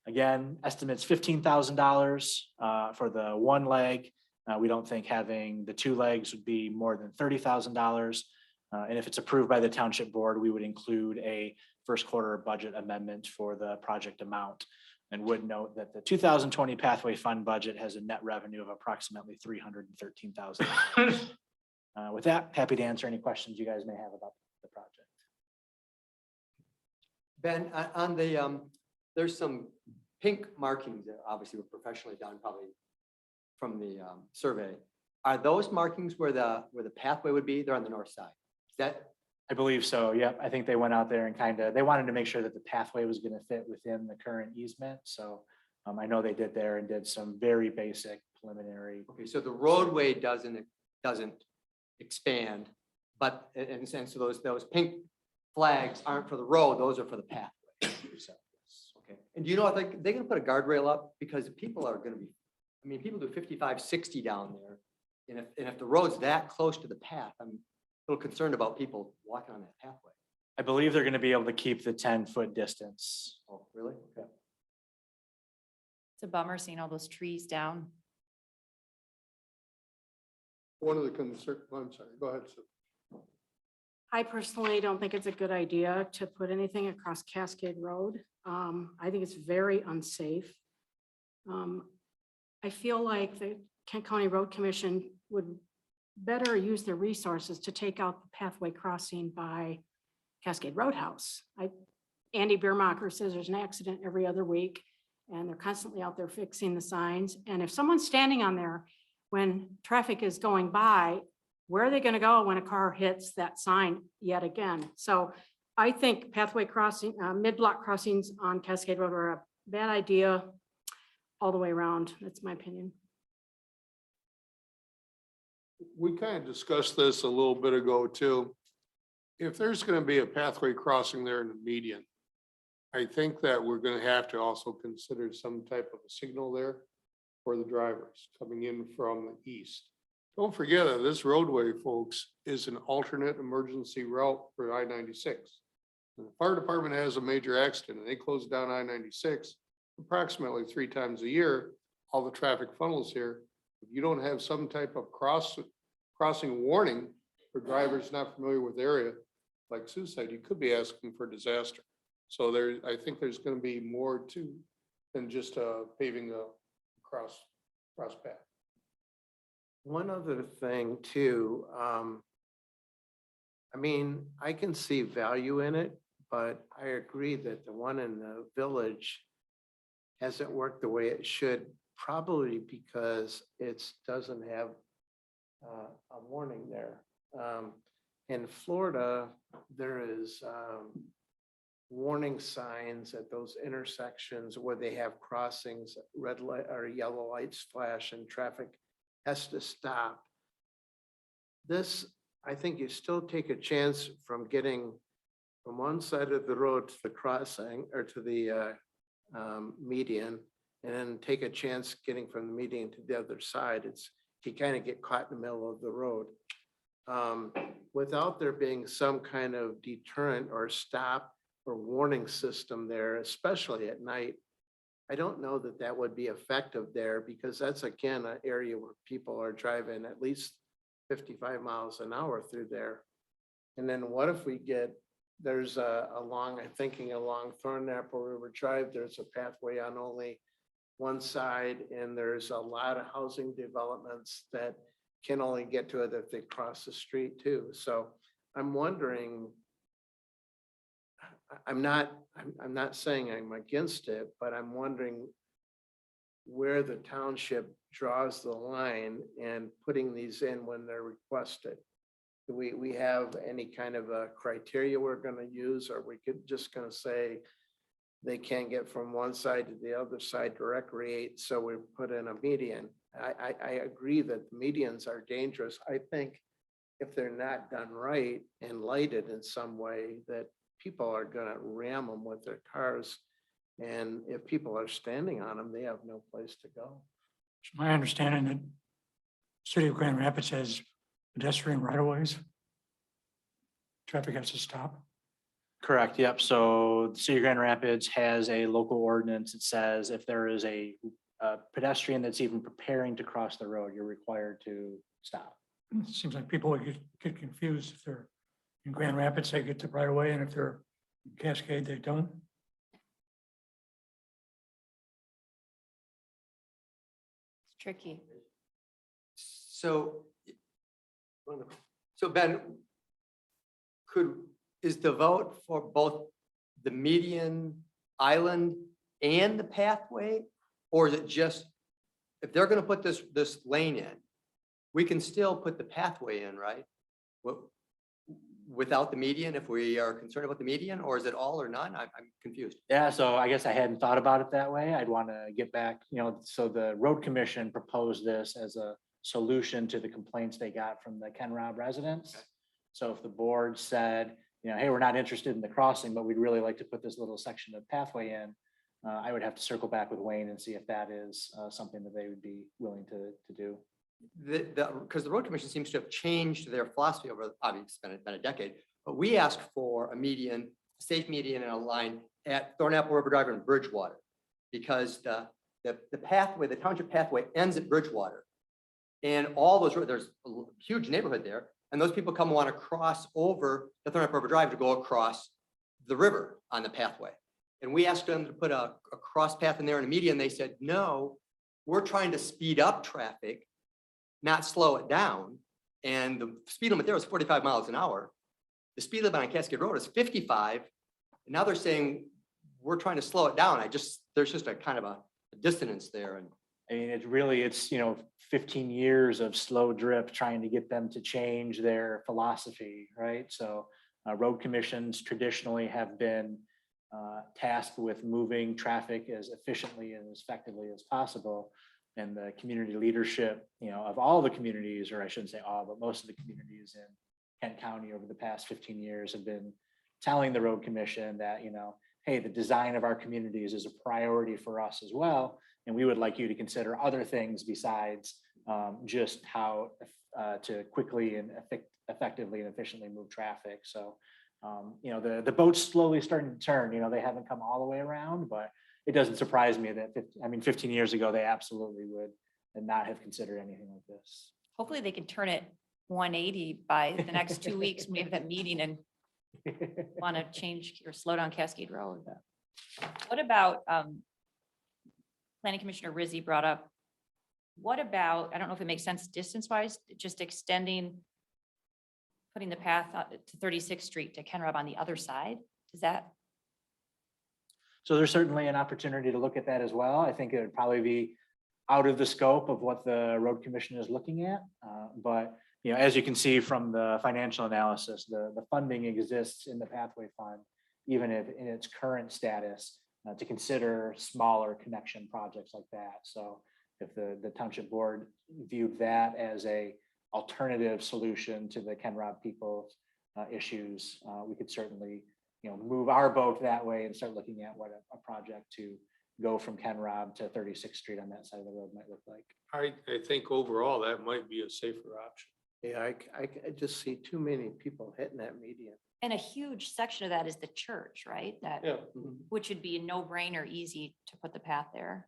Again, estimates $15,000 for the one leg. We don't think having the two legs would be more than $30,000. And if it's approved by the township board, we would include a first quarter budget amendment for the project amount. And would note that the 2020 Pathway Fund budget has a net revenue of approximately $313,000. With that, happy to answer any questions you guys may have about the project. Ben, on the, there's some pink markings that obviously were professionally done, probably from the survey. Are those markings where the pathway would be? They're on the north side. Is that? I believe so. Yeah, I think they went out there and they wanted to make sure that the pathway was going to fit within the current easement. So I know they did there and did some very basic preliminary. Okay, so the roadway doesn't expand, but in a sense, so those pink flags aren't for the road; those are for the pathway. So, okay. And do you know, like, they're going to put a guardrail up because people are going to be, I mean, people do 55, 60 down there, and if the road's that close to the path, I'm a little concerned about people walking on that pathway. I believe they're going to be able to keep the 10-foot distance. Oh, really? Okay. It's a bummer seeing all those trees down. One of the concern, I'm sorry, go ahead, Sue. I personally don't think it's a good idea to put anything across Cascade Road. I think it's very unsafe. I feel like the Kent County Road Commission would better use their resources to take out the pathway crossing by Cascade Roadhouse. Andy Biermacher says there's an accident every other week, and they're constantly out there fixing the signs. And if someone's standing on there when traffic is going by, where are they going to go when a car hits that sign yet again? So I think pathway crossing, mid-block crossings on Cascade Road are a bad idea all the way around. That's my opinion. We kind of discussed this a little bit ago too. If there's going to be a pathway crossing there in the median, I think that we're going to have to also consider some type of a signal there for the drivers coming in from the east. Don't forget that this roadway, folks, is an alternate emergency route for I-96. The fire department has a major accident and they close down I-96 approximately 3 times a year. All the traffic funnels here. If you don't have some type of crossing warning for drivers not familiar with the area, like Sue said, you could be asking for disaster. So I think there's going to be more to than just paving a cross path. One other thing too, I mean, I can see value in it, but I agree that the one in the village hasn't worked the way it should, probably because it doesn't have a warning there. In Florida, there is warning signs at those intersections where they have crossings, red light or yellow lights flash and traffic has to stop. This, I think you still take a chance from getting from one side of the road to the crossing or to the median, and then take a chance getting from the median to the other side. It's, you kind of get caught in the middle of the road. Without there being some kind of deterrent or stop or warning system there, especially at night, I don't know that that would be effective there, because that's again, an area where people are driving at least 55 miles an hour through there. And then what if we get, there's I'm thinking along Thornapple River Drive, there's a pathway on only one side, and there's a lot of housing developments that can only get to it if they cross the street too. So I'm wondering, I'm not saying I'm against it, but I'm wondering where the township draws the line and putting these in when they're requested. Do we have any kind of a criteria we're gonna use, or we could just gonna say they can't get from one side to the other side to recreate, so we put in a median? I agree that the medians are dangerous. I think if they're not done right and lighted in some way, that people are gonna ram them with their cars. And if people are standing on them, they have no place to go. It's my understanding that City of Grand Rapids has pedestrian right of ways. Traffic has to stop. Correct, yep. So the City of Grand Rapids has a local ordinance that says if there is a pedestrian that's even preparing to cross the road, you're required to stop. It seems like people would get confused if they're in Grand Rapids, they get the right of way, and if they're in Cascade, they don't. It's tricky. So Ben, is the vote for both the median island and the pathway? Or is it just, if they're gonna put this lane in, we can still put the pathway in, right? Without the median, if we are concerned about the median, or is it all or none? I'm confused. Yeah, so I guess I hadn't thought about it that way. I'd want to get back, so the road commission proposed this as a solution to the complaints they got from the Ken Rob residents. So if the board said, hey, we're not interested in the crossing, but we'd really like to put this little section of pathway in, I would have to circle back with Wayne and see if that is something that they would be willing to do. Because the road commission seems to have changed their philosophy over, obviously it's been a decade, but we asked for a median, safe median and a line at Thornapple River Drive and Bridgewater, because the pathway, the township pathway ends at Bridgewater. And all those, there's a huge neighborhood there, and those people come want to cross over the Thornapple River Drive to go across the river on the pathway. And we asked them to put a cross path in there and a median. They said, no, we're trying to speed up traffic, not slow it down. And the speed limit there was 45 miles an hour. The speed limit on Cascade Road is 55. And now they're saying, we're trying to slow it down. There's just a kind of a dissonance there. And I mean, it's 15 years of slow drip trying to get them to change their philosophy, right? So road commissions traditionally have been tasked with moving traffic as efficiently and as effectively as possible. And the community leadership, of all the communities, or I shouldn't say all, but most of the communities in Kent County over the past 15 years have been telling the road commission that, hey, the design of our communities is a priority for us as well. And we would like you to consider other things besides just how to quickly and effectively and efficiently move traffic. So, the boat's slowly starting to turn. They haven't come all the way around, but it doesn't surprise me that 15 years ago, they absolutely would and not have considered anything like this. Hopefully they can turn it 180 by the next 2 weeks, when we have that meeting and want to change or slow down Cascade Road. What about, Planning Commissioner Rizzi brought up, what about, I don't know if it makes sense distance-wise, just putting the path to 36th Street to Ken Rob on the other side? Is that? So there's certainly an opportunity to look at that as well. I think it would probably be out of the scope of what the road commission is looking at. But as you can see from the financial analysis, the funding exists in the pathway fund. even if in its current status, to consider smaller connection projects like that. So if the township board viewed that as a alternative solution to the Ken Rob people's issues, we could certainly, move our boat that way and start looking at what a project to go from Ken Rob to 36th Street on that side of the road might look like. I think overall that might be a safer option. Yeah, I just see too many people hitting that median. And a huge section of that is the church, right? That, Yeah. which would be a no-brainer, easy to put the path there.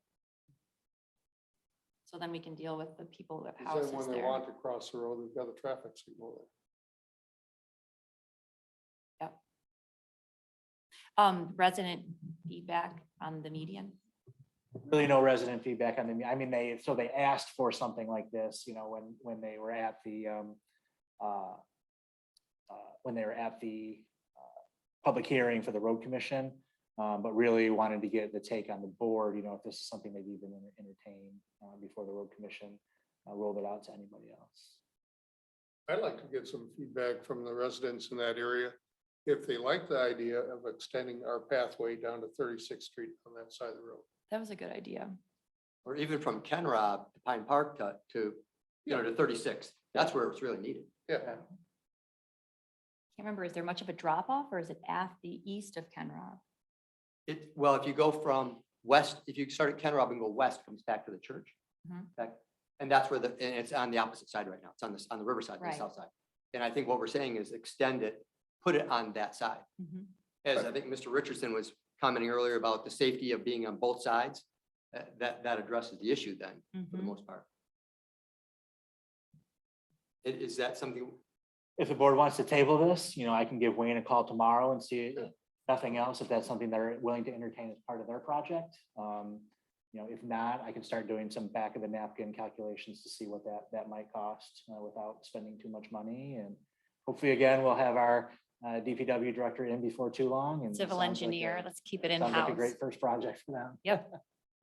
So then we can deal with the people who have Then houses when they there. want to cross the road, they've got a traffic signal there. Resident feedback on the median. Really no resident feedback on the, I mean, they asked for something like this, when they were at the, public hearing for the road commission, but really wanted to get the take on the board, if this is something they've even entertained before the road commission rolled it out to anybody else. I'd like to get some feedback from the residents in that area. If they like the idea of extending our pathway down to 36th Street on that side of the road. That was a good idea. Or even from Ken Rob to Pine Park to 36. That's where it's really needed. Yeah. Can't remember, is there much of a drop off or is it at the east of Ken Rob? Well, if you go from west, if you start at Ken Rob and go west, it comes back to the church. And that's where and it's on the opposite side right now. It's on the riverside, the Right. south side. And I think what we're saying is extend it, put it on that side. As I think Mr. Richardson was commenting earlier about the safety of being on both sides, that addresses the issue then, for the most part. Is that something? If the board wants to table this, I can give Wayne a call tomorrow and see if nothing else, if that's something they're willing to entertain as part of their project. If not, I can start doing some back of the napkin calculations to see what that might cost without spending too much money. And hopefully, again, we'll have our DPW director in before too long. And Civil engineer, let's keep it sounds like a in-house. great first project for them. Yep.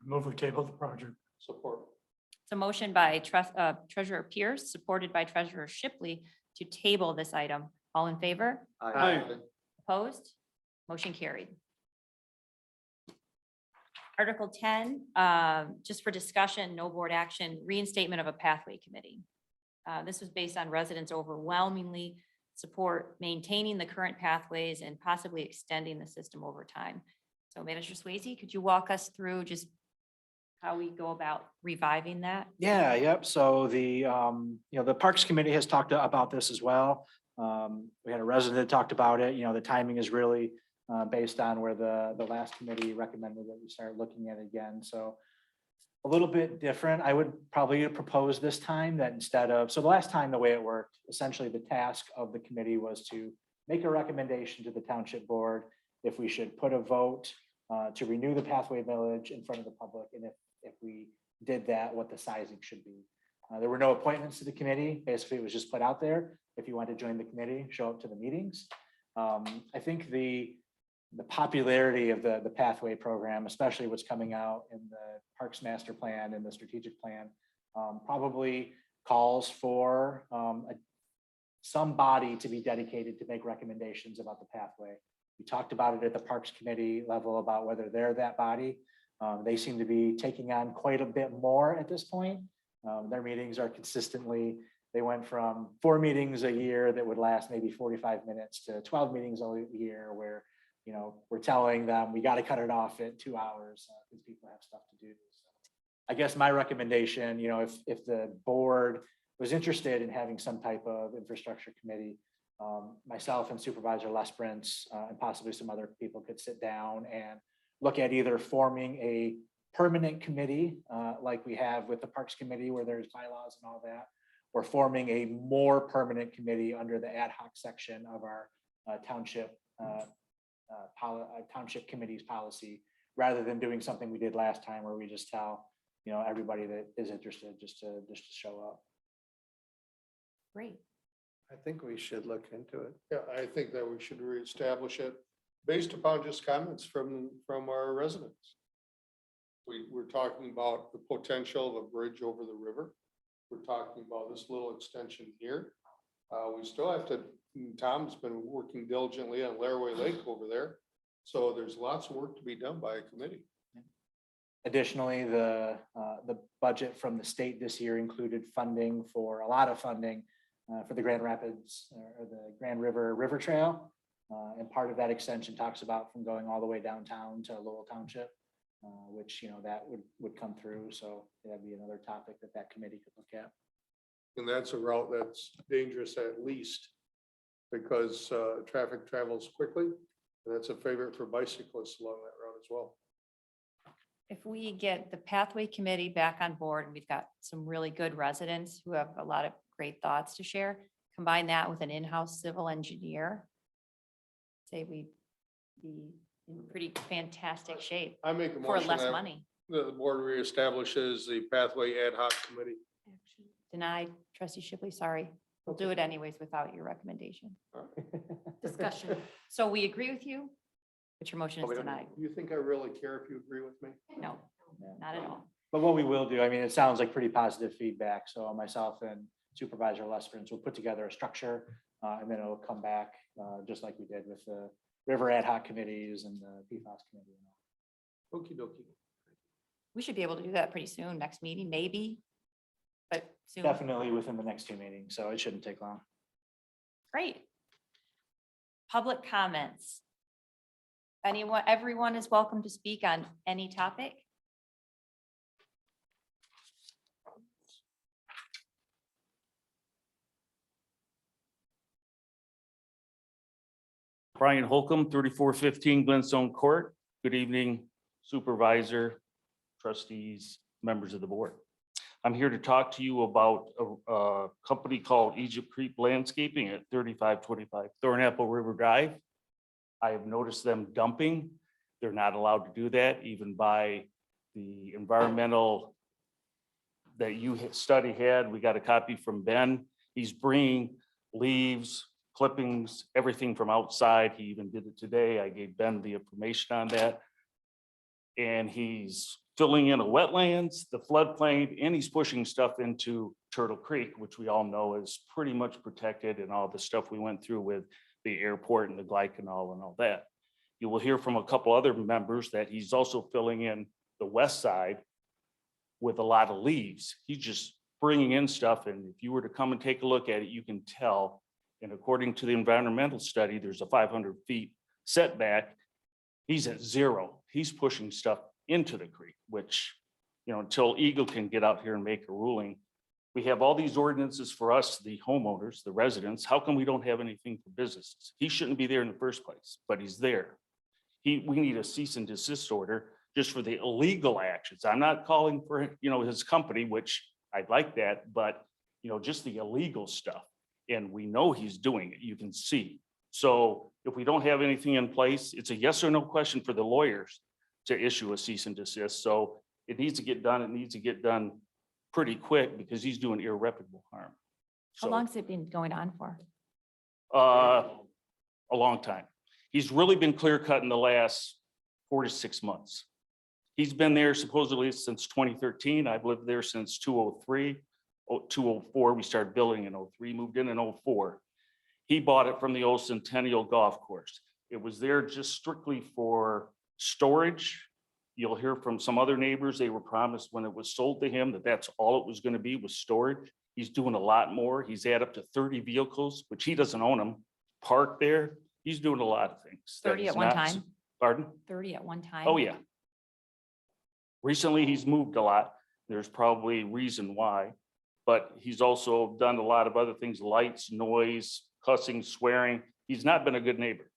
Move we table the project. Support. It's a motion by Treasurer Pierce, supported by Treasurer Shipley to table this item. All in favor? Aye. Opposed? Motion carried. Article 10, just for discussion, no board action, reinstatement of a pathway committee. This was based on residents overwhelmingly support maintaining the current pathways and possibly extending the system over time. So Manager Swayze, could you walk us through just how we go about reviving that? Yeah, yep. So the Parks Committee has talked about this as well. We had a resident that talked about it. The timing is really based on where the last committee recommended that we start looking at it again. So a little bit different. I would probably propose this time that instead of, so the last time, the way it worked, essentially the task of the committee was to make a recommendation to the township board if we should put a vote to renew the pathway village in front of the public. And if we did that, what the sizing should be. There were no appointments to the committee. Basically, it was just put out there. If you want to join the committee, show up to the meetings. I think the popularity of the pathway program, especially what's coming out in the Parks Master Plan and the strategic plan, probably calls for some body to be dedicated to make recommendations about the pathway. We talked about it at the Parks Committee level about whether they're that body. They seem to be taking on quite a bit more at this point. Their meetings are consistently, they went from 4 meetings a year that would last maybe 45 minutes to 12 meetings a year where we're telling them we got to cut it off at 2 hours because people have stuff to do. So I guess my recommendation, if the board was interested in having some type of infrastructure committee, myself and Supervisor Les Brentz and possibly some other people could sit down and look at either forming a permanent committee like we have with the Parks Committee where there's bylaws and all that, or forming a more permanent committee under the ad hoc section of our township committee's policy, rather than doing something we did last time where we just tell everybody that is interested just to show up. Great. I think we should look into it. Yeah, I think that we should reestablish it based upon just comments from our residents. We're talking about the potential of a bridge over the river. We're talking about this little extension here. We still have to, Tom's been working diligently on Laraway Lake over there. So there's lots of work to be done by a committee. Additionally, the budget from the state this year included funding for, a lot of funding for the Grand Rapids or the Grand River Trail. And part of that extension talks about from going all the way downtown to Lowell Township, which, you know, that would come through. So that'd be another topic that committee could look at. And that's a route that's dangerous at least because traffic travels quickly. And that's a favorite for bicyclists along that route as well. If we get the pathway committee back on board, and we've got some really good residents who have a lot of great thoughts to share, combine that with an in-house civil engineer, say we'd be in pretty fantastic shape I make a for motion less that money. the board reestablishes the pathway ad hoc committee. Denied, trustee Shipley, sorry. We'll do it anyways without your recommendation. Discussion. So we agree with you, but your motion is denied. You think I really care if you agree with me? No, not at all. But what we will do, I mean, it sounds like pretty positive feedback. So myself and Supervisor Lesperance will put together a structure and then it'll come back just like we did with the river ad hoc committees and the PFAS committee. Okey dokey. We should be able to do that pretty soon, next meeting, maybe, but soon. Definitely within the next 2 meetings, so it shouldn't take long. Great. Public comments. Anyone, everyone is welcome to speak on any topic. Brian Holcomb, 3415 Glenstone Court. Good evening, Supervisor, trustees, members of the board. I'm here to talk to you about a company called Egypt Creek Landscaping at 3525 Thornapple River Drive. I have noticed them dumping. They're not allowed to do that even by the environmental that you study had. We got a copy from Ben. He's bringing leaves, clippings, everything from outside. He even did it today. I gave Ben the information on that. And he's filling in a wetlands, the floodplain, and he's pushing stuff into Turtle Creek, which we all know is pretty much protected and all the stuff we went through with the airport and the glycanol and all that. You will hear from a couple other members that he's also filling in the west side with a lot of leaves. He's just bringing in stuff. And if you were to come and take a look at it, you can tell. And according to the environmental study, there's a 500 feet setback. He's at 0. He's pushing stuff into the creek, which, you know, until Eagle can get out here and make a ruling, we have all these ordinances for us, the homeowners, the residents. How come we don't have anything for businesses? He shouldn't be there in the first place, but he's there. We need a cease and desist order just for the illegal actions. I'm not calling for, you know, his company, which I'd like that, but, you know, just the illegal stuff. And we know he's doing it, you can see. So if we don't have anything in place, it's a yes or no question for the lawyers to issue a cease and desist. So it needs to get done. It needs to get done pretty quick because he's doing irreparable harm. How long's it been going on for? A long time. He's really been clear cut in the last 4 to 6 months. He's been there supposedly since 2013. I've lived there since 2003, 2004. We started building in 2003, moved in 2004. He bought it from the old Centennial Golf Course. It was there just strictly for storage. You'll hear from some other neighbors. They were promised when it was sold to him that that's all it was going to be, was storage. He's doing a lot more. He's had up to 30 vehicles, which he doesn't own them, parked there. He's doing a lot of things. that 30 is at one not- time? Pardon? 30 at one time? Oh, yeah. Recently, he's moved a lot. There's probably a reason why, but he's also done a lot of other things, lights, noise, cussing, swearing. He's not been a good neighbor.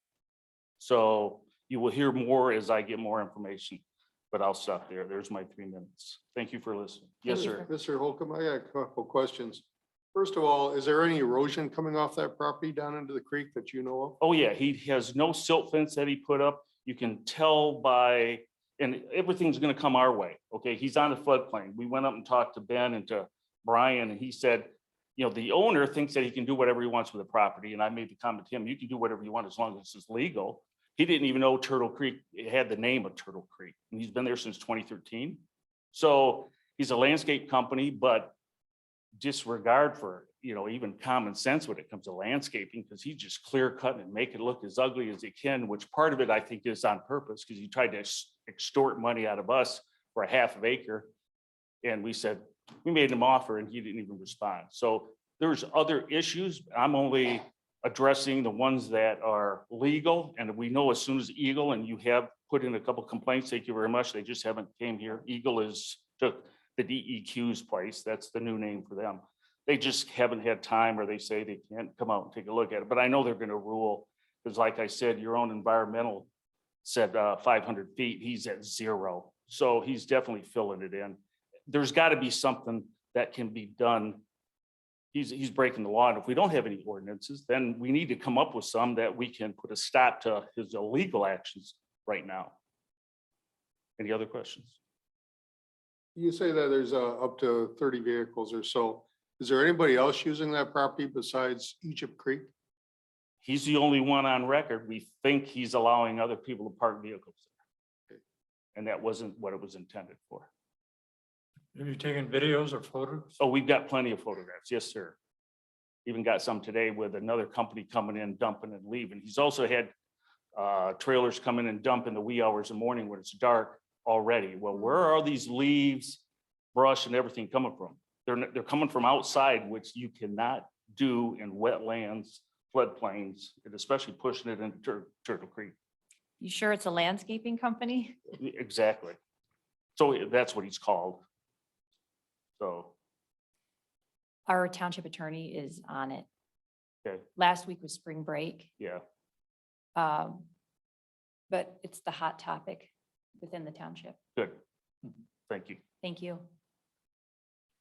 So you will hear more as I get more information, but I'll stop there. There's my 3 minutes. Thank you for listening. Yes, sir. Mr. Holcomb, I got a couple questions. First of all, is there any erosion coming off that property down into the creek that you know of? Oh, yeah, he has no silt fence that he put up. You can tell by, and everything's gonna come our way, okay? He's on the floodplain. We went up and talked to Ben and to Brian, and he said, you know, the owner thinks that he can do whatever he wants with the property, and I made the comment to him, you can do whatever you want as long as it's legal. He didn't even know Turtle Creek, it had the name of Turtle Creek, and he's been there since 2013. So he's a landscape company, but disregard for, even common sense when it comes to landscaping, because he just clear cut and make it look as ugly as he can, which part of it I think is on purpose, because he tried to extort money out of us for a half of acre. And we said, we made him offer and he didn't even respond. So there's other issues. I'm only addressing the ones that are legal. And we know as soon as Eagle, and you have put in a couple complaints, thank you very much. They just haven't came here. Eagle is the DEQ's place. That's the new name for them. They just haven't had time, or they say they can't come out and take a look at it. But I know they're going to rule, because like I said, your own environmental said 500 feet. He's at 0. So he's definitely filling it in. There's got to be something that can be done. He's breaking the law. And if we don't have any ordinances, then we need to come up with some that we can put a stop to his illegal actions right now. Any other questions? You say that there's up to 30 vehicles or so. Is there anybody else using that property besides Egypt Creek? He's the only one on record. We think he's allowing other people to park vehicles there. And that wasn't what it was intended for. Have you taken videos or photos? Oh, we've got plenty of photographs. Yes, sir. Even got some today with another company coming in, dumping and leaving. He's also had trailers come in and dump in the wee hours of the morning when it's dark already. Well, where are all these leaves, brush and everything coming from? They're coming from outside, which you cannot do in wetlands, floodplains, and especially pushing it into Turtle Creek. You sure it's a landscaping company? Exactly. So that's what he's called. So, Our township attorney is on it. okay, Last week was spring break, yeah. but it's the hot topic within the township. Good. Thank you. Thank you.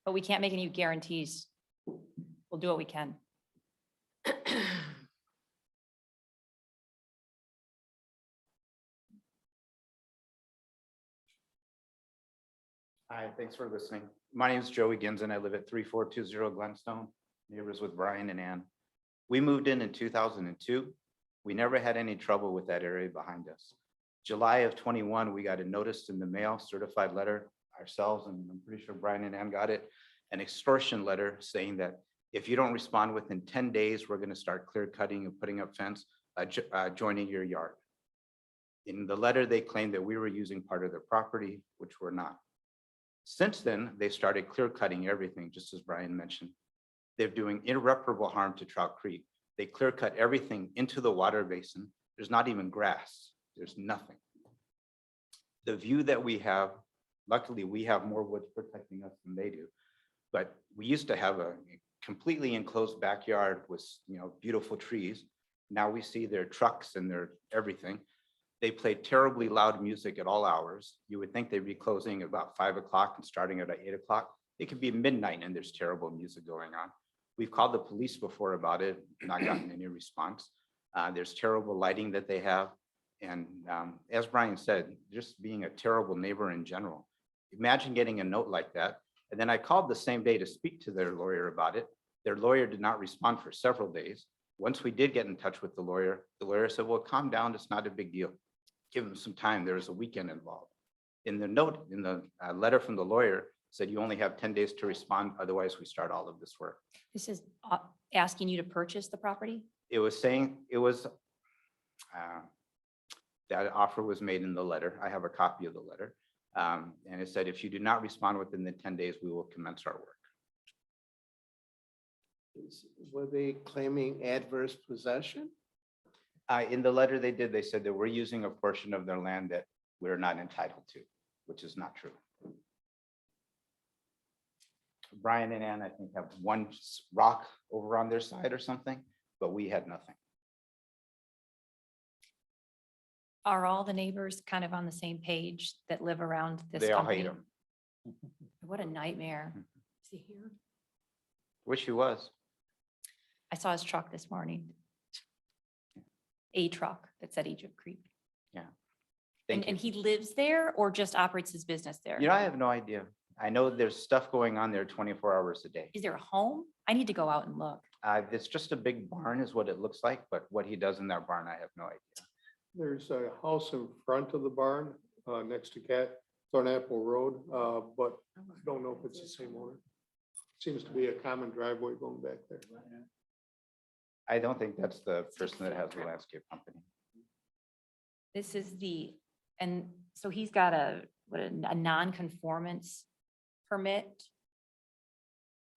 But we can't make any guarantees. We'll do what we can. Hi, thanks for listening. My name is Joey Ginzen. I live at 3420 Glenstone, neighbors with Brian and Ann. We moved in 2002. We never had any trouble with that area behind us. July of 21, we got a notice in the mail, certified letter ourselves, and I'm pretty sure Brian and Ann got it, an extortion letter saying that if you don't respond within 10 days, we're going to start clear cutting and putting up fence joining your yard. In the letter, they claimed that we were using part of their property, which we're not. Since then, they started clear cutting everything, just as Brian mentioned. They're doing irreparable harm to Trout Creek. They clear cut everything into the water basin. There's not even grass. There's nothing. The view that we have, luckily we have more woods protecting us than they do, but we used to have a completely enclosed backyard with, beautiful trees. Now we see their trucks and their everything. They play terribly loud music at all hours. You would think they'd be closing at about 5 o'clock and starting at 8 o'clock. It could be midnight and there's terrible music going on. We've called the police before about it, not gotten any response. There's terrible lighting that they have. And as Brian said, just being a terrible neighbor in general. Imagine getting a note like that. And then I called the same day to speak to their lawyer about it. Their lawyer did not respond for several days. Once we did get in touch with the lawyer said, well, calm down, it's not a big deal. Give them some time, there was a weekend involved. In the note, in the letter from the lawyer, said you only have 10 days to respond, otherwise we start all of this work. This is asking you to purchase the property? It was saying, that offer was made in the letter. I have a copy of the letter. And it said, if you do not respond within the 10 days, we will commence our work. Were they claiming adverse possession? In the letter they did, they said that we're using a portion of their land that we're not entitled to, which is not true. Brian and Ann, I think, have one rock over on their side or something, but we had nothing. Are all the neighbors kind of on the same page that live around this They all company? hate him. What a nightmare. Is he here? Wish he was. I saw his truck this morning. A truck that said Egypt Creek. Yeah. And he lives there or just operates his business there? I have no idea. I know there's stuff going on there 24 hours a day. Is there a home? I need to go out and look. It's just a big barn is what it looks like, but what he does in that barn, I have no idea. There's a house in front of the barn next to Thornapple Road, but I don't know if it's the same owner. Seems to be a common driveway going back there. I don't think that's the person that has the landscape company. This is the, and so he's got a non-conformance permit.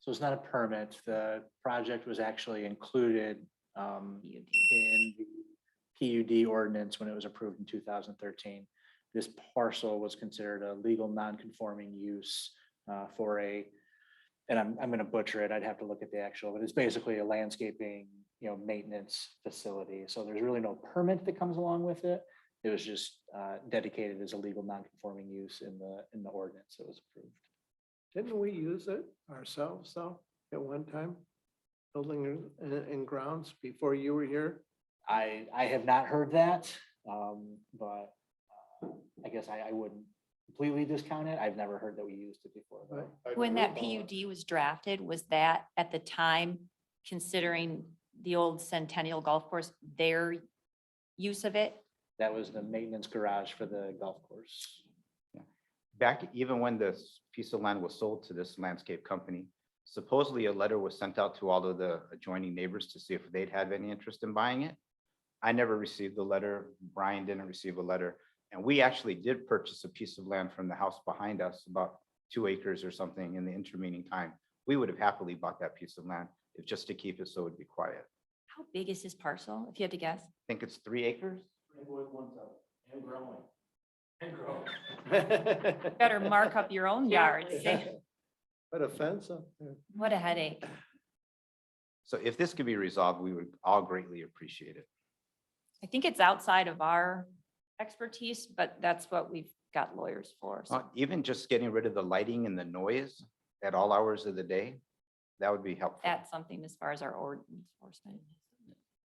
So it's not a permit. The project was actually included in the PUD ordinance when it was approved in 2013. This parcel was considered a legal non-conforming use for a, and I'm going to butcher it. I'd have to look at the actual, but it's basically a landscaping, maintenance facility. So there's really no permit that comes along with it. It was just dedicated as a legal non-conforming use in the ordinance that was approved. Didn't we use it ourselves though, at one time? Building and grounds before you were here? I have not heard that, but I guess I wouldn't completely discount it. I've never heard that we used it before. though. When that PUD was drafted, was that at the time, considering the old Centennial Golf Course, their use of it? That was the maintenance garage for the golf course. Back even when this piece of land was sold to this landscape company, supposedly a letter was sent out to all of the adjoining neighbors to see if they'd have any interest in buying it. I never received the letter. Brian didn't receive a letter. And we actually did purchase a piece of land from the house behind us, about 2 acres or something in the intervening time. We would have happily bought that piece of land if just to keep it so it'd be quiet. How big is his parcel, if you had to guess? I think it's 3 acres. And growing. And growing. Better mark up your own yard. Put a fence up there. What a headache. So if this could be resolved, we would all greatly appreciate it. I think it's outside of our expertise, but that's what we've got lawyers for. So Even just getting rid of the lighting and the noise at all hours of the day, that would be helpful. that's something as far as our ordinance enforcement.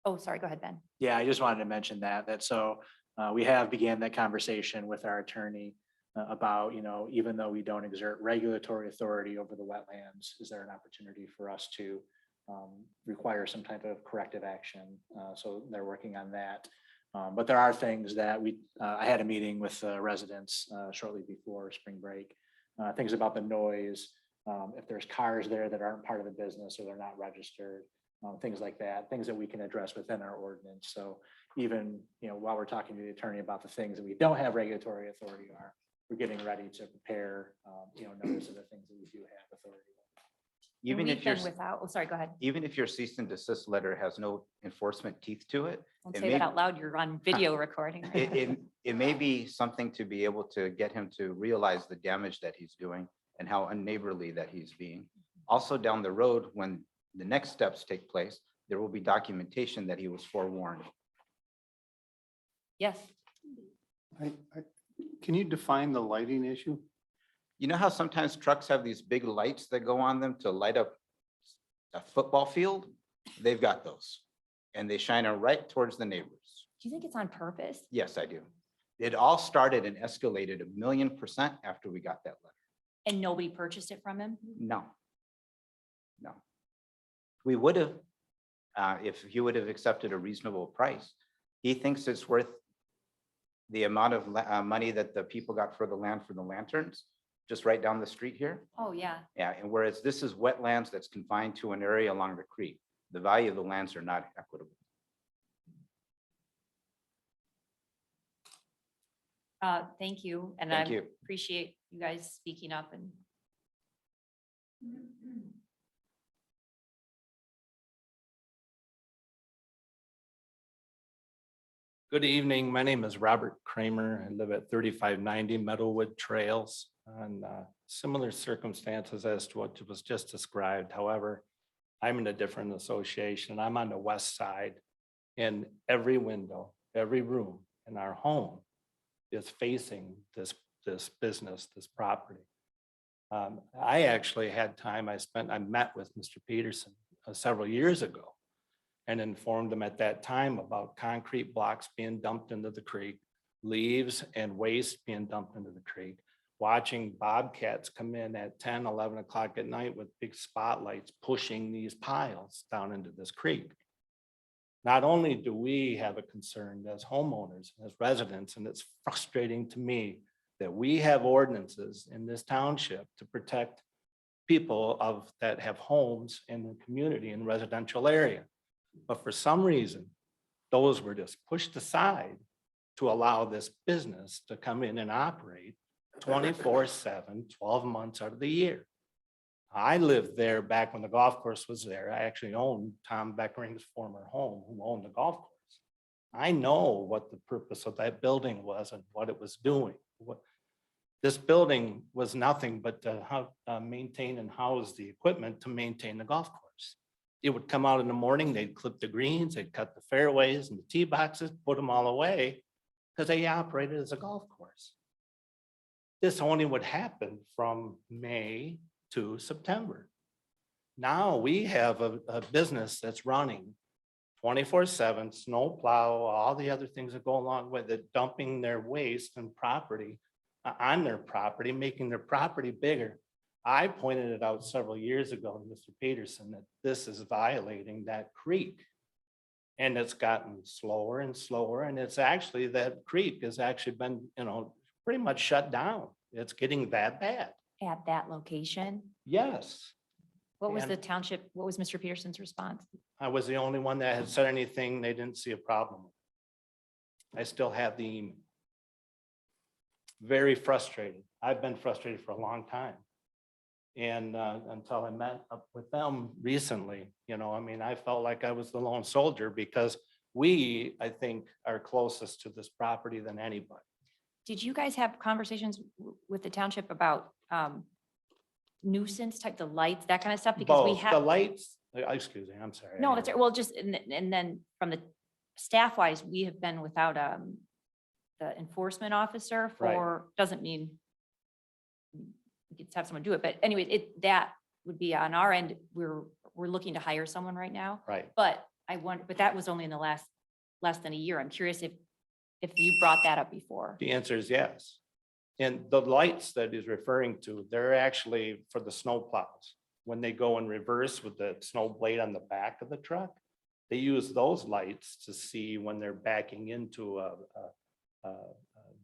Oh, sorry, go ahead, Ben. Yeah, I just wanted to mention that so we have began that conversation with our attorney about, even though we don't exert regulatory authority over the wetlands, is there an opportunity for us to require some type of corrective action? So they're working on that. But there are things that I had a meeting with residents shortly before spring break, things about the noise, if there's cars there that aren't part of the business or they're not registered, things like that, things that we can address within our ordinance. So even, while we're talking to the attorney about the things that we don't have regulatory authority are, we're getting ready to prepare, notice of the things that we do have authority. Even We've if you're, been without, oh, sorry, go ahead. even if your cease and desist letter has no enforcement teeth to it, Don't it say may- that out loud. You're on video recording. it may be something to be able to get him to realize the damage that he's doing and how unneighborly that he's being. Also down the road, when the next steps take place, there will be documentation that he was forewarned. Yes. Can you define the lighting issue? You know how sometimes trucks have these big lights that go on them to light up a football field? They've got those and they shine right towards the neighbors. Do you think it's on purpose? Yes, I do. It all started and escalated 1,000,000% after we got that letter. And nobody purchased it from him? No. No. We would have, if he would have accepted a reasonable price. He thinks it's worth the amount of money that the people got for the land for the lanterns, just right down the street here. Oh, yeah. Yeah, and whereas this is wetlands that's confined to an area along the creek, the value of the lands are not equitable. Thank you. And I Thank you. appreciate you guys speaking up and. Good evening. My name is Robert Kramer. I live at 3590 Meadowwood Trails on similar circumstances as to what was just described. However, I'm in a different association. I'm on the west side, and every window, every room in our home is facing this business, this property. I actually had time I met with Mr. Peterson several years ago and informed them at that time about concrete blocks being dumped into the creek, leaves and waste being dumped into the creek, watching bobcats come in at 10, 11 o'clock at night with big spotlights pushing these piles down into this creek. Not only do we have a concern as homeowners, as residents, and it's frustrating to me that we have ordinances in this township to protect people that have homes in the community in residential area. But for some reason, those were just pushed aside to allow this business to come in and operate 24/7, 12 months out of the year. I lived there back when the golf course was there. I actually owned Tom Beckering's former home, who owned the golf course. I know what the purpose of that building was and what it was doing. This building was nothing but to maintain and house the equipment to maintain the golf course. It would come out in the morning, they'd clip the greens, they'd cut the fairways and the tee boxes, put them all away, because they operated as a golf course. This only would happen from May to September. Now we have a business that's running 24/7, snow plow, all the other things that go along with it, dumping their waste and property on their property, making their property bigger. I pointed it out several years ago to Mr. Peterson that this is violating that creek. And it's gotten slower and slower. And it's actually, that creek has actually been, pretty much shut down. It's getting that bad. At that location? Yes. What was And the township, what was Mr. Peterson's response? I was the only one that had said anything. They didn't see a problem. I still have the email. Very frustrated. I've been frustrated for a long time. And until I met up with them recently, I felt like I was the lone soldier because we, I think, are closest to this property than anybody. Did you guys have conversations with the township about nuisance type, the lights, that kind of stuff? Because we Both the have, lights, excuse me, I'm sorry. no, that's, well, just, and then from the staff wise, we have been without the enforcement officer for, doesn't mean we could have someone do it, but anyway, that would be on our end. We're looking to hire someone right now. Right. But I wonder, but that was only in the less than a year. I'm curious if you brought that up before. The answer is yes. And the lights that he's referring to, they're actually for the snow plows. When they go in reverse with the snow blade on the back of the truck, they use those lights to see when they're backing into a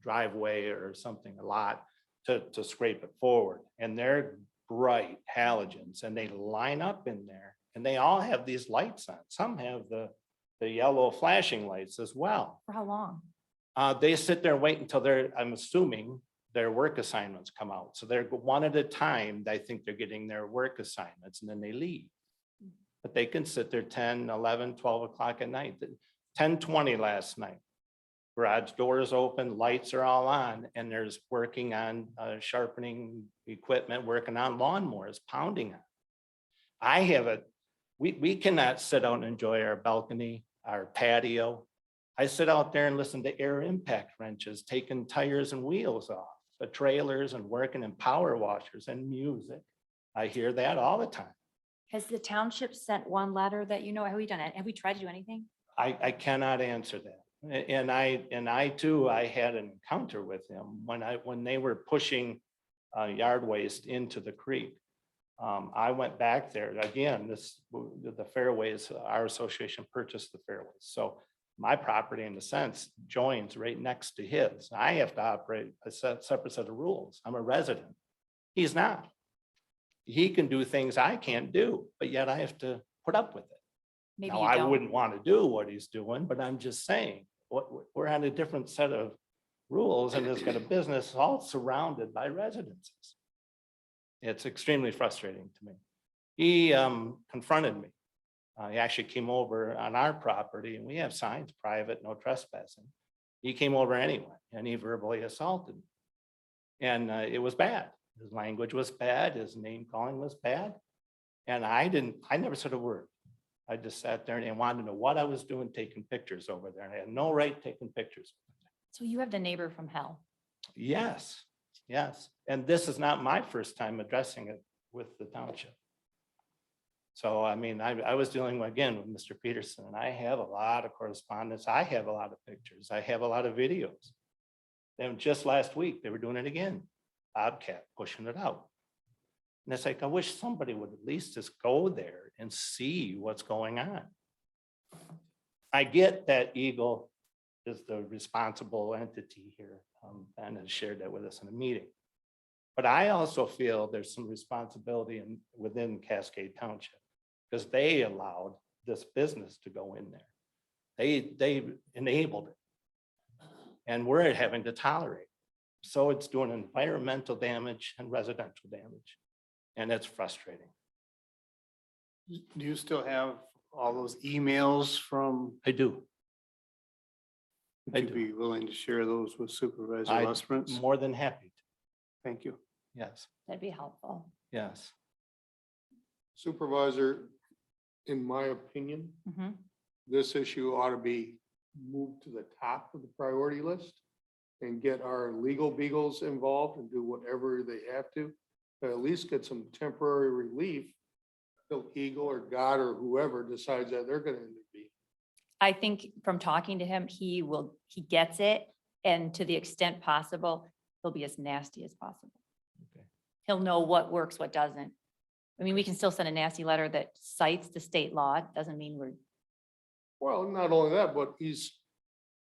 driveway or something, a lot, to scrape it forward. And they're bright halogens and they line up in there and they all have these lights on. Some have the yellow flashing lights as well. For how long? They sit there and wait until I'm assuming their work assignments come out. So they're one at a time. I think they're getting their work assignments and then they leave. But they can sit there 10, 11, 12 o'clock at night, 10:20 last night. Garage doors open, lights are all on, and there's working on sharpening equipment, working on lawnmowers, pounding on. We cannot sit out and enjoy our balcony, our patio. I sit out there and listen to air impact wrenches, taking tires and wheels off the trailers and working in power washers and music. I hear that all the time. Has the township sent one letter that, have we done it? Have we tried to do anything? I cannot answer that. And I too, I had an encounter with him when they were pushing yard waste into the creek. I went back there again, the fairways, our association purchased the fairways. So my property in a sense joins right next to his. I have to operate a separate set of rules. I'm a resident. He's not. He can do things I can't do, but yet I have to put up with it. Maybe Now, you I don't. wouldn't want to do what he's doing, but I'm just saying, we're on a different set of rules and it's got a business all surrounded by residences. It's extremely frustrating to me. He confronted me. He actually came over on our property and we have signs, private, no trespassing. He came over anyway and he verbally assaulted me. And it was bad. His language was bad. His name calling was bad. And I never said a word. I just sat there and wanted to know what I was doing, taking pictures over there. And I had no right taking pictures. So you have the neighbor from hell. Yes, yes. And this is not my first time addressing it with the township. So, I was dealing again with Mr. Peterson and I have a lot of correspondence. I have a lot of pictures. I have a lot of videos. And just last week, they were doing it again. Bobcat pushing it out. And it's like, I wish somebody would at least just go there and see what's going on. I get that Eagle is the responsible entity here. Ben has shared that with us in a meeting. But I also feel there's some responsibility within Cascade Township, because they allowed this business to go in there. They enabled it. And we're having to tolerate. So it's doing environmental damage and residential damage. And it's frustrating. Do you still have all those emails from, I do. would you be willing to share those with Supervisor I'm Lesperance? more than happy. Thank you. Yes, That'd be helpful. yes. Supervisor, in my opinion, Mhm. this issue ought to be moved to the top of the priority list and get our legal beagles involved and do whatever they have to at least get some temporary relief till Eagle or God or whoever decides that they're gonna intervene. I think from talking to him, he gets it. And to the extent possible, he'll be as nasty as possible. Okay. He'll know what works, what doesn't. I mean, we can still send a nasty letter that cites the state law. It doesn't mean we're, Well, not only that, but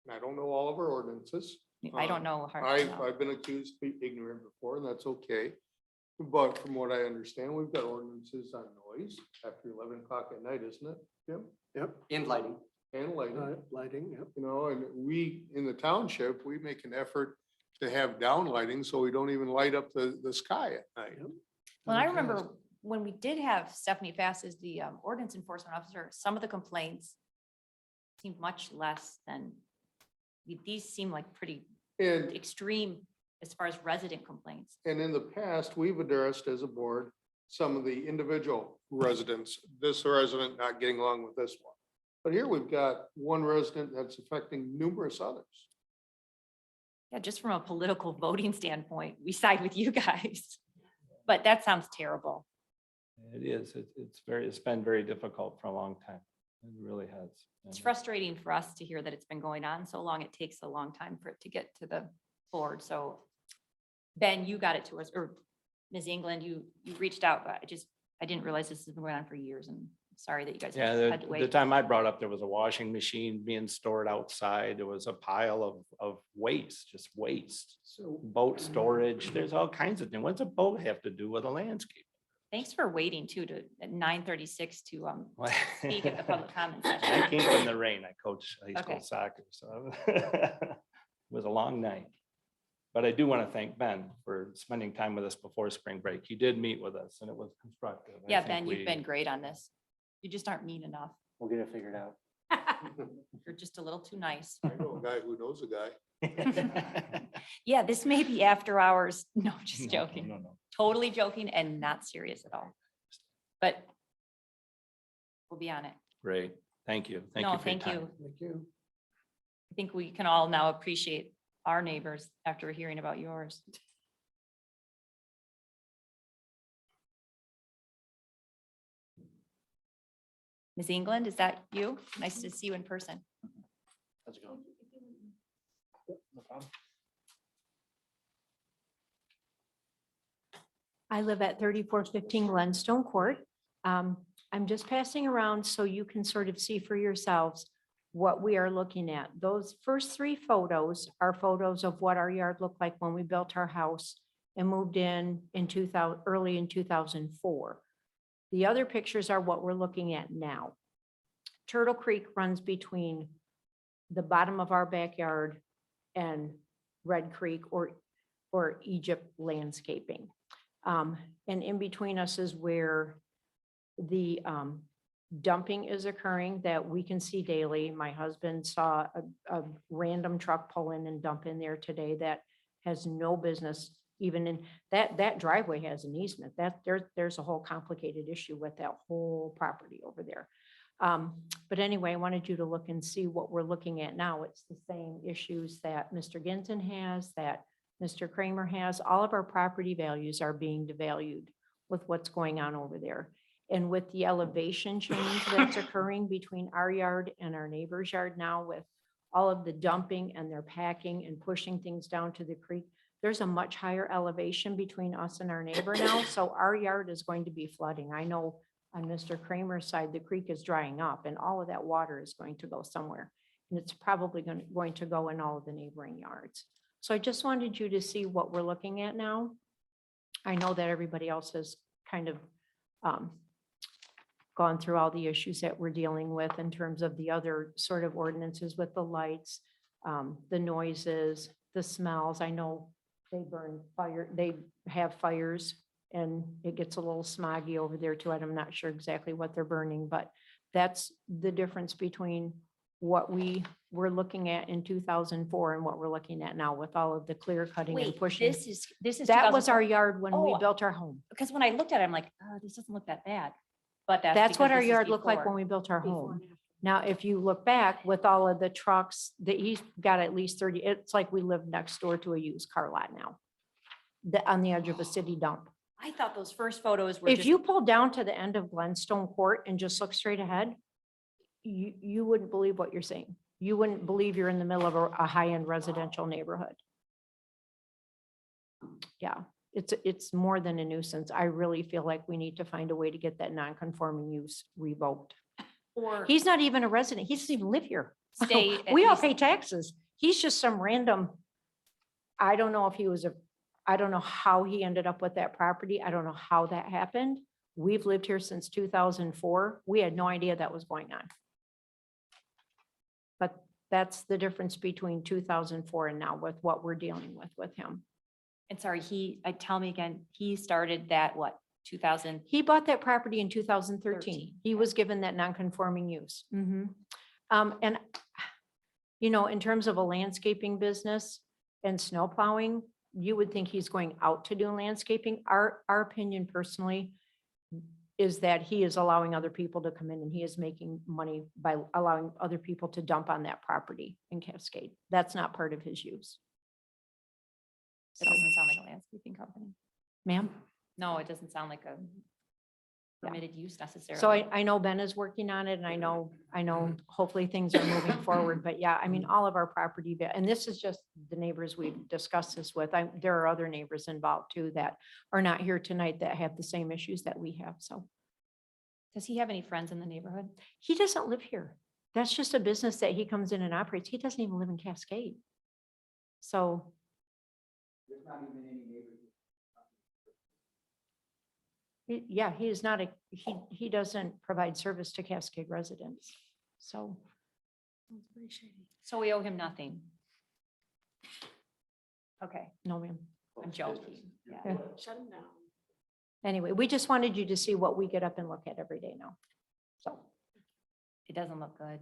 I don't know all of our ordinances. I don't know. I've been accused of being ignorant before, and that's okay. But from what I understand, we've got ordinances on noise after 11 o'clock at night, isn't it, Jim? Yep. And lighting. And lighting. Lighting, yep. You know, and we, in the township, we make an effort to have down lighting, so we don't even light up the sky at night. well, I remember when we did have Stephanie Fass as the ordinance enforcement officer, some of the complaints seemed much less than, these seem like pretty And, extreme as far as resident complaints. and in the past, we've addressed as a board, some of the individual residents, this resident not getting along with this one. But here we've got one resident that's affecting numerous others. Yeah, just from a political voting standpoint, we side with you guys. But that sounds terrible. It is. It's been very difficult for a long time. It really has. It's frustrating for us to hear that it's been going on so long. It takes a long time for it to get to the board. So Ben, you got it to us, or Ms. England, you reached out, but I didn't realize this has been going on for years, and sorry that you guys Yeah, had to the wait. time I brought up, there was a washing machine being stored outside. There was a pile of waste, just waste. So Boat storage, there's all kinds of things. What's a boat have to do with a landscape? Thanks for waiting too, at 9:36 to speak at the public comment I session. came from the rain. I coach high school Okay. soccer, so it was a long night. But I do want to thank Ben for spending time with us before spring break. He did meet with us and it was constructive. I Yeah, think Ben, you've we- been great on this. You just aren't mean enough. We'll get it figured out. You're just a little too nice. I know a guy who knows a guy. Yeah, this may be after hours. No, just No, joking. no. Totally joking and not serious at all. But we'll be on it. Great. Thank you. Thank No, you for your thank time. you. Thank you. I think we can all now appreciate our neighbors after hearing about yours. Ms. England, is that you? Nice to see you in person. How's it going? No problem. I live at 3415 Glenstone Court. I'm just passing around so you can sort of see for yourselves what we are looking at. Those first three photos are photos of what our yard looked like when we built our house and moved in 2000, early in 2004. The other pictures are what we're looking at now. Turtle Creek runs between the bottom of our backyard and Red Creek or Egypt landscaping. And in between us is where the dumping is occurring that we can see daily. My husband saw a random truck pull in and dump in there today that has no business even in, that driveway has an easement. There's a whole complicated issue with that whole property over there. But anyway, I wanted you to look and see what we're looking at now. It's the same issues that Mr. Ginson has, that Mr. Kramer has. All of our property values are being devalued with what's going on over there. And with the elevation change that's occurring between our yard and our neighbor's yard now, with all of the dumping and their packing and pushing things down to the creek, there's a much higher elevation between us and our neighbor now. So our yard is going to be flooding. I know on Mr. Kramer's side, the creek is drying up and all of that water is going to go somewhere. And it's probably going to go in all of the neighboring yards. So I just wanted you to see what we're looking at now. I know that everybody else has kind of gone through all the issues that we're dealing with in terms of the other sort of ordinances with the lights, the noises, the smells. I know they burn fire, they have fires and it gets a little smoggy over there too. I'm not sure exactly what they're burning, but that's the difference between what we were looking at in 2004 and what we're looking at now with all of the clear cutting and Wait, pushing. this is. That was 2004? our yard when we Oh, built our home. Because when I looked at it, I'm like, oh, this doesn't look that bad. But That's what because our this is yard looked like before. when we built our home. Now, if you look back with all of the trucks, he's got at least 30, it's like we live next door to a used car lot now. On the edge of a city dump. I thought those first photos were If just. you pull down to the end of Glenstone Court and just look straight ahead, you wouldn't believe what you're seeing. You wouldn't believe you're in the middle of a high-end residential neighborhood. Yeah, it's more than a nuisance. I really feel like we need to find a way to get that non-conforming use revoked. Or He's not even a resident. He doesn't even live here. stay. at We all least- pay taxes. He's just some random, I don't know if he was I don't know how he ended up with that property. I don't know how that happened. We've lived here since 2004. We had no idea that was going on. But that's the difference between 2004 and now with what we're dealing with him. And sorry, tell me again, he started that, what, 2000? He bought that property in 2013. 13, He was given that non-conforming use. And, you know, in terms of a landscaping business and snow plowing, you would think he's going out to do landscaping. Our opinion personally is that he is allowing other people to come in and he is making money by allowing other people to dump on that property in Cascade. That's not part of his use. It doesn't sound like a landscaping company. Ma'am? No, it doesn't sound like a permitted use necessarily. So I know Ben is working on it and I know hopefully things are moving forward, but yeah, I mean, all of our property, and this is just the neighbors we've discussed this with. There are other neighbors involved too that are not here tonight that have the same issues that we have, so. Does he have any friends in the neighborhood? He doesn't live here. That's just a business that he comes in and operates. He doesn't even live in Cascade. So. Yeah, he is not he doesn't provide service to Cascade residents, so. So we owe him nothing. Okay, No, ma'am. I'm joking. Yeah. Yeah. Anyway, we just wanted you to see what we get up and look at every day now. So, It doesn't look good.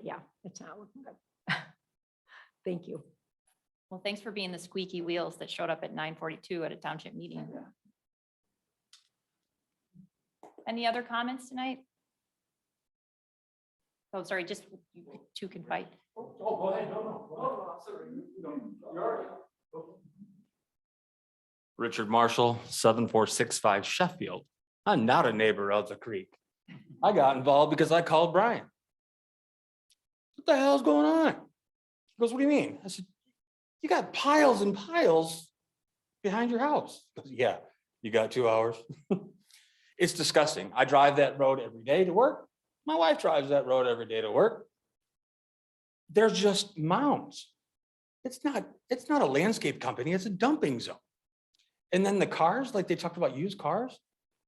yeah, it's not looking good. Thank you. Well, thanks for being the squeaky wheels that showed up at 9:42 at a township meeting. Any other comments tonight? Oh, sorry, just you two can fight. Oh, go ahead. No. Richard Marshall, 7465 Sheffield. I'm not a neighbor of the creek. I got involved because I called Brian. What the hell's going on? He goes, what do you mean? I said, you got piles and piles behind your house. He goes, yeah, you got 2 hours. It's disgusting. I drive that road every day to work. My wife drives that road every day to work. There's just mounds. It's not a landscape company, it's a dumping zone. And then the cars, like they talked about used cars,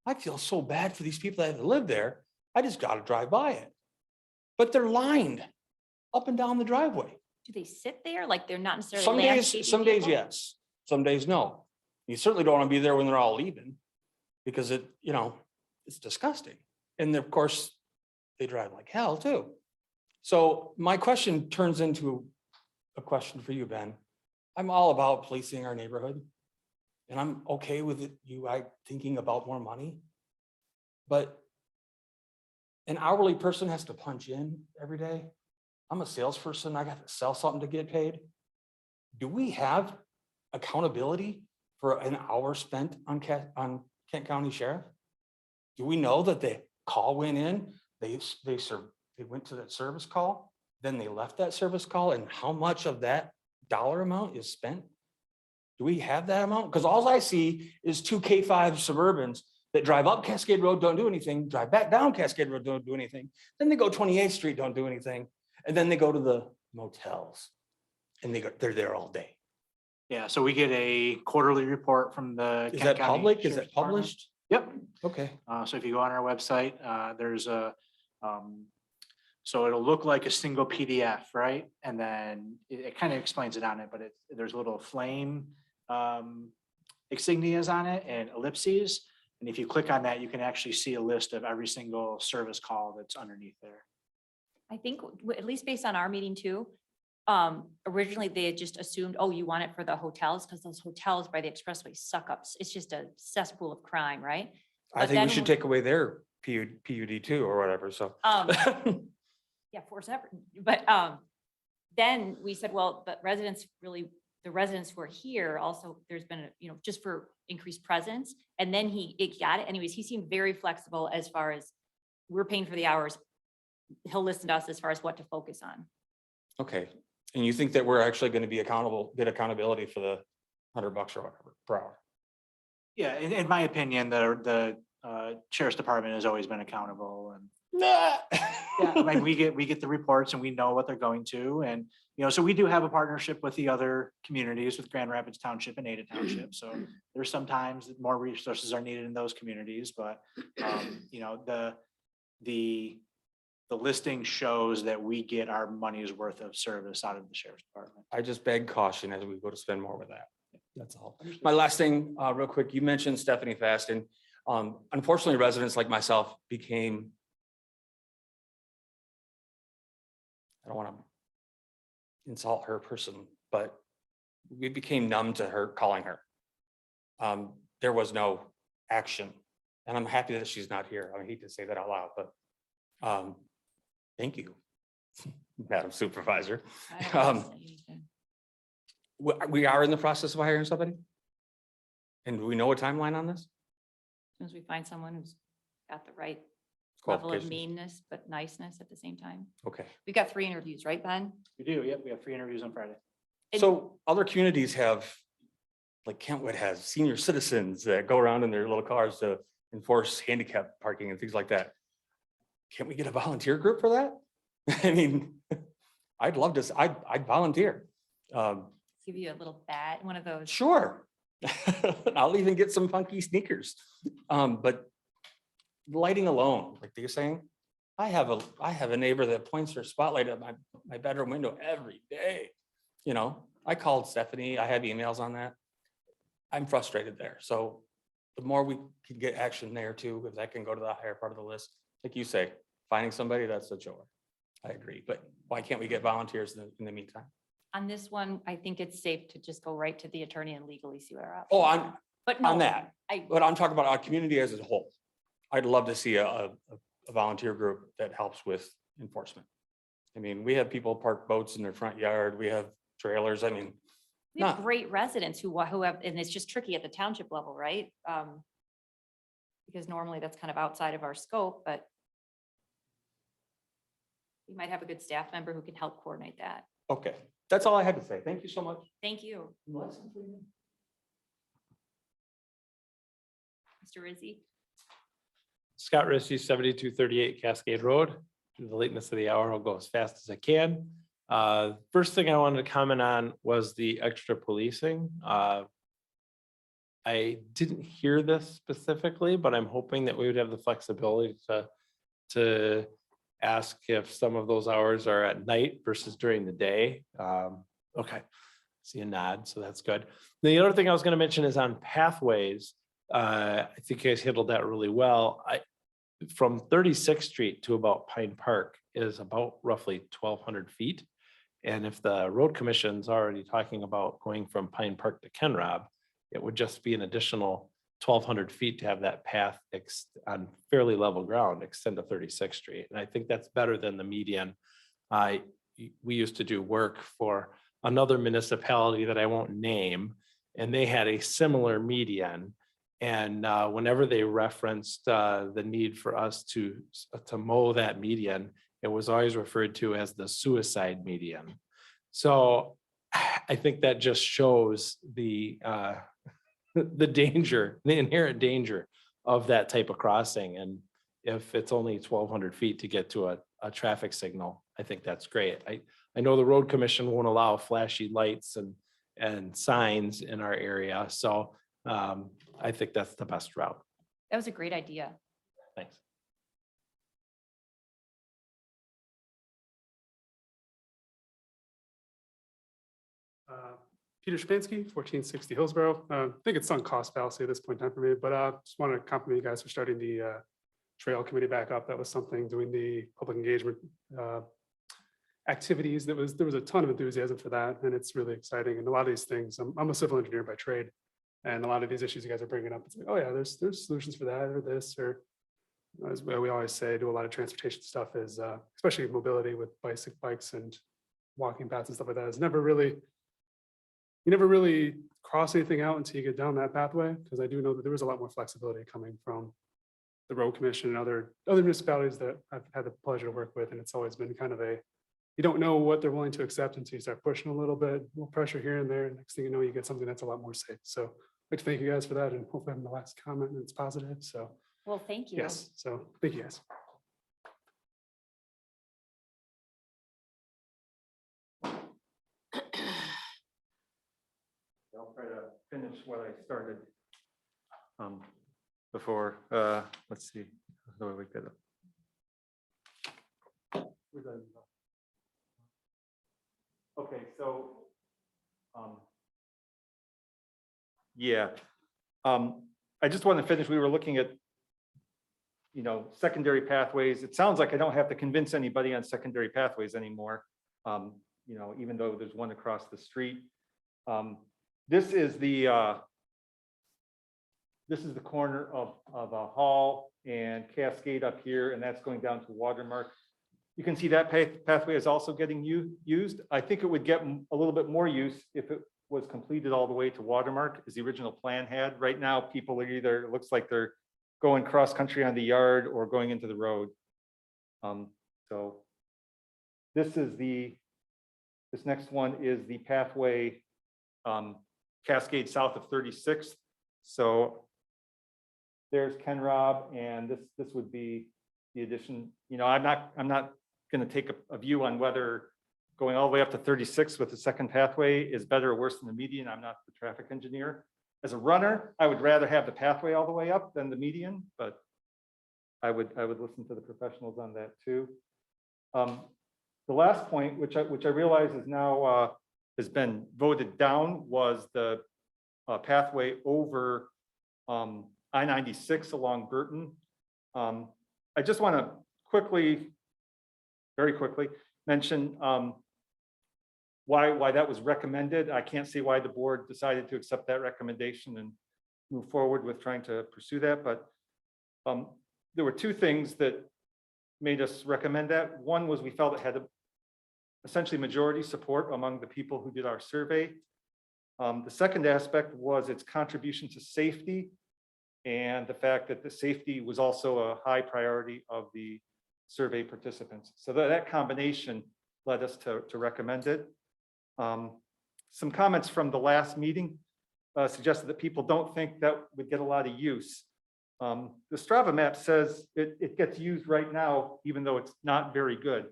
I feel so bad for these people that have to live there. I just got to drive by it. But they're lined up and down the driveway. Do they sit there? Like they're not necessarily Some landscaping days people? yes, some days no. You certainly don't want to be there when they're all leaving because it's disgusting. And of course, they drive like hell too. So my question turns into a question for you, Ben. I'm all about policing our neighborhood. And I'm okay with thinking about more money. But an hourly person has to punch in every day. I'm a salesperson. I got to sell something to get paid. Do we have accountability for an hour spent on Kent County Sheriff? Do we know that the call went in, they went to that service call, then they left that service call, and how much of that dollar amount is spent? Do we have that amount? Because all I see is 2 K5 Suburbans that drive up Cascade Road, don't do anything, drive back down Cascade Road, don't do anything. Then they go 28th Street, don't do anything. And then they go to the motels and they're there all day. Yeah, so we get a quarterly report from the. Is Kent that County public? Is Sheriff's it Department. published? Yep. Okay. So if you go on our website, there's so it'll look like a single PDF, right? And then it kind of explains it on it, but there's little flame insignias on it and ellipses. And if you click on that, you can actually see a list of every single service call that's underneath there. I think, at least based on our meeting too, originally they had just assumed, oh, you want it for the hotels, because those hotels by the expressway suck up. It's just a cesspool of crime, right? I But think then we should take away their PUD too, or whatever, so. Yeah, force effort, but then we said, well, the residents who are here also, there's been, just for increased presence. And then it got it anyways. He seemed very flexible as far as we're paying for the hours. He'll listen to us as far as what to focus on. Okay, and you think that we're actually gonna be get accountability for the $100 or whatever per hour? Yeah, in my opinion, the sheriff's department has always been accountable and. Nah. Yeah, I mean, we get the reports and we know what they're going to, and, so we do have a partnership with the other communities, with Grand Rapids Township and Ada Township, so there's sometimes more resources are needed in those communities, but, the listing shows that we get our money's worth of service out of the sheriff's department. I just beg caution as we go to spend more with that. That's all. My last thing, real quick, you mentioned Stephanie Faston. Unfortunately, residents like myself became, I don't want to insult her person, but we became numb to her calling her. There was no action, and I'm happy that she's not here. I hate to say that out loud, but thank you, Madam Supervisor. We are in the process of hiring somebody. And do we know a timeline on this? As soon as we find someone who's got the right level of Qualifications. meanness, but niceness at the same time. Okay. We got 3 interviews, right, Ben? We do, yep, we have 3 interviews on Friday. So other communities have, like Kentwood has senior citizens that go around in their little cars to enforce handicap parking and things like that. Can't we get a volunteer group for that? I mean, I'd love to, I'd volunteer. Give you a little bat, one of those. Sure. I'll even get some funky sneakers. But lighting alone, like you're saying, I have a neighbor that points her spotlight at my bedroom window every day. I called Stephanie, I have emails on that. I'm frustrated there. So the more we can get action there too, if that can go to the higher part of the list, like you say, finding somebody, that's a joy. I agree, but why can't we get volunteers in the meantime? On this one, I think it's safe to just go right to the attorney and legally see what our options. Oh, are. But no, on that, but I'm talking about our community as a whole. I'd love to see a volunteer group that helps with enforcement. I mean, we have people park boats in their front yard. We have trailers. I mean, we have great residents who have, and it's just tricky at the township level, right? Because normally that's kind of outside of our scope, but we might have a good staff member who can help coordinate that. okay. That's all I had to say. Thank you so much. Thank you. Mr. Rizzi. Scott Rissy, 7238 Cascade Road. Due to the lateness of the hour, I'll go as fast as I can. First thing I wanted to comment on was the extra policing. I didn't hear this specifically, but I'm hoping that we would have the flexibility to ask if some of those hours are at night versus during the day. Okay, see a nod, so that's good. The other thing I was going to mention is on pathways. I think you guys handled that really well. From 36th Street to about Pine Park is about roughly 1,200 feet. And if the road commission's already talking about going from Pine Park to Ken Rob, it would just be an additional 1,200 feet to have that path on fairly level ground extend to 36th Street. And I think that's better than the median. We used to do work for another municipality that I won't name, and they had a similar median. And whenever they referenced the need for us to mow that median, it was always referred to as the suicide median. So I think that just shows the danger, the inherent danger of that type of crossing. And if it's only 1,200 feet to get to a traffic signal, I think that's great. I know the road commission won't allow flashy lights and signs in our area. So I think that's the best route. That was a great idea. Thanks. Peter Shapansky, 1460 Hillsborough. I think it's sunk cost fallacy at this point in time for me, but just want to compliment you guys for starting the trail committee back up. That was something, doing the public engagement activities. There was a ton of enthusiasm for that, and it's really exciting. And a lot of these things, I'm a civil engineer by trade, and a lot of these issues you guys are bringing up, it's like, oh yeah, there's solutions for that or this, or as we always say, do a lot of transportation stuff is, especially mobility with bikes and walking paths and stuff like that, is never really, you never really cross anything out until you get down that pathway, because I do know that there was a lot more flexibility coming from the road commission and other municipalities that I've had the pleasure to work with, and it's always been kind of a, you don't know what they're willing to accept until you start pushing a little bit, more pressure here and there. Next thing you know, you get something that's a lot more safe. So I'd like to thank you guys for that, and hopefully I'm the last comment and it's positive. So Well, thank you. yes, so thank you guys. I'll try to finish what I started before. Let's see. How do we get it? Okay, so yeah, I just want to finish. We were looking at, secondary pathways. It sounds like I don't have to convince anybody on secondary pathways anymore. Even though there's one across the street. This is the corner of a Hall and Cascade up here, and that's going down to Watermark. You can see that pathway is also getting used. I think it would get a little bit more use if it was completed all the way to Watermark, as the original plan had. Right now, people are either, it looks like they're going cross country on the yard or going into the road. So this next one is the pathway Cascade south of 36th. So there's Ken Rob, and this would be the addition. I'm not going to take a view on whether going all the way up to 36 with the second pathway is better or worse than the median. I'm not the traffic engineer. As a runner, I would rather have the pathway all the way up than the median, but I would listen to the professionals on that too. The last point, which I realize is now has been voted down, was the pathway over I-96 along Burton. I just want to very quickly mention why that was recommended. I can't see why the board decided to accept that recommendation and move forward with trying to pursue that, but there were two things that made us recommend that. One was we felt it had essentially majority support among the people who did our survey. The second aspect was its contribution to safety, and the fact that the safety was also a high priority of the survey participants. So that combination led us to recommend it. Some comments from the last meeting suggested that people don't think that would get a lot of use. The Strava map says it gets used right now, even though it's not very good.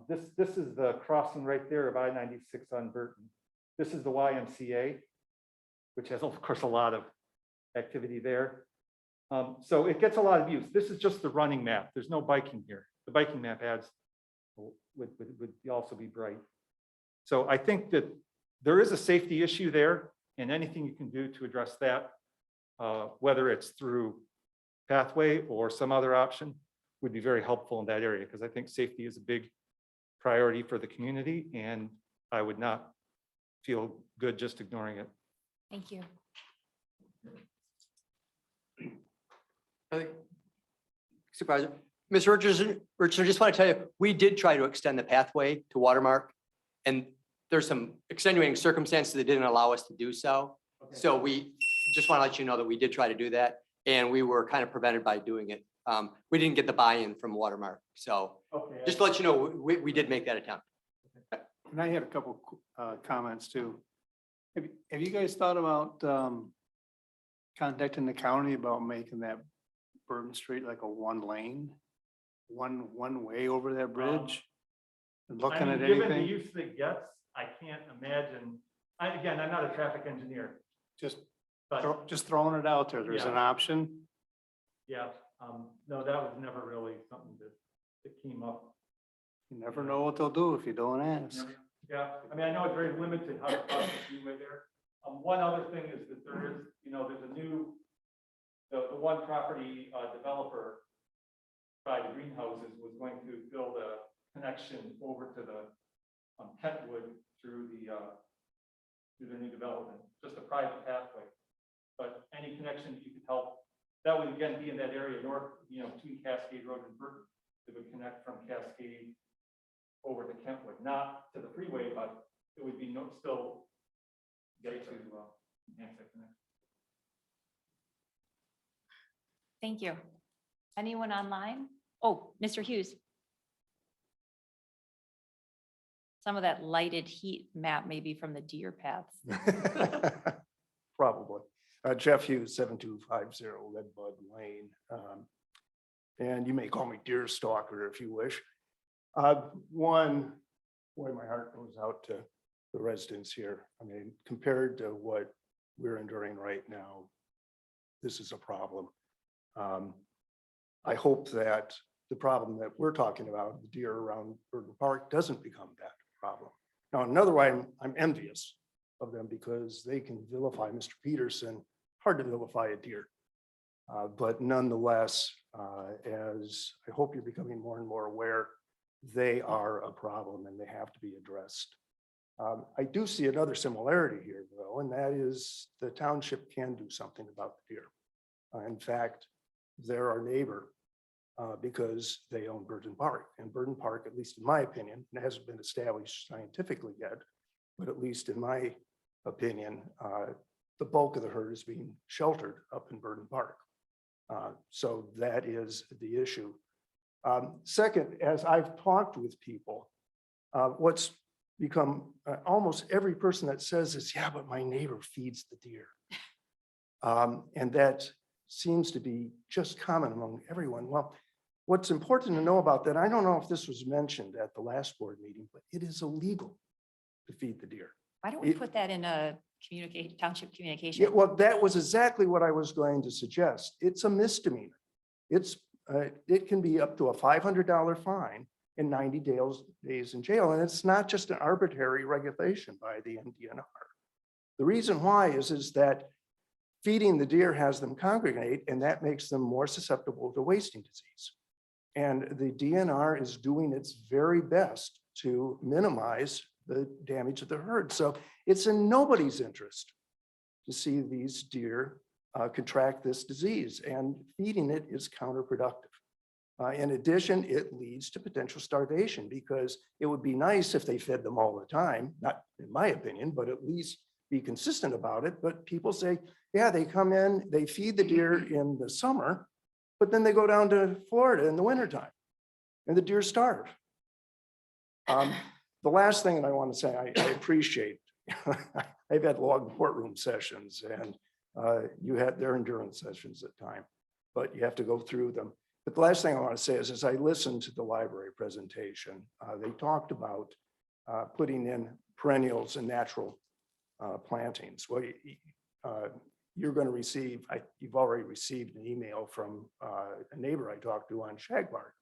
This is the crossing right there of I-96 on Burton. This is the YMCA, which has, of course, a lot of activity there. So it gets a lot of use. This is just the running map. There's no biking here. The biking map would also be bright. So I think that there is a safety issue there, and anything you can do to address that, whether it's through pathway or some other option, would be very helpful in that area, because I think safety is a big priority for the community, and I would not feel good just ignoring it. Thank you. Supervisor, Ms. Richardson, I just want to tell you, we did try to extend the pathway to Watermark, and there's some extenuating circumstances that didn't allow us to do so. Okay. So we just want to let you know that we did try to do that, and we were kind of prevented by doing it. We didn't get the buy-in from Watermark. So okay, just to let you know, we did make that attempt. Okay. And I had a couple comments too. Have you guys thought about contacting the county about making that Burton Street like a one way over that bridge? And looking at Given the anything? use that it gets, I can't imagine Again, I'm not a traffic engineer, Just, but just throwing it out there. There's Yeah. an option. yeah, no, that was never really something that came up. You never know what they'll do if you don't ask. Yeah, I mean, I know it's very limited how to cross the freeway there. One other thing is that there is, there's a new, the one property developer by the greenhouses was going to build a connection over to the Kentwood through their new development, just a private pathway. But any connection that you could help, that would again be in that area north, between Cascade Road and Burton. It would connect from Cascade over to Kentwood, not to the freeway, but it would be still get to enhance that connection. Thank you. Anyone online? Oh, Mr. Hughes. Some of that lighted heat map may be from the deer paths. Probably. Jeff Hughes, 7250 Redbud Lane. And you may call me Deer Stalker if you wish. One, boy, my heart goes out to the residents here. I mean, compared to what we're enduring right now, this is a problem. I hope that the problem that we're talking about, the deer around Burton Park, doesn't become that problem. Now, another way, I'm envious of them because they can vilify Mr. Peterson. Hard to vilify a deer. But nonetheless, as I hope you're becoming more and more aware, they are a problem and they have to be addressed. I do see another similarity here, though, and that is the township can do something about the deer. In fact, they're our neighbor because they own Burton Park. And Burton Park, at least in my opinion, and it hasn't been established scientifically yet, but at least in my opinion, the bulk of the herd is being sheltered up in Burton Park. So that is the issue. Second, as I've talked with people, what's become almost every person that says is, yeah, but my neighbor feeds the deer. And that seems to be just common among everyone. Well, what's important to know about that, I don't know if this was mentioned at the last board meeting, but it is illegal to feed the deer. Why don't we put that in a township communication? Yeah, well, that was exactly what I was going to suggest. It's a misdemeanor. It can be up to a $500 fine and 90 days in jail. And it's not just an arbitrary regulation by the NDNR. The reason why is that feeding the deer has them congregate, and that makes them more susceptible to wasting disease. And the DNR is doing its very best to minimize the damage of the herd. So it's in nobody's interest to see these deer contract this disease, and feeding it is counterproductive. In addition, it leads to potential starvation because it would be nice if they fed them all the time, not in my opinion, but at least be consistent about it. But people say, yeah, they come in, they feed the deer in the summer, but then they go down to Florida in the wintertime and the deer starve. The last thing that I want to say, I appreciate, I've had long courtroom sessions and you had their endurance sessions at time, but you have to go through them. But the last thing I want to say is, as I listened to the library presentation, they talked about putting in perennials and natural plantings. Well, you're going to receive, you've already received an email from a neighbor I talked to on Shagbark,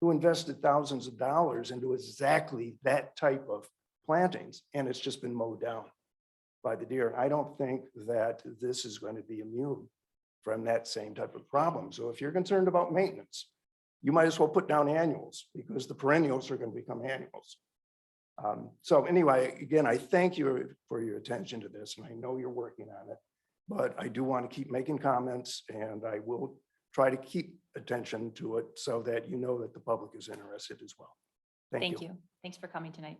who invested thousands of dollars into exactly that type of plantings, and it's just been mowed down by the deer. I don't think that this is going to be immune from that same type of problem. So if you're concerned about maintenance, you might as well put down annuals because the perennials are going to become annuals. So anyway, again, I thank you for your attention to this, and I know you're working on it, but I do want to keep making comments, and I will try to keep attention to it so that you know that the public is interested as well. Thank you. Thanks for coming tonight.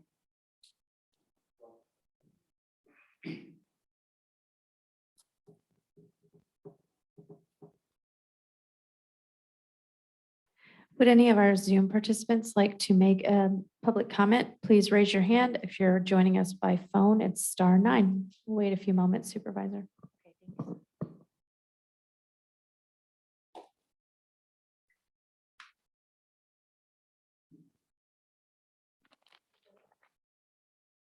Would any of our Zoom participants like to make a public comment? Please raise your hand. If you're joining us by phone, it's *9. Wait a few moments, Supervisor.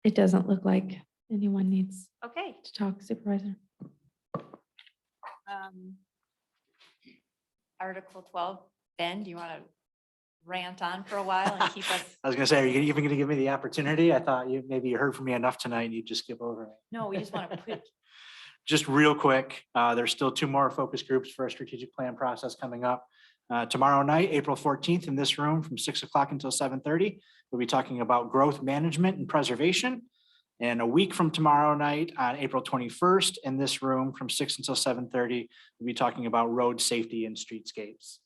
It doesn't look like anyone needs Okay. to talk, Supervisor. Article 12, Ben, do you want to rant on for a while and keep us? I was gonna say, are you even gonna give me the opportunity? I thought maybe you heard from me enough tonight and you'd just skip over me. No, we just want to put, Just real quick, there's still 2 more focus groups for our strategic plan process coming up. Tomorrow night, April 14th, in this room from 6 o'clock until 7:30, we'll be talking about growth management and preservation. And a week from tomorrow night, on April 21st, in this room from 6 until 7:30, we'll be talking about road safety and streetscapes.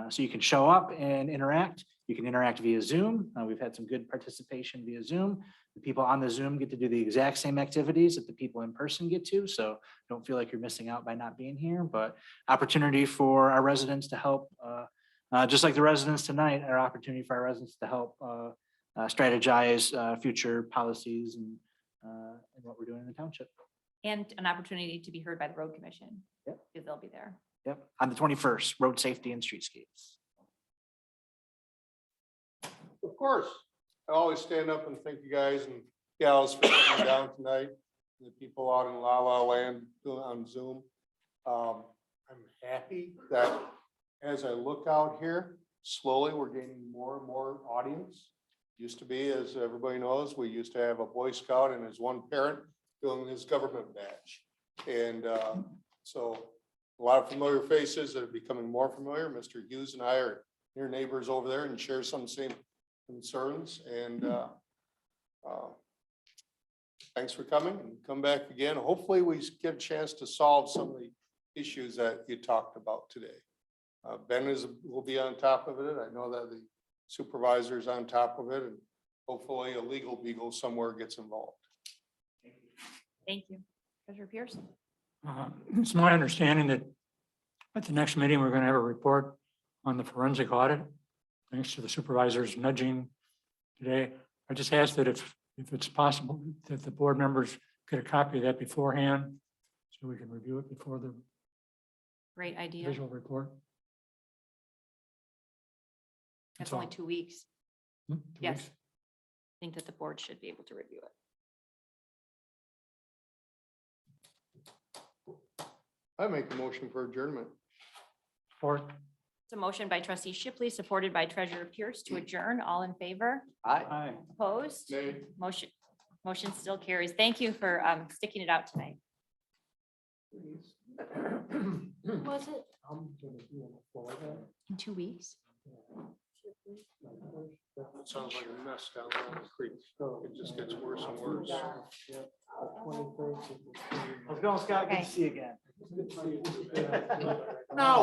So you can show up and interact. You can interact via Zoom. We've had some good participation via Zoom. The people on the Zoom get to do the exact same activities that the people in person get to. So don't feel like you're missing out by not being here, but opportunity for our residents to help, just like the residents tonight, our opportunity for our residents to help strategize future policies and what we're doing in the township. and an opportunity to be heard by the road commission. Yep. Because they'll be there. Yep, on the 21st, road safety and streetscapes. Of course, I always stand up and thank you guys and gals for coming down tonight. The people out in La La Land on Zoom. I'm happy that as I look out here, slowly we're gaining more and more audience. Used to be, as everybody knows, we used to have a Boy Scout and his one parent doing his government badge. And so a lot of familiar faces that are becoming more familiar. Mr. Hughes and I are near neighbors over there and share some same concerns. And thanks for coming and come back again. Hopefully we get a chance to solve some of the issues that you talked about today. Ben will be on top of it. I know that the supervisor is on top of it, and hopefully a legal beagle somewhere gets involved. Thank you. Treasurer Pierce? It's my understanding that at the next meeting, we're going to have a report on the forensic audit. Thanks to the supervisors nudging today. I just asked that if it's possible, that the board members get a copy of that beforehand, so we can review it before the Great idea. visual report. That's all. only 2 weeks. 2 Yes. weeks. I think that the board should be able to review it. I make a motion for adjournment. Fourth. It's a motion by trustee Shipley, supported by treasurer Pierce to adjourn. All in favor? Aye. Opposed? Nay. Motion still carries. Thank you for sticking it out tonight. Was it in 2 weeks? It sounds like a mess down there on the creek. It just gets worse and worse. How's it going, Scott? Good Okay. to see you again. No.